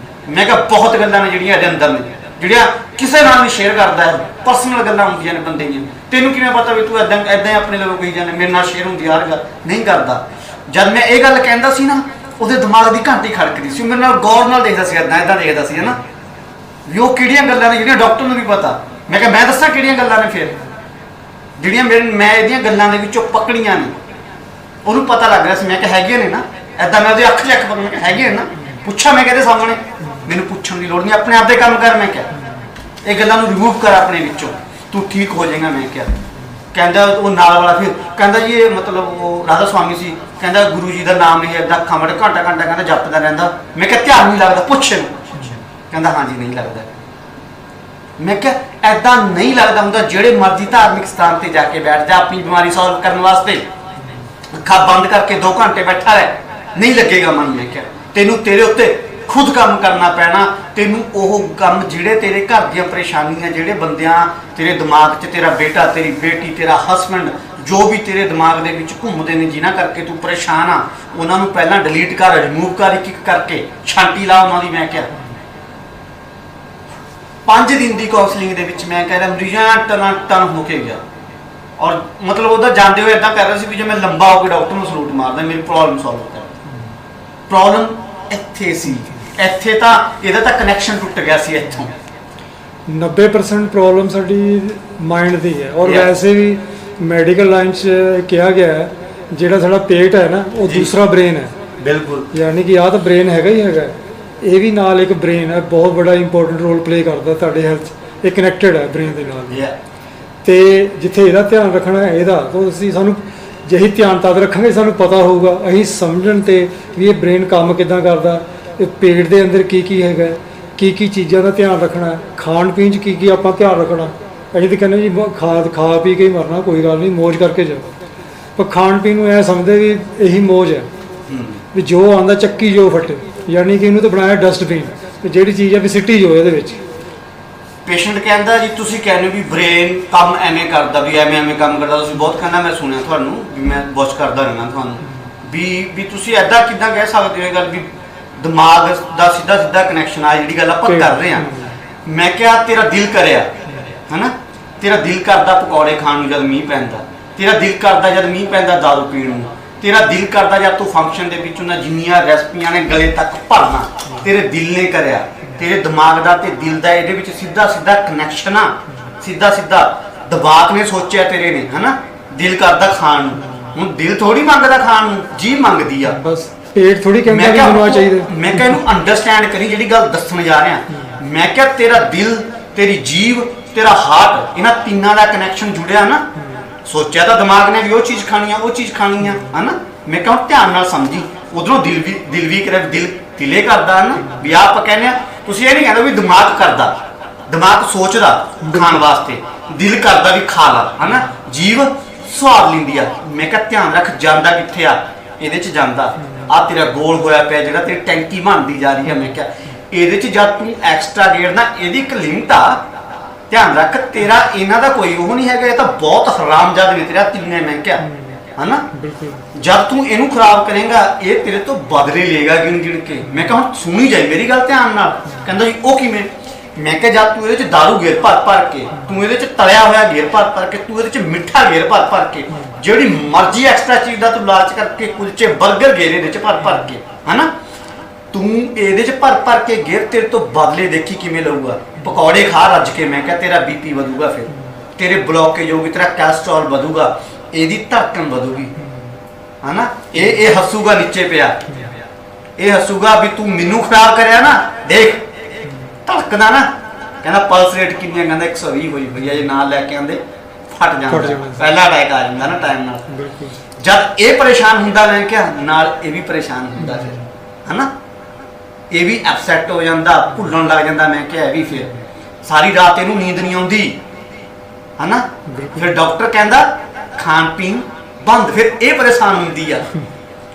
S1: ਮੈਂ ਕਿਹਾ ਬਹੁਤ ਗੱਲਾਂ ਨੇ ਜਿਹੜੀਆਂ ਇਹਦੇ ਅੰਦਰ ਨੇ, ਜਿਹੜੀਆਂ ਕਿਸੇ ਨਾਲ ਨਹੀਂ ਸ਼ੇਅਰ ਕਰਦਾ ਹੈ, ਪਰਸਨਲ ਗੱਲਾਂ ਹੁੰਦੀਆਂ ਨੇ ਬੰਦੇ ਦੀਆਂ। ਤੈਨੂੰ ਕਿਵੇਂ ਪਤਾ ਵੀ ਤੂੰ ਇਦਾਂ ਹੀ ਆਪਣੇ ਲੋਕ ਕਹੀ ਜਾਂਦੇ ਮੇਰੇ ਨਾਲ ਸ਼ੇਅਰ ਹੁੰਦੀ ਹਰ ਗੱਲ? ਨਹੀਂ ਕਰਦਾ। ਜਦ ਮੈਂ ਇਹ ਗੱਲ ਕਹਿੰਦਾ ਸੀ ਨਾ, ਉਹਦੇ ਦਿਮਾਗ ਦੀ ਘੰਟੀ ਖੜਕਦੀ ਸੀ, ਮੇਰੇ ਨਾਲ ਗੌਰ ਨਾਲ ਦੇਖਦਾ ਸੀ, ਇਦਾਂ ਦੇਖਦਾ ਸੀ ਨਾ, ਵੀ ਉਹ ਕਿਹੜੀਆਂ ਗੱਲਾਂ ਨੇ ਜਿਹੜੀਆਂ ਡਾਕਟਰ ਨੂੰ ਵੀ ਪਤਾ। ਮੈਂ ਕਿਹਾ ਮੈਂ ਦੱਸਾਂ ਕਿਹੜੀਆਂ ਗੱਲਾਂ ਨੇ ਫਿਰ, ਜਿਹੜੀਆਂ ਮੈਂ ਇਹਦੀਆਂ ਗੱਲਾਂ ਦੇ ਵਿੱਚੋਂ ਪਕੜੀਆਂ ਨੇ। ਉਹਨੂੰ ਪਤਾ ਲੱਗ ਰਿਹਾ ਸੀ, ਮੈਂ ਕਿਹਾ ਹੈਗੀਆਂ ਨੇ ਨਾ, ਇਦਾਂ ਮੈਂ ਉਹਦੇ ਅੱਖ 'ਚ ਅੱਖ ਪਾ, ਮੈਂ ਕਿਹਾ ਹੈਗੀਆਂ ਨੇ ਨਾ, ਪੁੱਛਾਂ ਮੈਂ ਕਿਹਦੇ ਸਾਹਮਣੇ? ਮੈਨੂੰ ਪੁੱਛਣ ਦੀ ਲੋੜ ਨਹੀਂ, ਆਪਣੇ ਆਪ ਦੇ ਕੰਮ ਕਰ। ਮੈਂ ਕਿਹਾ ਇਹ ਗੱਲਾਂ ਨੂੰ ਰਿਮੂਵ ਕਰ ਆਪਣੇ ਵਿੱਚੋਂ, ਤੂੰ ਠੀਕ ਹੋ ਜਾਏਗਾ। ਮੈਂ ਕਿਹਾ, ਕਹਿੰਦਾ ਉਹ ਨਾਲ ਵਾਲਾ ਫਿਰ ਕਹਿੰਦਾ ਜੀ ਇਹ ਮਤਲਬ ਉਹ ਰਾਧਾ ਸਵਾਮੀ ਸੀ, ਕਹਿੰਦਾ ਗੁਰੂ ਜੀ ਦਾ ਨਾਮ ਨਹੀਂ ਏਦਾਂ ਅੱਖਾਂ ਵੜੇ ਘੰਟਾ ਕਹਿੰਦਾ ਜਪਦਾ ਰਹਿੰਦਾ। ਮੈਂ ਕਿਹਾ ਧਿਆਨ ਨਹੀਂ ਲੱਗਦਾ, ਪੁੱਛ ਇਹਨੂੰ। ਕਹਿੰਦਾ ਹਾਂਜੀ ਨਹੀਂ ਲੱਗਦਾ। ਮੈਂ ਕਿਹਾ ਐਦਾਂ ਨਹੀਂ ਲੱਗਦਾ ਹੁੰਦਾ, ਜਿਹੜੇ ਮਰਜ਼ੀ ਧਾਰਮਿਕ ਸਥਾਨ ਤੇ ਜਾ ਕੇ ਬੈਠ ਜਾ ਆਪਣੀ ਬਿਮਾਰੀ ਸੋਲਵ ਕਰਨ ਵਾਸਤੇ, ਅੱਖਾਂ ਬੰਦ ਕਰਕੇ 2 ਘੰਟੇ ਬੈਠਾ ਰਹਿ, ਨਹੀਂ ਲੱਗੇਗਾ ਮਨ। ਮੈਂ ਕਿਹਾ ਤੈਨੂੰ ਤੇਰੇ ਉੱਤੇ ਖੁਦ ਕੰਮ ਕਰਨਾ ਪੈਣਾ, ਤੈਨੂੰ ਉਹ ਕੰਮ ਜਿਹੜੇ ਤੇਰੇ ਘਰ ਦੀਆਂ ਪਰੇਸ਼ਾਨੀਆਂ, ਜਿਹੜੇ ਬੰਦਿਆਂ ਤੇਰੇ ਦਿਮਾਗ 'ਚ, ਤੇਰਾ ਬੇਟਾ, ਤੇਰੀ ਬੇਟੀ, ਤੇਰਾ ਹਸਬੈਂਡ, ਜੋ ਵੀ ਤੇਰੇ ਦਿਮਾਗ ਦੇ ਵਿੱਚ ਘੁੰਮਦੇ ਨੇ, ਜਿਨ੍ਹਾਂ ਕਰਕੇ ਤੂੰ ਪਰੇਸ਼ਾਨ ਆ, ਉਹਨਾਂ ਨੂੰ ਪਹਿਲਾਂ ਡਿਲੀਟ ਕਰ, ਰਿਮੂਵ ਕਰ, ਇੱਕ ਇੱਕ ਕਰਕੇ ਛਾਂਟੀ ਲਾ ਉਹਨਾਂ ਦੀ। ਮੈਂ ਕਿਹਾ 5 ਦਿਨ ਦੀ ਕਾਉਂਸਲਿੰਗ ਦੇ ਵਿੱਚ ਮੈਂ ਕਹਿੰਦਾ ਮਰੀਜ਼ਾਂ ਟਨ ਹੋ ਕੇ ਗਿਆ। ਔਰ ਮਤਲਬ ਉਹਦਾ ਜਾਂਦੇ ਹੋਏ ਇਦਾਂ ਕਰ ਰਿਹਾ ਸੀ ਵੀ ਜੇ ਮੈਂ ਲੰਬਾ ਹੋ ਕੇ ਡਾਕਟਰ ਨੂੰ ਸਲੂਟ ਮਾਰਦਾ, ਮੇਰੀ ਪ੍ਰੋਬਲਮ ਸੋਲਵ ਕਰ। ਪ੍ਰੋਬਲਮ ਇੱਥੇ ਸੀ, ਇੱਥੇ ਤਾਂ ਇਹਦਾ ਤਾਂ ਕਨੈਕਸ਼ਨ ਟੁੱਟ ਗਿਆ ਸੀ ਇੱਥੋਂ।
S2: 90% ਪ੍ਰੋਬਲਮ ਸਾਡੀ ਮਾਈਂਡ ਦੀ ਹੈ। ਔਰ ਵੈਸੇ ਵੀ ਮੈਡੀਕਲ ਲਾਈਨ 'ਚ ਕਿਹਾ ਗਿਆ ਹੈ ਜਿਹੜਾ ਸਾਡਾ ਪੇਟ ਹੈ ਨਾ, ਉਹ ਦੂਸਰਾ ਬ੍ਰੇਨ ਹੈ।
S1: ਬਿਲਕੁਲ।
S2: ਯਾਨੀ ਕਿ ਆਹ ਤਾਂ ਬ੍ਰੇਨ ਹੈਗਾ ਹੀ ਹੈਗਾ, ਇਹ ਵੀ ਨਾਲ ਇੱਕ ਬ੍ਰੇਨ ਹੈ, ਬਹੁਤ ਬੜਾ ਇੰਪੋਰਟੈਂਟ ਰੋਲ ਪਲੇ ਕਰਦਾ ਤੁਹਾਡੇ ਹੈਲਥ 'ਚ। ਇਹ ਕਨੈਕਟਡ ਹੈ ਬ੍ਰੇਨ ਦੇ ਨਾਲ। ਤੇ ਜਿੱਥੇ ਇਹਦਾ ਧਿਆਨ ਰੱਖਣਾ ਹੈ ਇਹਦਾ, ਤਾਂ ਅਸੀਂ ਸਾਨੂੰ ਜਿਹੀ ਧਿਆਨ ਤਦ ਰੱਖਾਂਗੇ ਸਾਨੂੰ ਪਤਾ ਹੋਊਗਾ, ਅਸੀਂ ਸਮਝਣ ਤੇ ਵੀ ਇਹ ਬ੍ਰੇਨ ਕੰਮ ਕਿੱਦਾਂ ਕਰਦਾ, ਇਹ ਪੇਟ ਦੇ ਅੰਦਰ ਕੀ ਕੀ ਹੈਗਾ, ਕੀ ਕੀ ਚੀਜ਼ਾਂ ਦਾ ਧਿਆਨ ਰੱਖਣਾ, ਖਾਣ ਪੀਣ 'ਚ ਕੀ ਕੀ ਆਪਾਂ ਧਿਆਨ ਰੱਖਣਾ। ਅਸੀਂ ਤਾਂ ਕਹਿੰਦੇ ਜੀ ਖਾ ਪੀ ਕੇ ਹੀ ਮਰਨਾ, ਕੋਈ ਗੱਲ ਨਹੀਂ, ਮੌਜ ਕਰਕੇ ਜਾਓ। ਪਰ ਖਾਣ ਪੀਣ ਨੂੰ ਐ ਸਮਝਦੇ ਵੀ ਇਹੀ ਮੌਜ ਹੈ, ਵੀ ਜੋ ਆਉਂਦਾ ਚੱਕੀ ਜੋ ਫੱਟੇ, ਯਾਨੀ ਕਿ ਇਹਨੂੰ ਤਾਂ ਬਣਾਇਆ ਡਸਟਬਿਨ, ਜਿਹੜੀ ਚੀਜ਼ ਆ ਵੀ ਸਿੱਟੀ ਜੋ ਇਹਦੇ ਵਿੱਚ।
S1: ਪੇਸ਼ੈਂਟ ਕਹਿੰਦਾ ਜੀ ਤੁਸੀਂ ਕਹਿੰਦੇ ਵੀ ਬ੍ਰੇਨ ਕੰਮ ਐਵੇਂ ਕਰਦਾ, ਵੀ ਐਵੇਂ ਕੰਮ ਕਰਦਾ, ਤੁਸੀਂ ਬਹੁਤ ਕਹਿੰਦਾ ਮੈਂ ਸੁਣਿਆ ਤੁਹਾਨੂੰ, ਵੀ ਮੈਂ ਵਾਚ ਕਰਦਾ ਰਹਿਣਾ ਤੁਹਾਨੂੰ, ਵੀ ਤੁਸੀਂ ਐਦਾਂ ਕਿੱਦਾਂ ਕਹਿ ਸਕਦੇ ਹੋ ਇਹ ਗੱਲ ਵੀ ਦਿਮਾਗ ਦਾ ਸਿੱਧਾ ਕਨੈਕਸ਼ਨ ਆ, ਜਿਹੜੀ ਗੱਲ ਆਪਾਂ ਕਰ ਰਹੇ ਹਾਂ। ਮੈਂ ਕਿਹਾ ਤੇਰਾ ਦਿਲ ਕਰਿਆ ਹਨਾ, ਤੇਰਾ ਦਿਲ ਕਰਦਾ ਪਕੌੜੇ ਖਾਣ ਨੂੰ ਜਦ ਮੀਂਹ ਪੈਂਦਾ, ਤੇਰਾ ਦਿਲ ਕਰਦਾ ਜਦ ਮੀਂਹ ਪੈਂਦਾ ਦਾਰੂ ਪੀਣ ਨੂੰ, ਤੇਰਾ ਦਿਲ ਕਰਦਾ ਜਦ ਤੂੰ ਫੰਕਸ਼ਨ ਦੇ ਵਿੱਚ ਉਹਨਾਂ ਜਿੰਨੀਆਂ ਰੈਸਪੀਆਂ ਨੇ ਗਲੇ ਤੱਕ ਭਰਨਾ, ਤੇਰੇ ਦਿਲ ਨੇ ਕਰਿਆ। ਤੇਰੇ ਦਿਮਾਗ ਦਾ ਤੇ ਦਿਲ ਦਾ ਇਹਦੇ ਵਿੱਚ ਸਿੱਧਾ ਕਨੈਕਸ਼ਨ ਆ, ਸਿੱਧਾ ਦਿਮਾਗ ਨੇ ਸੋਚਿਆ ਤੇਰੇ ਨੇ ਹਨਾ, ਦਿਲ ਕਰਦਾ ਖਾਣ ਨੂੰ। ਹੁਣ ਦਿਲ ਥੋੜੀ ਮੰਗਦਾ ਖਾਣ ਨੂੰ, ਜੀ ਮੰਗਦੀ ਆ ਬਸ,
S2: ਪੇਟ ਥੋੜੀ ਕਹਿੰਦਾ ਵੀ ਮੈਨੂੰ ਆ ਚਾਹੀਦਾ।
S1: ਮੈਂ ਕਿਹਾ ਇਹਨੂੰ ਅੰਡਰਸਟੈਂਡ ਕਰੀ ਜਿਹੜੀ ਗੱਲ ਦੱਸਣ ਜਾ ਰਿਹਾ। ਮੈਂ ਕਿਹਾ ਤੇਰਾ ਦਿਲ, ਤੇਰੀ ਜੀਭ, ਤੇਰਾ ਹਾਰਟ, ਇਹਨਾਂ ਤਿੰਨਾਂ ਦਾ ਕਨੈਕਸ਼ਨ ਜੁੜਿਆ ਨਾ। ਸੋਚਿਆ ਤਾਂ ਦਿਮਾਗ ਨੇ ਵੀ ਉਹ ਚੀਜ਼ ਖਾਣੀ ਆ, ਉਹ ਚੀਜ਼ ਖਾਣੀ ਆ ਹਨਾ। ਮੈਂ ਕਿਹਾ ਧਿਆਨ ਨਾਲ ਸਮਝੀ, ਉਧਰੋਂ ਦਿਲ ਵੀ ਕਰੇ, ਦਿਲੇ ਕਰਦਾ ਨਾ ਵੀ ਆਪਾਂ ਕਹਿੰਦੇ ਆ। ਤੁਸੀਂ ਇਹ ਨਹੀਂ ਕਹਿੰਦੇ ਵੀ ਦਿਮਾਗ ਕਰਦਾ, ਦਿਮਾਗ ਸੋਚਦਾ ਖਾਣ ਵਾਸਤੇ, ਦਿਲ ਕਰਦਾ ਵੀ ਖਾ ਲਾ ਹਨਾ, ਜੀਭ ਸਵਾਦ ਲੈਂਦੀ ਆ। ਮੈਂ ਕਿਹਾ ਧਿਆਨ ਰੱਖ, ਜਾਂਦਾ ਕਿੱਥੇ ਆ, ਇਹਦੇ 'ਚ ਜਾਂਦਾ। ਆ ਤੇਰਾ ਗੋਲ ਹੋਇਆ ਪਿਆ ਜਿਹੜਾ ਤੇਰੀ ਟੈਂਕੀ ਬਣਦੀ ਜਾ ਰਹੀ ਹੈ। ਮੈਂ ਕਿਹਾ ਇਹਦੇ 'ਚ ਜਦ ਤੂੰ ਐਕਸਟਰਾ ਗੇੜਨਾ, ਇਹਦੀ ਇੱਕ ਲਿਮਟ ਆ, ਧਿਆਨ ਰੱਖ। ਤੇਰਾ ਇਹਨਾਂ ਦਾ ਕੋਈ ਉਹ ਨਹੀਂ ਹੈਗਾ, ਇਹ ਤਾਂ ਬਹੁਤ ਹਰਾਮਜ਼ਾਦੇ ਨੇ ਤੇਰਾ ਤਿੰਨੇ। ਮੈਂ ਕਿਹਾ ਹਨਾ, ਜਦ ਤੂੰ ਇਹਨੂੰ ਖਰਾਬ ਕਰੇਗਾ ਇਹ ਤੇਰੇ ਤੋਂ ਬਦਲੇ ਲਏਗਾ ਗਿਣ ਕੇ। ਮੈਂ ਕਿਹਾ ਹੁਣ ਸੁਣੀ ਜਾਈ ਮੇਰੀ ਗੱਲ ਧਿਆਨ ਨਾਲ। ਕਹਿੰਦਾ ਜੀ ਉਹ ਕਿਵੇਂ? ਮੈਂ ਕਿਹਾ ਜਦ ਤੂੰ ਇਹਦੇ 'ਚ ਦਾਰੂ ਗੇਰ ਭਰ ਕੇ, ਤੂੰ ਇਹਦੇ 'ਚ ਤਲਿਆ ਹੋਇਆ ਗੇਰ ਭਰ ਕੇ, ਤੂੰ ਇਹਦੇ 'ਚ ਮਿੱਠਾ ਗੇਰ ਭਰ ਕੇ, ਜਿਹੜੀ ਮਰਜ਼ੀ ਐਕਸਟਰਾ ਚੀਜ਼ ਦਾ ਤੂੰ ਲਾਲਚ ਕਰਕੇ, ਕੁਲਚੇ 버ਗਰ ਗੇਰ ਇਹਦੇ 'ਚ ਭਰ ਕੇ ਹਨਾ, ਤੂੰ ਇਹਦੇ 'ਚ ਭਰ ਕੇ ਗੇਰ, ਤੇਰੇ ਤੋਂ ਬਦਲੇ ਦੇਖੀ ਕਿਵੇਂ ਲਊਗਾ। पकौड़े खा रज के, मैं क्या तेरा बीपी ਵਧੂਗਾ, फिर तेरे ब्लॉकेज होगी, तेरा कैस्ट्रॉल ਵਧੂਗਾ, ਇਹਦੀ ਧੜਕਣ ਵਧੂਗੀ, ਹਨਾ। ਇਹ ਹੱਸੂਗਾ ਨੀਚੇ ਪਿਆ, ਇਹ ਹੱਸੂਗਾ ਵੀ ਤੂੰ ਮੈਨੂੰ ਖਰਾਬ ਕਰਿਆ ਨਾ, ਦੇਖ ਧੜਕਦਾ ਨਾ, ਕਹਿੰਦਾ ਪਲਸ ਰੇਟ ਕਿੰਨੀ ਹੈ, ਕਹਿੰਦਾ 120 ਹੋਈ ਹੋਈ ਹੈ, ਜੇ ਨਾਲ ਲੈ ਕੇ ਆਂਦੇ ਫਟ ਜਾਂਦਾ, ਪਹਿਲਾ ਅਟੈਕ ਆ ਜਾਂਦਾ ਨਾ ਟਾਈਮ ਨਾਲ। ਜਦ ਇਹ ਪਰੇਸ਼ਾਨ ਹੁੰਦਾ, ਮੈਂ ਕਿਹਾ ਨਾਲ ਇਹ ਵੀ ਪਰੇਸ਼ਾਨ ਹੁੰਦਾ, ਫਿਰ ਹਨਾ ਇਹ ਵੀ ਅਪਸੈਟ ਹੋ ਜਾਂਦਾ, ਭੁੱਲਣ ਲੱਗ ਜਾਂਦਾ, ਮੈਂ ਕਿਹਾ ਇਹ ਵੀ, ਫਿਰ ਸਾਰੀ ਰਾਤ ਇਹਨੂੰ ਨੀਂਦ ਨਹੀਂ ਆਉਂਦੀ, ਹਨਾ। ਫਿਰ ਡਾਕਟਰ ਕਹਿੰਦਾ ਖਾਣ ਪੀਣ ਬੰਦ, ਫਿਰ ਇਹ ਪਰੇਸ਼ਾਨ ਹੁੰਦੀ ਆ।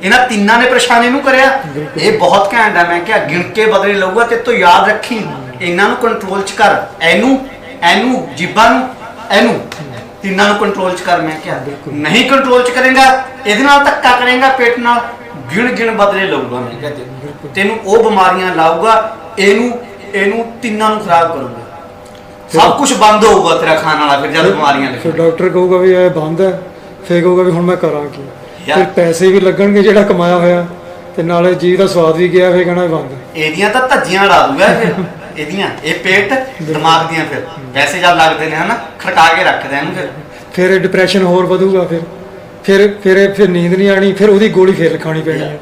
S1: ਇਹਨਾਂ ਤਿੰਨਾਂ ਨੇ ਪਰੇਸ਼ਾਨ ਇਹਨੂੰ ਕਰਿਆ, ਇਹ ਬਹੁਤ ਘੈਂਟ ਆ, ਮੈਂ ਕਿਹਾ ਗਿਣ ਕੇ ਬਦਲੇ ਲਊਗਾ, ਤੇ ਤੂੰ ਯਾਦ ਰੱਖੀ ਇਹਨਾਂ ਨੂੰ ਕੰਟਰੋਲ ਚ ਕਰ, ਇਹਨੂੰ ਜੀਬਾਂ ਨੂੰ, ਇਹਨੂੰ ਤਿੰਨਾਂ ਨੂੰ ਕੰਟਰੋਲ ਚ ਕਰ। ਮੈਂ ਕਿਹਾ ਨਹੀਂ ਕੰਟਰੋਲ ਚ ਕਰੇਗਾ, ਇਹਦੇ ਨਾਲ ਧੱਕਾ ਕਰੇਗਾ ਪੇਟ ਨਾਲ, ਗਿਣ ਬਦਲੇ ਲਊਗਾ, ਮੈਂ ਕਿਹਾ ਤੈਨੂੰ ਉਹ ਬਿਮਾਰੀਆਂ ਲਾਊਗਾ, ਇਹਨੂੰ ਤਿੰਨਾਂ ਨੂੰ ਖਰਾਬ ਕਰੂਗਾ, ਸਭ ਕੁਝ ਬੰਦ ਹੋਊਗਾ ਤੇਰਾ ਖਾਣ ਵਾਲਾ। ਫਿਰ ਜਦ ਬਿਮਾਰੀਆਂ
S2: ਫਿਰ ਡਾਕਟਰ ਕਹੂਗਾ ਵੀ ਇਹ ਬੰਦ ਹੈ, ਫਿਰ ਕਹੂਗਾ ਵੀ ਹੁਣ ਮੈਂ ਕਰਾਂ ਕੀ, ਫਿਰ ਪੈਸੇ ਵੀ ਲੱਗਣਗੇ ਜਿਹੜਾ ਕਮਾਇਆ ਹੋਇਆ, ਤੇ ਨਾਲੇ ਜੀਵ ਦਾ ਸਵਾਦ ਵੀ ਗਿਆ, ਫਿਰ ਕਹਿਣਾ ਬੰਦ।
S1: ਇਹਦੀਆਂ ਤਾਂ ਧੱਜੀਆਂ ਲਾ ਦੂਗਾ ਫਿਰ, ਇਹਦੀਆਂ ਇਹ ਪੇਟ ਦਿਮਾਗ ਦੀਆਂ, ਫਿਰ ਪੈਸੇ ਜਦ ਲੱਗਦੇ ਨੇ ਹਨਾ ਖੜਕਾ ਕੇ ਰੱਖਦੇ ਇਹਨੂੰ,
S2: ਫਿਰ ਡਿਪਰੈਸ਼ਨ ਹੋਰ ਵਧੂਗਾ, ਫਿਰ ਨੀਂਦ ਨਹੀਂ ਆਣੀ, ਫਿਰ ਉਹਦੀ ਗੋਲੀ ਫਿਰ ਖਾਣੀ ਪੈਣੀ ਹੈ।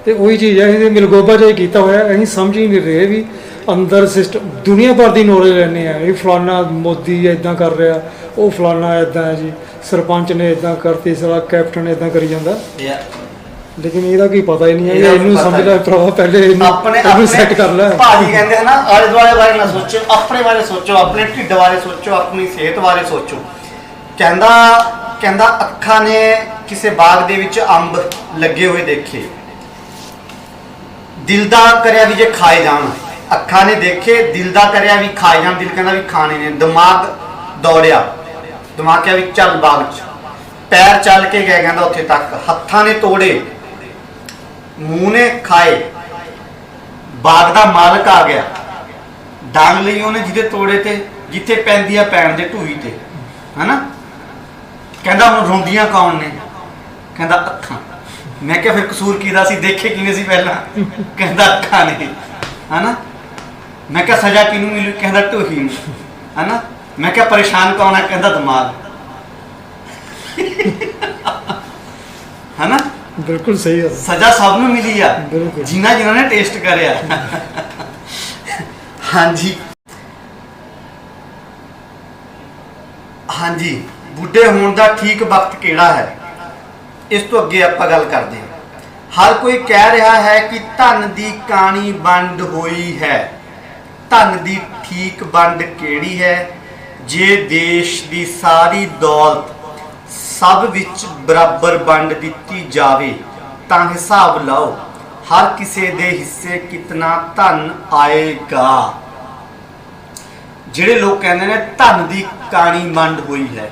S2: ਤੇ ਉਹੀ ਚੀਜ਼ ਹੈ, ਇਹਦੇ ਮਿਲਗੋਬਾ ਜਿਹਾ ਕੀਤਾ ਹੋਇਆ, ਅਸੀਂ ਸਮਝ ਹੀ ਨਹੀਂ ਰਹੇ ਵੀ ਅੰਦਰ ਸਿਸਟਮ, ਦੁਨੀਆ ਭਰ ਦੀ ਨੌਲੇਜ ਲੈਂਦੇ ਆ, ਇਹ ਫਲਾਨਾ ਮੋਦੀ ਇੱਦਾਂ ਕਰ ਰਿਹਾ, ਉਹ ਫਲਾਨਾ ਇੱਦਾਂ ਹੈ ਜੀ, ਸਰਪੰਚ ਨੇ ਇੱਦਾਂ ਕਰਤੀ, ਸਾਲਾ ਕੈਪਟਨ ਇੱਦਾਂ ਕਰੀ ਜਾਂਦਾ, ਲੇਕਿਨ ਇਹਦਾ ਕੀ ਪਤਾ ਹੀ ਨਹੀਂ ਹੈ। ਇਹਨੂੰ ਸਮਝ ਲੈ ਭਰਾਵਾ, ਪਹਿਲੇ ਇਹਨੂੰ ਸੈੱਟ ਕਰ ਲੈ।
S1: ਭਾਜੀ ਕਹਿੰਦੇ ਨਾ ਆਲੇ ਦੁਆਲੇ ਬਾਰੇ ਨਾ ਸੋਚੋ, ਆਪਣੇ ਬਾਰੇ ਸੋਚੋ, ਆਪਣੇ ਢਿੱਡ ਬਾਰੇ ਸੋਚੋ, ਆਪਣੀ ਸਿਹਤ ਬਾਰੇ ਸੋਚੋ। ਕਹਿੰਦਾ ਅੱਖਾਂ ਨੇ ਕਿਸੇ ਬਾਗ ਦੇ ਵਿੱਚ ਅੰਬ ਲੱਗੇ ਹੋਏ ਦੇਖੇ, ਦਿਲ ਦਾ ਕਰਿਆ ਵੀ ਜੇ ਖਾਏ ਜਾਣ, ਅੱਖਾਂ ਨੇ ਦੇਖੇ, ਦਿਲ ਦਾ ਕਰਿਆ ਵੀ ਖਾਏ ਜਾਣ, ਦਿਲ ਕਹਿੰਦਾ ਵੀ ਖਾਣੇ ਨੇ, ਦਿਮਾਗ ਦੌੜਿਆ, ਦਿਮਾਗ ਕਿਹਾ ਵੀ ਚੱਲ ਬਾਗ 'ਚ, ਪੈਰ ਚੱਲ ਕੇ ਗਏ ਕਹਿੰਦਾ ਉੱਥੇ ਤੱਕ, ਹੱਥਾਂ ਨੇ ਤੋੜੇ, ਮੂੰਹ ਨੇ ਖਾਏ, ਬਾਗ ਦਾ ਮਾਲਕ ਆ ਗਿਆ, ਡਾਂਗ ਲਈ ਉਹਨੇ ਜਿਹਦੇ ਤੋੜੇ ਤੇ, ਜਿੱਥੇ ਪੈਂਦੀ ਆ ਪੈਣ ਦੇ ਢੂਈ ਤੇ, ਹਨਾ। ਕਹਿੰਦਾ ਹੁਣ ਰੋਂਦੀਆਂ ਕੌਣ ਨੇ, ਕਹਿੰਦਾ ਅੱਖਾਂ। ਮੈਂ ਕਿਹਾ ਫਿਰ ਕਸੂਰ ਕਿਹਦਾ ਸੀ, ਦੇਖੇ ਕਿਵੇਂ ਸੀ ਪਹਿਲਾਂ, ਕਹਿੰਦਾ ਅੱਖਾਂ ਨੇ, ਹਨਾ। ਮੈਂ ਕਿਹਾ ਸਜ਼ਾ ਕਿਹਨੂੰ ਮਿਲੂ, ਕਹਿੰਦਾ ਢੂਹੀ ਨੂੰ, ਹਨਾ। ਮੈਂ ਕਿਹਾ ਪਰੇਸ਼ਾਨ ਕੌਣ ਹੈ, ਕਹਿੰਦਾ ਦਿਮਾਗ, ਹਨਾ।
S2: ਬਿਲਕੁਲ ਸਹੀ ਹੈ,
S1: ਸਜ਼ਾ ਸਭ ਨੂੰ ਮਿਲੀ ਆ, ਜਿਨ੍ਹਾਂ ਨੇ ਟੇਸਟ ਕਰਿਆ। ਹਾਂਜੀ, ਬੁੱਢੇ ਹੋਣ ਦਾ ਠੀਕ ਵਕਤ ਕਿਹੜਾ ਹੈ, ਇਸ ਤੋਂ ਅੱਗੇ ਆਪਾਂ ਗੱਲ ਕਰਦੇ ਹਾਂ। ਹਰ ਕੋਈ ਕਹਿ ਰਿਹਾ ਹੈ ਕਿ ਧਨ ਦੀ ਕਾਣੀ ਵੰਡ ਹੋਈ ਹੈ, ਧਨ ਦੀ ਠੀਕ ਵੰਡ ਕਿਹੜੀ ਹੈ? ਜੇ ਦੇਸ਼ ਦੀ ਸਾਰੀ ਦੌਲਤ ਸਭ ਵਿੱਚ ਬਰਾਬਰ ਵੰਡ ਦਿੱਤੀ ਜਾਵੇ ਤਾਂ ਹਿਸਾਬ ਲਾਓ ਹਰ ਕਿਸੇ ਦੇ ਹਿੱਸੇ ਕਿਤਨਾ ਧਨ ਆਏਗਾ। ਜਿਹੜੇ ਲੋਕ ਕਹਿੰਦੇ ਨੇ ਧਨ ਦੀ ਕਾਣੀ ਵੰਡ ਹੋਈ ਹੈ,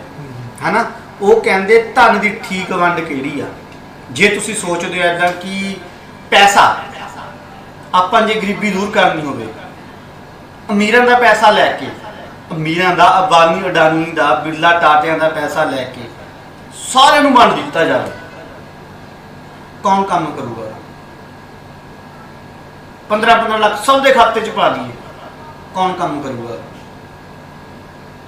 S1: ਹਨਾ, ਉਹ ਕਹਿੰਦੇ ਧਨ ਦੀ ਠੀਕ ਵੰਡ ਕਿਹੜੀ ਆ। ਜੇ ਤੁਸੀਂ ਸੋਚਦੇ ਹੋ ਇਦਾਂ ਕਿ ਪੈਸਾ ਆਪਾਂ ਜੇ ਗਰੀਬੀ ਦੂਰ ਕਰਨੀ ਹੋਵੇ, ਅਮੀਰਾਂ ਦਾ ਪੈਸਾ ਲੈ ਕੇ, ਅਮੀਰਾਂ ਦਾ, ਅਬਾਨੀ ਅਡਾਨੀ ਦਾ, ਬਿਰਲਾ ਟਾਟਿਆਂ ਦਾ ਪੈਸਾ ਲੈ ਕੇ ਸਾਰਿਆਂ ਨੂੰ ਵੰਡ ਦਿੱਤਾ ਜਾਵੇ, ਕੌਣ ਕੰਮ ਕਰੂਗਾ? 15-15 ਲੱਖ ਸਭ ਦੇ ਖਾਤੇ 'ਚ ਪਾ ਦਈਏ, ਕੌਣ ਕੰਮ ਕਰੂਗਾ?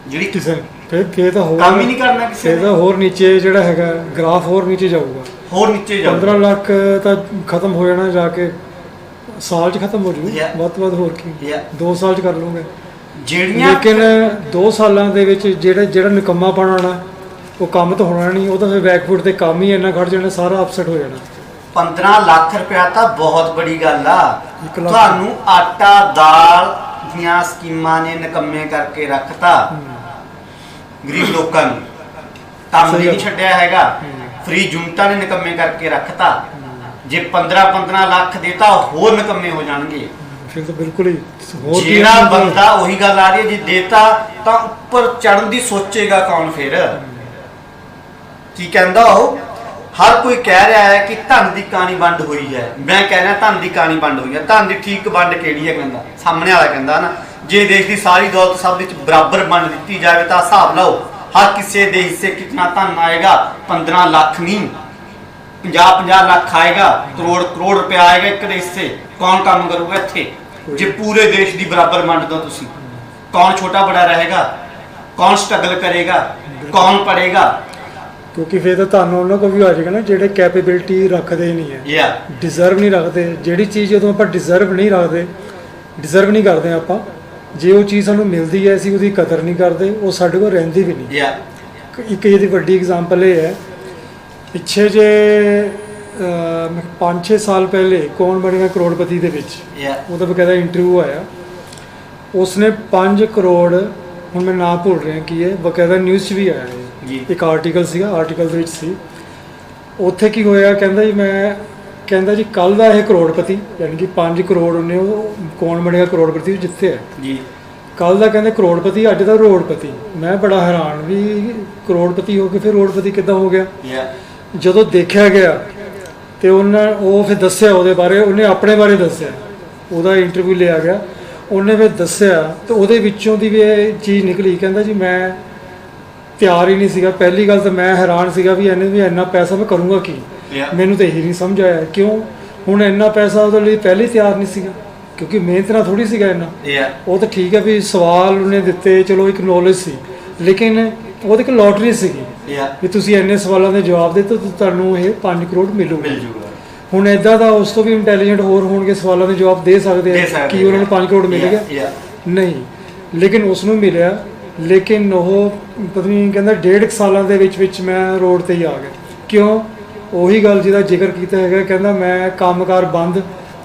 S1: ਜਿਹੜੀ
S2: ਕਿਸੇ ਫੇਰ ਤਾਂ ਹੋਰ
S1: ਕੰਮ ਹੀ ਨਹੀਂ ਕਰਨਾ ਕਿਸੇ ਨੇ,
S2: ਤਾਂ ਹੋਰ ਨੀਚੇ ਜਿਹੜਾ ਹੈਗਾ ਗ੍ਰਾਫ ਹੋਰ ਨੀਚੇ ਜਾਊਗਾ,
S1: ਹੋਰ ਨੀਚੇ ਜਾਊਗਾ।
S2: 15 ਲੱਖ ਤਾਂ ਖਤਮ ਹੋ ਜਾਣਾ, ਜਾ ਕੇ ਸਾਲ 'ਚ ਖਤਮ ਹੋ ਜੂ, ਵੱਧ ਤੋਂ ਵੱਧ ਹੋਰ ਕੀ 2 ਸਾਲ 'ਚ ਕਰ ਲਓਗੇ ਜਿਹੜੀਆਂ। ਲੇਕਿਨ 2 ਸਾਲਾਂ ਦੇ ਵਿੱਚ ਜਿਹੜਾ ਨਿਕੰਮਾ ਬਣਾਉਣਾ ਉਹ ਕੰਮ ਤਾਂ ਹੋਣਾ ਨਹੀਂ, ਉਹ ਤਾਂ ਫਿਰ ਬੈਕਫੁੱਟ ਤੇ ਕੰਮ ਹੀ ਇੰਨਾ ਖੜ ਜਾਣਾ, ਸਾਰਾ ਅਪਸੈਟ ਹੋ ਜਾਣਾ।
S1: 15 ਲੱਖ ਰੁਪਇਆ ਤਾਂ ਬਹੁਤ ਬੜੀ ਗੱਲ ਆ। ਤੁਹਾਨੂੰ ਆਟਾ ਦਾਲ ਦੀਆਂ ਸਕੀਮਾਂ ਨੇ ਨਿਕੰਮੇ ਕਰਕੇ ਰੱਖਤਾ, ਗਰੀਬ ਲੋਕਾਂ ਨੂੰ ਕੰਮ ਨਹੀਂ ਛੱਡਿਆ ਹੈਗਾ, ਫ੍ਰੀ ਜੁਨਟਾਂ ਨੇ ਨਿਕੰਮੇ ਕਰਕੇ ਰੱਖਤਾ। ਜੇ 15-15 ਲੱਖ ਦੇਤਾ ਹੋਰ ਨਿਕੰਮੇ ਹੋ ਜਾਣਗੇ।
S2: ਫਿਰ ਤਾਂ ਬਿਲਕੁਲ ਹੀ
S1: ਜਿਹੜਾ ਬੰਦਾ, ਉਹੀ ਗੱਲ ਆ ਰਹੀ ਹੈ, ਜੇ ਦੇਤਾ ਤਾਂ ਉੱਪਰ ਚੜਨ ਦੀ ਸੋਚੇਗਾ ਕੌਣ? ਫਿਰ ਕੀ ਕਹਿੰਦਾ ਉਹ? ਹਰ ਕੋਈ ਕਹਿ ਰਿਹਾ ਹੈ ਕਿ ਧਨ ਦੀ ਕਾਣੀ ਵੰਡ ਹੋਈ ਹੈ। ਮੈਂ ਕਹਿ ਰਿਹਾ ਧਨ ਦੀ ਕਾਣੀ ਵੰਡ ਹੋਈ ਹੈ। ਧਨ ਦੀ ਠੀਕ ਵੰਡ ਕਿਹੜੀ ਹੈ? ਕਹਿੰਦਾ ਸਾਹਮਣੇ ਵਾਲਾ ਕਹਿੰਦਾ ਨਾ, ਜੇ ਦੇਸ਼ ਦੀ ਸਾਰੀ ਦੌਲਤ ਸਭ ਵਿੱਚ ਬਰਾਬਰ ਵੰਡ ਦਿੱਤੀ ਜਾਵੇ ਤਾਂ ਹਿਸਾਬ ਲਾਓ ਹਰ ਕਿਸੇ ਦੇ ਹਿੱਸੇ ਕਿੰਨਾ ਧਨ ਆਏਗਾ। 15 ਲੱਖ ਨਹੀਂ, 50-50 ਲੱਖ ਆਏਗਾ, ਕਰੋੜ ਰੁਪਇਆ ਆਏਗਾ ਇੱਕ ਦੇ ਹਿੱਸੇ। ਕੌਣ ਕੰਮ ਕਰੂਗਾ ਇੱਥੇ ਜੇ ਪੂਰੇ ਦੇਸ਼ ਦੀ ਬਰਾਬਰ ਵੰਡ ਦੋ ਤੁਸੀਂ? कौन छोटा बड़ा रहेगा, कौन स्ट्रगल करेगा, कौन पढ़ेगा।
S2: ਕਿਉਂਕਿ ਫਿਰ ਤਾਂ ਤੁਹਾਨੂੰ ਉਹਨਾਂ ਕੋਲ ਵੀ ਆ ਜਾਏਗਾ ਨਾ ਜਿਹੜੇ ਕੈਪੇਬਿਲਿਟੀ ਰੱਖਦੇ ਨਹੀਂ ਹੈ,
S1: या
S2: ਡਿਜ਼ਰਵ ਨਹੀਂ ਰੱਖਦੇ। ਜਿਹੜੀ ਚੀਜ਼ ਜਦੋਂ ਆਪਾਂ ਡਿਜ਼ਰਵ ਨਹੀਂ ਕਰਦੇ ਆਪਾਂ, ਜੇ ਉਹ ਚੀਜ਼ ਸਾਨੂੰ ਮਿਲਦੀ ਹੈ ਅਸੀਂ ਉਹਦੀ ਕਦਰ ਨਹੀਂ ਕਰਦੇ, ਉਹ ਸਾਡੇ ਕੋਲ ਰਹਿੰਦੀ ਵੀ ਨਹੀਂ।
S1: या
S2: ਇੱਕ ਇਹਦੀ ਵੱਡੀ ਐਗਜ਼ਾਮਪਲ ਇਹ ਹੈ, ਪਿੱਛੇ ਜੇ 5-6 ਸਾਲ ਪਹਿਲੇ ਕੌਣ ਬਣੇਗਾ ਕਰੋੜਪਤੀ ਦੇ ਵਿੱਚ
S1: या
S2: ਉਹਦਾ ਬਕਾਇਦਾ ਇੰਟਰਵਿਊ ਆਇਆ। ਉਸਨੇ 5 ਕਰੋੜ, ਹੁਣ ਮੈਂ ਨਾਮ ਭੁੱਲ ਰਿਹਾ ਕੀ ਹੈ, ਬਕਾਇਦਾ ਨਿਊਜ਼ 'ਚ ਵੀ ਆਇਆ ਹੈ,
S1: जी
S2: ਇੱਕ ਆਰਟੀਕਲ ਸੀਗਾ, ਆਰਟੀਕਲ ਦੇ ਵਿੱਚ ਸੀ। ਉੱਥੇ ਕੀ ਹੋਇਆ, ਕਹਿੰਦਾ ਜੀ ਕੱਲ ਦਾ ਇਹ ਕਰੋੜਪਤੀ, ਯਾਨੀ ਕਿ 5 ਕਰੋੜ ਉਹਨੇ, ਉਹ ਕੌਣ ਬਣੇਗਾ ਕਰੋੜਪਤੀ ਉਹ ਜਿੱਤਿਆ।
S1: जी
S2: ਕੱਲ ਦਾ ਕਹਿੰਦੇ ਕਰੋੜਪਤੀ, ਅੱਜ ਦਾ ਰੋੜਪਤੀ। ਮੈਂ ਬੜਾ ਹੈਰਾਨ ਵੀ ਕਰੋੜਪਤੀ ਹੋ ਕੇ ਫਿਰ ਰੋੜਪਤੀ ਕਿੱਦਾਂ ਹੋ ਗਿਆ।
S1: या
S2: ਜਦੋਂ ਦੇਖਿਆ ਗਿਆ ਤੇ ਉਹ ਫਿਰ ਦੱਸਿਆ ਉਹਦੇ ਬਾਰੇ, ਉਹਨੇ ਆਪਣੇ ਬਾਰੇ ਦੱਸਿਆ, ਉਹਦਾ ਇੰਟਰਵਿਊ ਲਿਆ ਗਿਆ, ਉਹਨੇ ਫਿਰ ਦੱਸਿਆ ਤੇ ਉਹਦੇ ਵਿੱਚੋਂ ਦੀ ਵੀ ਇਹ ਚੀਜ਼ ਨਿਕਲੀ। ਕਹਿੰਦਾ ਜੀ ਮੈਂ ਤਿਆਰ ਹੀ ਨਹੀਂ ਸੀਗਾ, ਪਹਿਲੀ ਗੱਲ ਤਾਂ ਮੈਂ ਹੈਰਾਨ ਸੀਗਾ ਵੀ ਇਹਨੇ ਵੀ ਇੰਨਾ ਪੈਸਾ ਮੈਂ ਕਰੂੰਗਾ ਕੀ,
S1: या
S2: ਮੈਨੂੰ ਤਾਂ ਇਹੀ ਨਹੀਂ ਸਮਝ ਆਇਆ। ਕਿਉਂ ਹੁਣ ਇੰਨਾ ਪੈਸਾ ਉਹਦੇ ਲਈ ਪਹਿਲੇ ਹੀ ਤਿਆਰ ਨਹੀਂ ਸੀਗਾ, ਕਿਉਂਕਿ ਮਿਹਨਤ ਨਾਲ ਥੋੜੀ ਸੀਗਾ ਇੰਨਾ।
S1: या
S2: ਉਹ ਤਾਂ ਠੀਕ ਹੈ ਵੀ ਸਵਾਲ ਉਹਨੇ ਦਿੱਤੇ, ਚਲੋ ਇੱਕ ਨੌਲੇਜ ਸੀ, ਲੇਕਿਨ ਉਹਦੇ ਕੋਲ ਲੋਟਰੀ ਸੀਗੀ
S1: या
S2: ਵੀ ਤੁਸੀਂ ਇੰਨੇ ਸਵਾਲਾਂ ਦੇ ਜਵਾਬ ਦੇ ਤਾਂ ਤੁਹਾਨੂੰ ਇਹ 5 ਕਰੋੜ ਮਿਲੂਗਾ।
S1: मिल जूगा।
S2: ਹੁਣ ਇਦਾਂ ਦਾ ਉਸ ਤੋਂ ਵੀ ਇੰਟੈਲੀਜੈਂਟ ਹੋਰ ਹੋਣਗੇ, ਸਵਾਲਾਂ ਦੇ ਜਵਾਬ ਦੇ ਸਕਦੇ
S1: दे
S2: ਆ
S1: सकते
S2: ਕਿ ਉਹਨਾਂ ਨੂੰ 5 ਕਰੋੜ ਮਿਲ ਗਿਆ,
S1: या
S2: ਨਹੀਂ। ਲੇਕਿਨ ਉਸ ਨੂੰ ਮਿਲਿਆ, ਲੇਕਿਨ ਉਹ ਪਤਾ ਨਹੀਂ ਕਹਿੰਦਾ 1.5 ਸਾਲਾਂ ਦੇ ਵਿੱਚ ਮੈਂ ਰੋਡ ਤੇ ਹੀ ਆ ਗਿਆ। ਕਿਉਂ? ਉਹੀ ਗੱਲ ਜਿਹਦਾ ਜ਼ਿਕਰ ਕੀਤਾ ਹੈਗਾ, ਕਹਿੰਦਾ ਮੈਂ ਕੰਮਕਾਰ ਬੰਦ,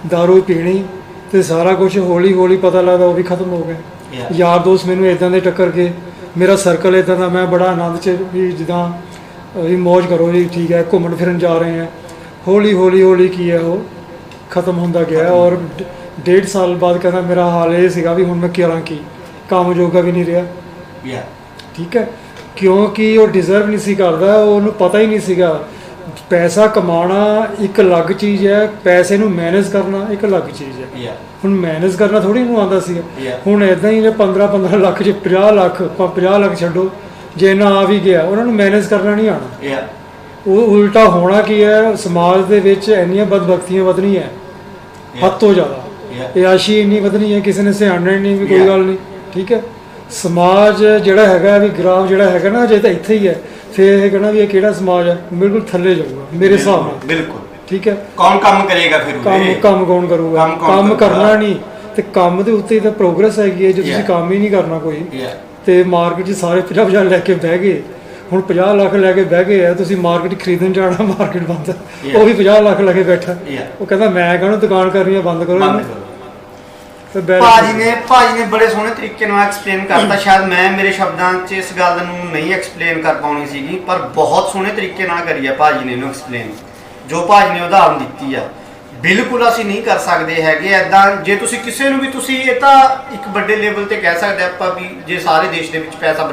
S2: ਦਾਰੂ ਪੀਣੀ ਤੇ ਸਾਰਾ ਕੁਝ ਹੌਲੀ ਹੌਲੀ ਪਤਾ ਲੱਗਦਾ ਉਹ ਵੀ ਖਤਮ ਹੋ ਗਿਆ।
S1: या
S2: ਯਾਰ ਦੋਸਤ ਮੈਨੂੰ ਇਦਾਂ ਦੇ ਟੱਕਰ ਕੇ, ਮੇਰਾ ਸਰਕਲ ਇਦਾਂ ਦਾ, ਮੈਂ ਬੜਾ ਆਨੰਦ 'ਚ ਵੀ ਜਿੱਦਾਂ ਵੀ ਮौज ਕਰੋ ਜੀ, ਠੀਕ ਹੈ, ਘੁੰਮਣ ਫਿਰਨ ਜਾ ਰਹੇ ਹਾਂ। ਹੌਲੀ ਕੀ ਹੈ ਉਹ ਖਤਮ ਹੁੰਦਾ ਗਿਆ। ਔਰ 1.5 ਸਾਲ ਬਾਅਦ ਕਹਿੰਦਾ ਮੇਰਾ ਹਾਲ ਇਹ ਸੀਗਾ ਵੀ ਹੁਣ ਮੈਂ ਕਰਾਂ ਕੀ, ਕੰਮ ਜੋਗਾ ਵੀ ਨਹੀਂ ਰਿਹਾ।
S1: या
S2: ਠੀਕ ਹੈ, ਕਿਉਂਕਿ ਉਹ ਡਿਜ਼ਰਵ ਨਹੀਂ ਸੀ ਕਰਦਾ, ਉਹਨੂੰ ਪਤਾ ਹੀ ਨਹੀਂ ਸੀਗਾ। ਪੈਸਾ ਕਮਾਉਣਾ ਇੱਕ ਅਲੱਗ ਚੀਜ਼ ਹੈ, ਪੈਸੇ ਨੂੰ ਮੈਨੇਜ ਕਰਨਾ ਇੱਕ ਅਲੱਗ ਚੀਜ਼ ਹੈ।
S1: या
S2: ਹੁਣ ਮੈਨੇਜ ਕਰਨਾ ਥੋੜੀ ਨੂੰ ਆਉਂਦਾ ਸੀਗਾ।
S1: Yeah.
S2: ਹੁਣ ਇਦਾਂ ਹੀ ਜੇ 15 ਲੱਖ 'ਚ 50 ਲੱਖ ਛੱਡੋ, ਜੇ ਇਹਨਾਂ ਆ ਵੀ ਗਿਆ ਉਹਨਾਂ ਨੂੰ ਮੈਨੇਜ ਕਰਨਾ ਨਹੀਂ ਆਉਣਾ।
S1: या
S2: ਉਹ ਉਲਟਾ ਹੋਣਾ ਕੀ ਹੈ, ਸਮਾਜ ਦੇ ਵਿੱਚ ਇੰਨੀਆਂ ਬਦਬਖਤੀਆਂ ਵਧਣੀਆਂ ਹੱਦ ਤੋਂ ਜ਼ਿਆਦਾ, ਇਆਸ਼ੀ ਇੰਨੀ ਵਧਣੀ ਹੈ, ਕਿਸੇ ਨੇ ਸਿਆਣਨਾ ਹੀ ਨਹੀਂ ਵੀ ਕੋਈ
S1: Yeah.
S2: ਗੱਲ ਨਹੀਂ। ਠੀਕ ਹੈ, ਸਮਾਜ ਜਿਹੜਾ ਹੈਗਾ ਵੀ ਗ੍ਰਾਫ ਜਿਹੜਾ ਹੈਗਾ ਨਾ, ਜੇ ਤਾਂ ਇੱਥੇ ਹੀ ਹੈ ਫਿਰ ਇਹ ਕਹਿਣਾ ਵੀ ਇਹ ਕਿਹੜਾ ਸਮਾਜ ਹੈ, ਬਿਲਕੁਲ ਥੱਲੇ ਜਾਊਗਾ ਮੇਰੇ ਹਿਸਾਬ ਨਾਲ।
S1: बिल्कुल।
S2: ਠੀਕ ਹੈ,
S1: कौन काम करेगा फिर उन्हें?
S2: ਕੰਮ ਕੌਣ ਕਰੂਗਾ?
S1: ਕੰਮ ਕੌਣ
S2: ਕੰਮ
S1: ਕਰੂਗਾ?
S2: ਕਰਨਾ ਨਹੀਂ, ਤੇ ਕੰਮ ਦੇ ਉੱਤੇ ਤਾਂ ਪ੍ਰੋਗਰੈਸ ਹੈਗੀ ਹੈ। ਜੇ ਤੁਸੀਂ
S1: Yeah.
S2: ਕੰਮ ਹੀ ਨਹੀਂ ਕਰਨਾ ਕੋਈ,
S1: या
S2: ਤੇ ਮਾਰਕੀਟ 'ਚ ਸਾਰੇ 50 ਲੈ ਕੇ ਬਹਿ ਗਏ, ਹੁਣ 50 ਲੱਖ ਲੈ ਕੇ ਬਹਿ ਗਏ ਆ, ਤੁਸੀਂ ਮਾਰਕੀਟ ਖਰੀਦਣ ਜਾਣਾ, ਮਾਰਕੀਟ ਬੰਦ,
S1: Yeah.
S2: ਉਹ ਵੀ 50 ਲੱਖ ਲੈ ਕੇ ਬੈਠਾ।
S1: या
S2: ਉਹ ਕਹਿੰਦਾ ਮੈਂ ਕਹਿੰਦਾ ਦੁਕਾਨ ਕਰਨੀ ਆ, ਬੰਦ ਕਰੋ
S1: बंद
S2: ਇਹਨੂੰ।
S1: करो।
S2: ਤੇ ਬੈਠ
S1: ਭਾਜੀ ਨੇ ਬੜੇ ਸੋਹਣੇ ਤਰੀਕੇ ਨਾਲ ਐਕਸਪਲੇਨ ਕਰਤਾ। ਸ਼ਾਇਦ ਮੈਂ ਮੇਰੇ ਸ਼ਬਦਾਂ 'ਚ ਇਸ ਗੱਲ ਨੂੰ ਨਹੀਂ ਐਕਸਪਲੇਨ ਕਰ ਪਾਉਣੀ ਸੀਗੀ, ਪਰ ਬਹੁਤ ਸੋਹਣੇ ਤਰੀਕੇ ਨਾਲ ਕਰੀ ਆ ਭਾਜੀ ਨੇ ਇਹਨੂੰ ਐਕਸਪਲੇਨ। ਜੋ ਭਾਜੀ ਨੇ ਉਦਾਹਰਨ ਦਿੱਤੀ ਆ, ਬਿਲਕੁਲ ਅਸੀਂ ਨਹੀਂ ਕਰ ਸਕਦੇ ਹੈਗੇ ਐਦਾਂ। ਜੇ ਤੁਸੀਂ ਕਿਸੇ ਨੂੰ ਵੀ, ਤੁਸੀਂ ਇਹ ਤਾਂ ਇੱਕ ਵੱਡੇ ਲੈਵਲ ਤੇ ਕਹਿ ਸਕਦੇ ਆਪਾਂ ਵੀ ਜੇ ਸਾਰੇ ਦੇਸ਼ ਦੇ ਵਿੱਚ ਪੈਸਾ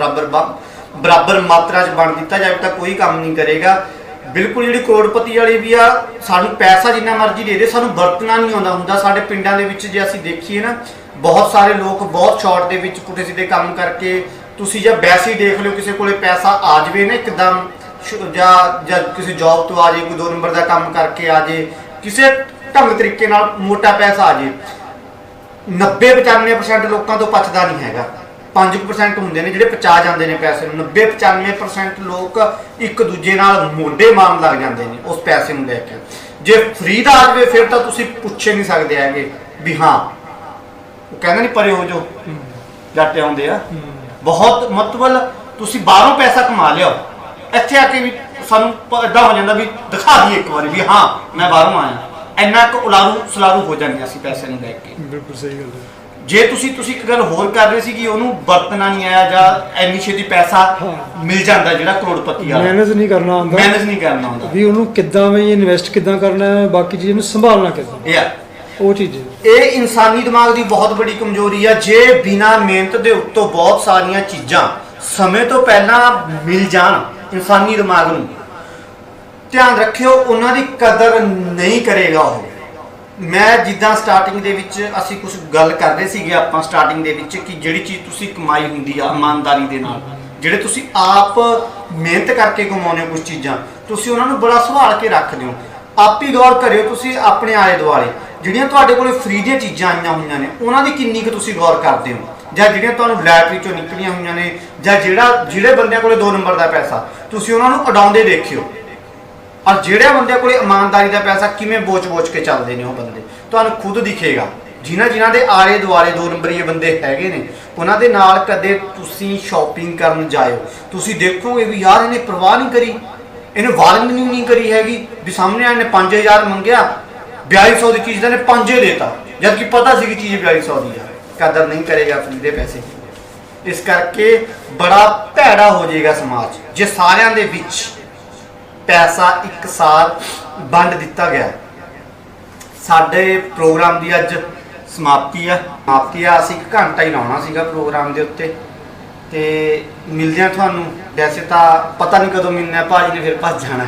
S1: ਬਰਾਬਰ ਮਾਤਰਾ 'ਚ ਵੰਡ ਦਿੱਤਾ ਜਾਵੇ ਤਾਂ ਕੋਈ ਕੰਮ ਨਹੀਂ ਕਰੇਗਾ। ਬਿਲਕੁਲ ਜਿਹੜੀ ਕਰੋੜਪਤੀ ਵਾਲੀ ਵੀ ਆ, ਸਾਨੂੰ ਪੈਸਾ ਜਿੰਨਾ ਮਰਜ਼ੀ ਦੇ ਦੇ, ਸਾਨੂੰ ਵਰਤਣਾ ਨਹੀਂ ਆਉਂਦਾ ਹੁੰਦਾ। ਸਾਡੇ ਪਿੰਡਾਂ ਦੇ ਵਿੱਚ ਜੇ ਅਸੀਂ ਦੇਖੀਏ ਨਾ, ਬਹੁਤ ਸਾਰੇ ਲੋਕ ਬਹੁਤ ਸ਼ਾਰਟ ਦੇ ਵਿੱਚ ਪੁੱਠੇ ਸਿੱਧੇ ਕੰਮ ਕਰਕੇ, ਤੁਸੀਂ ਜਾਂ ਵੈਸੇ ਹੀ ਦੇਖ ਲਿਓ ਕਿਸੇ ਕੋਲੇ ਪੈਸਾ ਆ ਜਾਵੇ ਨਾ ਇੱਕਦਮ, ਜਾਂ ਕਿਸੇ ਜੌਬ ਤੋਂ ਆ ਜਾਏ, ਕੋਈ 2 ਨੰਬਰ ਦਾ ਕੰਮ ਕਰਕੇ ਆ ਜਾਏ, ਕਿਸੇ ਢੰਗ ਤਰੀਕੇ ਨਾਲ ਮੋਟਾ ਪੈਸਾ ਆ ਜਾਏ, 90-95% ਲੋਕਾਂ ਤੋਂ ਪਚਦਾ ਨਹੀਂ ਹੈਗਾ। 5% ਹੁੰਦੇ ਨੇ ਜਿਹੜੇ ਪਚਾ ਜਾਂਦੇ ਨੇ ਪੈਸੇ ਨੂੰ। 90-95% ਲੋਕ ਇੱਕ ਦੂਜੇ ਨਾਲ ਮੋਢੇ ਮਾਰਨ ਲੱਗ ਜਾਂਦੇ ਨੇ ਉਸ ਪੈਸੇ ਨੂੰ ਲੈ ਕੇ। ਜੇ ਫ੍ਰੀ ਦਾ ਆ ਜਾਵੇ ਫਿਰ ਤਾਂ ਤੁਸੀਂ ਪੁੱਛੇ ਨਹੀਂ ਸਕਦੇ ਹੈਗੇ ਵੀ ਹਾਂ, ਉਹ ਕਹਿੰਦੇ ਨਹੀਂ ਪਰੇ ਹੋ ਜੋ ਜੱਟ ਆਉਂਦੇ ਆ। ਬਹੁਤ ਮਤਲਬ ਤੁਸੀਂ ਬਾਹਰੋਂ ਪੈਸਾ ਕਮਾ ਲਿਓ, ਇੱਥੇ ਆ ਕੇ ਵੀ ਸਾਨੂੰ ਇੱਦਾਂ ਹੋ ਜਾਂਦਾ ਵੀ ਦਿਖਾ ਦਈਏ ਇੱਕ ਵਾਰੀ ਵੀ ਹਾਂ ਮੈਂ ਬਾਹਰੋਂ ਆਇਆ। ਇੰਨਾ ਕੁ ਉਲਾਰੂ ਸਲਾਰੂ ਹੋ ਜਾਂਦੇ ਅਸੀਂ ਪੈਸੇ ਨੂੰ ਲੈ ਕੇ।
S2: ਬਿਲਕੁਲ ਸਹੀ ਗੱਲ ਹੈ।
S1: ਜੇ ਤੁਸੀਂ ਇੱਕ ਗੱਲ ਹੋਰ ਕਰ ਰਹੇ ਸੀ ਕਿ ਉਹਨੂੰ ਵਰਤਣਾ ਨਹੀਂ ਆਇਆ ਜਾਂ ਇੰਨੀ ਛੇਤੀ ਪੈਸਾ ਮਿਲ ਜਾਂਦਾ, ਜਿਹੜਾ ਕਰੋੜਪਤੀ ਵਾਲਾ
S2: ਮੈਨੇਜ ਨਹੀਂ ਕਰਨਾ ਆਉਂਦਾ,
S1: ਮੈਨੇਜ ਨਹੀਂ ਕਰਨਾ ਆਉਂਦਾ
S2: ਵੀ ਉਹਨੂੰ ਕਿੱਦਾਂ ਵੀ ਇਨਵੈਸਟ ਕਿੱਦਾਂ ਕਰਨਾ ਹੈ, ਬਾਕੀ ਚੀਜ਼ਾਂ ਨੂੰ ਸੰਭਾਲਣਾ ਕਿੱਦਾਂ, ਉਹ ਚੀਜ਼ ਹੈ।
S1: ਇਹ ਇਨਸਾਨੀ ਦਿਮਾਗ ਦੀ ਬਹੁਤ ਵੱਡੀ ਕਮਜ਼ੋਰੀ ਆ। ਜੇ ਬਿਨਾਂ ਮਿਹਨਤ ਦੇ ਉੱਤੋਂ ਬਹੁਤ ਸਾਰੀਆਂ ਚੀਜ਼ਾਂ ਸਮੇਂ ਤੋਂ ਪਹਿਲਾਂ ਮਿਲ ਜਾਣ ਇਨਸਾਨੀ ਦਿਮਾਗ ਨੂੰ, ਧਿਆਨ ਰੱਖਿਓ ਉਹਨਾਂ ਦੀ ਕਦਰ ਨਹੀਂ ਕਰੇਗਾ ਉਹ। ਮੈਂ ਜਿੱਦਾਂ ਸਟਾਰਟਿੰਗ ਦੇ ਵਿੱਚ ਅਸੀਂ ਕੁਝ ਗੱਲ ਕਰਦੇ ਸੀਗੇ ਆਪਾਂ ਸਟਾਰਟਿੰਗ ਦੇ ਵਿੱਚ ਕਿ ਜਿਹੜੀ ਚੀਜ਼ ਤੁਸੀਂ ਕਮਾਈ ਹੁੰਦੀ ਆ ਇਮਾਨਦਾਰੀ ਦੇ ਨਾਲ, ਜਿਹੜੇ ਤੁਸੀਂ ਆਪ ਮਿਹਨਤ ਕਰਕੇ ਕਮਾਉਂਦੇ ਹੋ ਕੁਝ ਚੀਜ਼ਾਂ, ਤੁਸੀਂ ਉਹਨਾਂ ਨੂੰ ਬੜਾ ਸੰਭਾਲ ਕੇ ਰੱਖਦੇ ਹੋ। ਆਪ ਹੀ ਗੌਰ ਕਰਿਓ ਤੁਸੀਂ ਆਪਣੇ ਆਲੇ ਦੁਆਲੇ ਜਿਹੜੀਆਂ ਤੁਹਾਡੇ ਕੋਲੇ ਫ੍ਰੀ ਦੀਆਂ ਚੀਜ਼ਾਂ ਆਈਆਂ ਹੋਈਆਂ ਨੇ ਉਹਨਾਂ ਦੀ ਕਿੰਨੀ ਕੁ ਤੁਸੀਂ ਗੌਰ ਕਰਦੇ ਹੋ। ਜਾਂ ਜਿਹੜੀਆਂ ਤੁਹਾਨੂੰ ਲੈਟਰੀ ਚੋਂ ਨਿਕਲੀਆਂ ਹੋਈਆਂ ਨੇ, ਜਾਂ ਜਿਹੜੇ ਬੰਦਿਆਂ ਕੋਲੇ 2 ਨੰਬਰ ਦਾ ਪੈਸਾ, ਤੁਸੀਂ ਉਹਨਾਂ ਨੂੰ ਉਡਾਉਂਦੇ ਦੇਖਿਓ। ਔਰ ਜਿਹੜੇ ਬੰਦਿਆਂ ਕੋਲੇ ਇਮਾਨਦਾਰੀ ਦਾ ਪੈਸਾ ਕਿਵੇਂ ਬੋਚ-ਬੋਚ ਕੇ ਚੱਲਦੇ ਨੇ ਉਹ ਬੰਦੇ, ਤੁਹਾਨੂੰ ਖੁਦ ਦਿਖੇਗਾ। ਜਿਨ੍ਹਾਂ ਦੇ ਆਲੇ ਦੁਆਲੇ 2 ਨੰਬਰੀਏ ਬੰਦੇ ਹੈਗੇ ਨੇ, ਉਹਨਾਂ ਦੇ ਨਾਲ ਕਦੇ ਤੁਸੀਂ ਸ਼ਾਪਿੰਗ ਕਰਨ ਜਾਇਓ, ਤੁਸੀਂ ਦੇਖੋਗੇ ਵੀ ਯਾਰ ਇਹਨੇ ਪਰਵਾਹ ਨਹੀਂ ਕਰੀ, ਇਹਨੇ ਵਾਰਨਿੰਗ ਨਹੀਂ ਕਰੀ ਹੈਗੀ ਵੀ ਸਾਹਮਣੇ ਵਾਲੇ ਨੇ 5000 ਮੰਗਿਆ, 4200 ਦੀ ਚੀਜ਼ ਦਾ ਨੇ 5 ਦੇਤਾ, ਜਦ ਕਿ ਪਤਾ ਸੀ ਕਿ ਚੀਜ਼ 4200 ਦੀ ਆ। ਕਦਰ ਨਹੀਂ ਕਰੇਗਾ ਫਰੀ ਦੇ ਪੈਸੇ। ਇਸ ਕਰਕੇ ਬੜਾ ਭੈੜਾ ਹੋ ਜਾਏਗਾ ਸਮਾਜ ਜੇ ਸਾਰਿਆਂ ਦੇ ਵਿੱਚ ਪੈਸਾ ਇੱਕ ਸਾਰ ਵੰਡ ਦਿੱਤਾ ਗਿਆ। ਸਾਡੇ ਪ੍ਰੋਗਰਾਮ ਦੀ ਅੱਜ ਸਮਾਪਤੀ ਆ। ਅਸੀਂ 1 ਘੰਟਾ ਹੀ ਲਾਉਣਾ ਸੀਗਾ ਪ੍ਰੋਗਰਾਮ ਦੇ ਉੱਤੇ, ਤੇ ਮਿਲਦੇ ਹਾਂ ਤੁਹਾਨੂੰ। ਵੈਸੇ ਤਾਂ ਪਤਾ ਨਹੀਂ ਕਦੋਂ ਮਿਲਣਾ, ਭਾਜੀ ਨੇ ਫਿਰ ਭੱਜ ਜਾਣਾ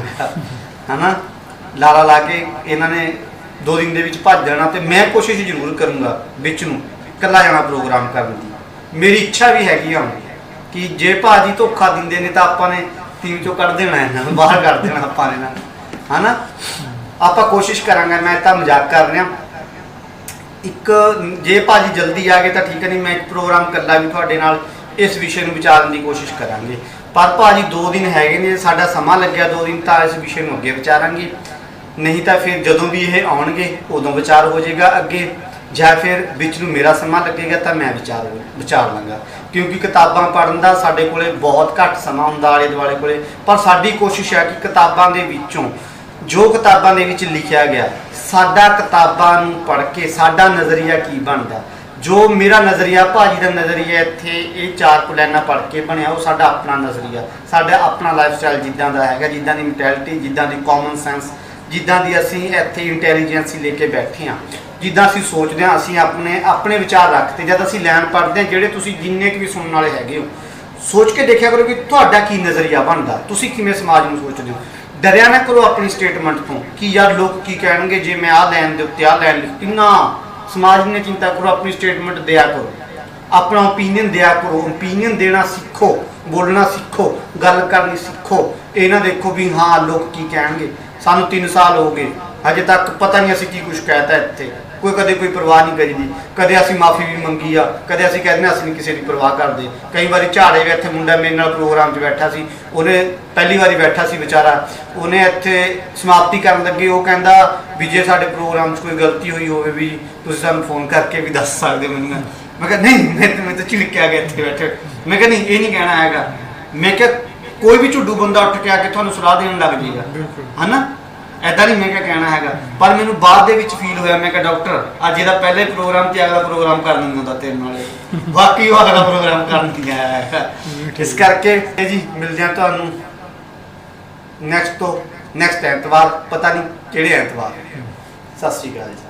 S1: ਹੈ ਨਾ, ਲਾਰਾ ਲਾ ਕੇ ਇਹਨਾਂ ਨੇ 2 ਦਿਨ ਦੇ ਵਿੱਚ ਭੱਜ ਜਾਣਾ। ਤੇ ਮੈਂ ਕੋਸ਼ਿਸ਼ ਜ਼ਰੂਰ ਕਰੂੰਗਾ ਵਿੱਚ ਨੂੰ ਇਕੱਲਾ ਜਾਣਾ ਪ੍ਰੋਗਰਾਮ ਕਰਨ ਦੀ। ਮੇਰੀ ਇੱਛਾ ਵੀ ਹੈਗੀ ਆ ਕਿ ਜੇ ਭਾਜੀ ਧੋਖਾ ਦਿੰਦੇ ਨੇ ਤਾਂ ਆਪਾਂ ਨੇ ਟੀਮ ਚੋਂ ਕੱਢ ਦੇਣਾ, ਇਹਨਾਂ ਨੂੰ ਬਾਹਰ ਕੱਢ ਦੇਣਾ ਆਪਾਂ ਨੇ ਨਾ, ਹੈ ਨਾ। ਆਪਾਂ ਕੋਸ਼ਿਸ਼ ਕਰਾਂਗੇ। ਮੈਂ ਤਾਂ ਮਜ਼ਾਕ ਕਰ ਰਿਹਾ। ਜੇ ਭਾਜੀ ਜਲਦੀ ਆ ਗਏ ਤਾਂ ਠੀਕ ਹੈ, ਨਹੀਂ ਮੈਂ ਇੱਕ ਪ੍ਰੋਗਰਾਮ ਇਕੱਲਾ ਵੀ ਤੁਹਾਡੇ ਨਾਲ ਇਸ ਵਿਸ਼ੇ ਨੂੰ ਵਿਚਾਰਨ ਦੀ ਕੋਸ਼ਿਸ਼ ਕਰਾਂਗੇ। ਪਰ ਭਾਜੀ 2 ਦਿਨ ਹੈਗੇ ਨੇ, ਸਾਡਾ ਸਮਾਂ ਲੱਗਿਆ 2 ਦਿਨ, ਤਾਂ ਇਸ ਵਿਸ਼ੇ ਨੂੰ ਅੱਗੇ ਵਿਚਾਰਾਂਗੇ। ਨਹੀਂ ਤਾਂ ਫਿਰ ਜਦੋਂ ਵੀ ਇਹ ਆਉਣਗੇ ਉਦੋਂ ਵਿਚਾਰ ਹੋ ਜਾਏਗਾ ਅੱਗੇ, ਜਾਂ ਫਿਰ ਵਿੱਚ ਨੂੰ ਮੇਰਾ ਸਮਾਂ ਲੱਗੇਗਾ ਤਾਂ ਮੈਂ ਵਿਚਾਰ ਲਾਂਗਾ। ਕਿਉਂਕਿ ਕਿਤਾਬਾਂ ਪੜ੍ਹਨ ਦਾ ਸਾਡੇ ਕੋਲੇ ਬਹੁਤ ਘੱਟ ਸਮਾਂ ਹੁੰਦਾ ਆਲੇ ਦੁਆਲੇ ਕੋਲੇ। ਪਰ ਸਾਡੀ ਕੋਸ਼ਿਸ਼ ਹੈ ਕਿ ਕਿਤਾਬਾਂ ਦੇ ਵਿੱਚੋਂ ਜੋ ਕਿਤਾਬਾਂ ਦੇ ਵਿੱਚ ਲਿਖਿਆ ਗਿਆ, ਸਾਡਾ ਕਿਤਾਬਾਂ ਨੂੰ ਪੜ੍ਹ ਕੇ ਸਾਡਾ ਨਜ਼ਰੀਆ ਕੀ ਬਣਦਾ। ਜੋ ਮੇਰਾ ਨਜ਼ਰੀਆ, ਭਾਜੀ ਦਾ ਨਜ਼ਰੀਆ ਇੱਥੇ ਇਹ 4 ਕੁ ਲਾਈਨਾਂ ਪੜ੍ਹ ਕੇ ਬਣਿਆ, ਉਹ ਸਾਡਾ ਆਪਣਾ ਨਜ਼ਰੀਆ, ਸਾਡਾ ਆਪਣਾ ਲਾਈਫ ਸਟਾਈਲ ਜਿੱਦਾਂ ਦਾ ਹੈਗਾ, ਜਿੱਦਾਂ ਦੀ ਮੈਂਟੈਲਿਟੀ, ਜਿੱਦਾਂ ਦੀ ਕਾਮਨ ਸੈਂਸ, ਜਿੱਦਾਂ ਦੀ ਅਸੀਂ ਇੱਥੇ ਇੰਟੈਲੀਜੈਂਸੀ ਲੈ ਕੇ ਬੈਠੇ ਹਾਂ, ਜਿੱਦਾਂ ਅਸੀਂ ਸੋਚਦੇ ਹਾਂ, ਅਸੀਂ ਆਪਣੇ ਵਿਚਾਰ ਰੱਖਦੇ। ਜਦ ਅਸੀਂ ਲਾਈਨ ਪੜ੍ਹਦੇ ਹਾਂ, ਜਿਹੜੇ ਤੁਸੀਂ ਜਿੰਨੇ ਕੁ ਵੀ ਸੁਣਨ ਵਾਲੇ ਹੈਗੇ ਹੋ, ਸੋਚ ਕੇ ਦੇਖਿਆ ਕਰੋ ਕਿ ਤੁਹਾਡਾ ਕੀ ਨਜ਼ਰੀਆ ਬਣਦਾ, ਤੁਸੀਂ ਕਿਵੇਂ ਸਮਾਜ ਨੂੰ ਸੋਚਦੇ ਹੋ। ਡਰਿਆ ਨਾ ਕਰੋ ਆਪਣੀ ਸਟੇਟਮੈਂਟ ਤੋਂ ਕਿ ਯਾਰ ਲੋਕ ਕੀ ਕਹਿਣਗੇ ਜੇ ਮੈਂ ਆਹ ਲਾਈਨ ਦੇ ਉੱਤੇ ਆਹ ਲਾਈਨ ਲਿਖਤੀ ਨਾ। ਸਮਾਜ ਨੇ ਚਿੰਤਾ ਕਰੋ, ਆਪਣੀ ਸਟੇਟਮੈਂਟ ਦਿਆ ਕਰੋ, ਆਪਣਾ ਓਪੀਨੀਅਨ ਦਿਆ ਕਰੋ। ਓਪੀਨੀਅਨ ਦੇਣਾ ਸਿੱਖੋ, ਬੋਲਣਾ ਸਿੱਖੋ, ਗੱਲ ਕਰਨੀ ਸਿੱਖੋ। ਇਹ ਨਾ ਦੇਖੋ ਵੀ ਹਾਂ ਲੋਕ ਕੀ ਕਹਿਣਗੇ। ਸਾਨੂੰ 3 ਸਾਲ ਹੋ ਗਏ, ਹਜੇ ਤੱਕ ਪਤਾ ਨਹੀਂ ਅਸੀਂ ਕੀ ਕੁਛ ਕਹਿਤਾ ਇੱਥੇ। ਕਦੇ ਕੋਈ ਪਰਵਾਹ ਨਹੀਂ ਕਰੀਦੀ, ਕਦੇ ਅਸੀਂ ਮਾਫੀ ਵੀ ਮੰਗੀ ਆ, ਕਦੇ ਅਸੀਂ ਕਹਿੰਦੇ ਅਸੀਂ ਨਹੀਂ ਕਿਸੇ ਦੀ ਪਰਵਾਹ ਕਰਦੇ। ਕਈ ਵਾਰੀ ਝਾੜੇ ਵੀ, ਇੱਥੇ ਮੁੰਡਾ ਮੇਰੇ ਨਾਲ ਪ੍ਰੋਗਰਾਮ 'ਚ ਬੈਠਾ ਸੀ, ਉਹਨੇ ਪਹਿਲੀ ਵਾਰੀ ਬੈਠਾ ਸੀ ਵਿਚਾਰਾ, ਉਹਨੇ ਇੱਥੇ ਸਮਾਪਤੀ ਕਰਨ ਲੱਗੇ ਉਹ ਕਹਿੰਦਾ ਵੀ ਜੇ ਸਾਡੇ ਪ੍ਰੋਗਰਾਮ 'ਚ ਕੋਈ ਗਲਤੀ ਹੋਈ ਹੋਵੇ ਵੀ ਤੁਸੀਂ ਸਾਨੂੰ ਫੋਨ ਕਰਕੇ ਵੀ ਦੱਸ ਸਕਦੇ ਹੋ ਮੈਨੂੰ। ਮੈਂ ਕਿਹਾ ਨਹੀਂ, ਮੈਂ ਤਾਂ ਝਿੜਕਿਆ ਗਿਆ ਇੱਥੇ ਬੈਠੇ। ਮੈਂ ਕਿਹਾ ਨਹੀਂ, ਇਹ ਨਹੀਂ ਕਹਿਣਾ ਹੈਗਾ। ਮੈਂ ਕਿਹਾ ਕੋਈ ਵੀ ਝੁੱਡੂ ਬੰਦਾ ਉੱਠ ਕੇ ਆ ਕੇ ਤੁਹਾਨੂੰ ਸਲਾਹ ਦੇਣ ਲੱਗ ਜਾਏਗਾ, ਹੈ ਨਾ, ਐਦਾਂ ਨਹੀਂ ਮੈਂ ਕਿਹਾ ਕਹਿਣਾ ਹੈਗਾ। ਪਰ ਮੈਨੂੰ ਬਾਅਦ ਦੇ ਵਿੱਚ ਫੀਲ ਹੋਇਆ, ਮੈਂ ਕਿਹਾ ਡਾਕਟਰ ਅੱਜ ਇਹਦਾ ਪਹਿਲੇ ਪ੍ਰੋਗਰਾਮ ਤੇ ਅਗਲਾ ਪ੍ਰੋਗਰਾਮ ਕਰ ਨਹੀਂ ਹੁੰਦਾ ਤੇਰੇ ਨਾਲ, ਬਾਕੀ ਉਹ ਅਗਲਾ ਪ੍ਰੋਗਰਾਮ ਕਰਨ ਦੀ ਆਇਆ ਹੈਗਾ। ਇਸ ਕਰਕੇ ਜੀ ਮਿਲਦੇ ਹਾਂ ਤੁਹਾਨੂੰ ਨੈਕਸਟ ਐਤਵਾਰ, ਪਤਾ ਨਹੀਂ ਕਿਹੜੇ ਐਤਵਾਰ। ਸਤਿ ਸ਼੍ਰੀ ਅਕਾਲ ਜੀ।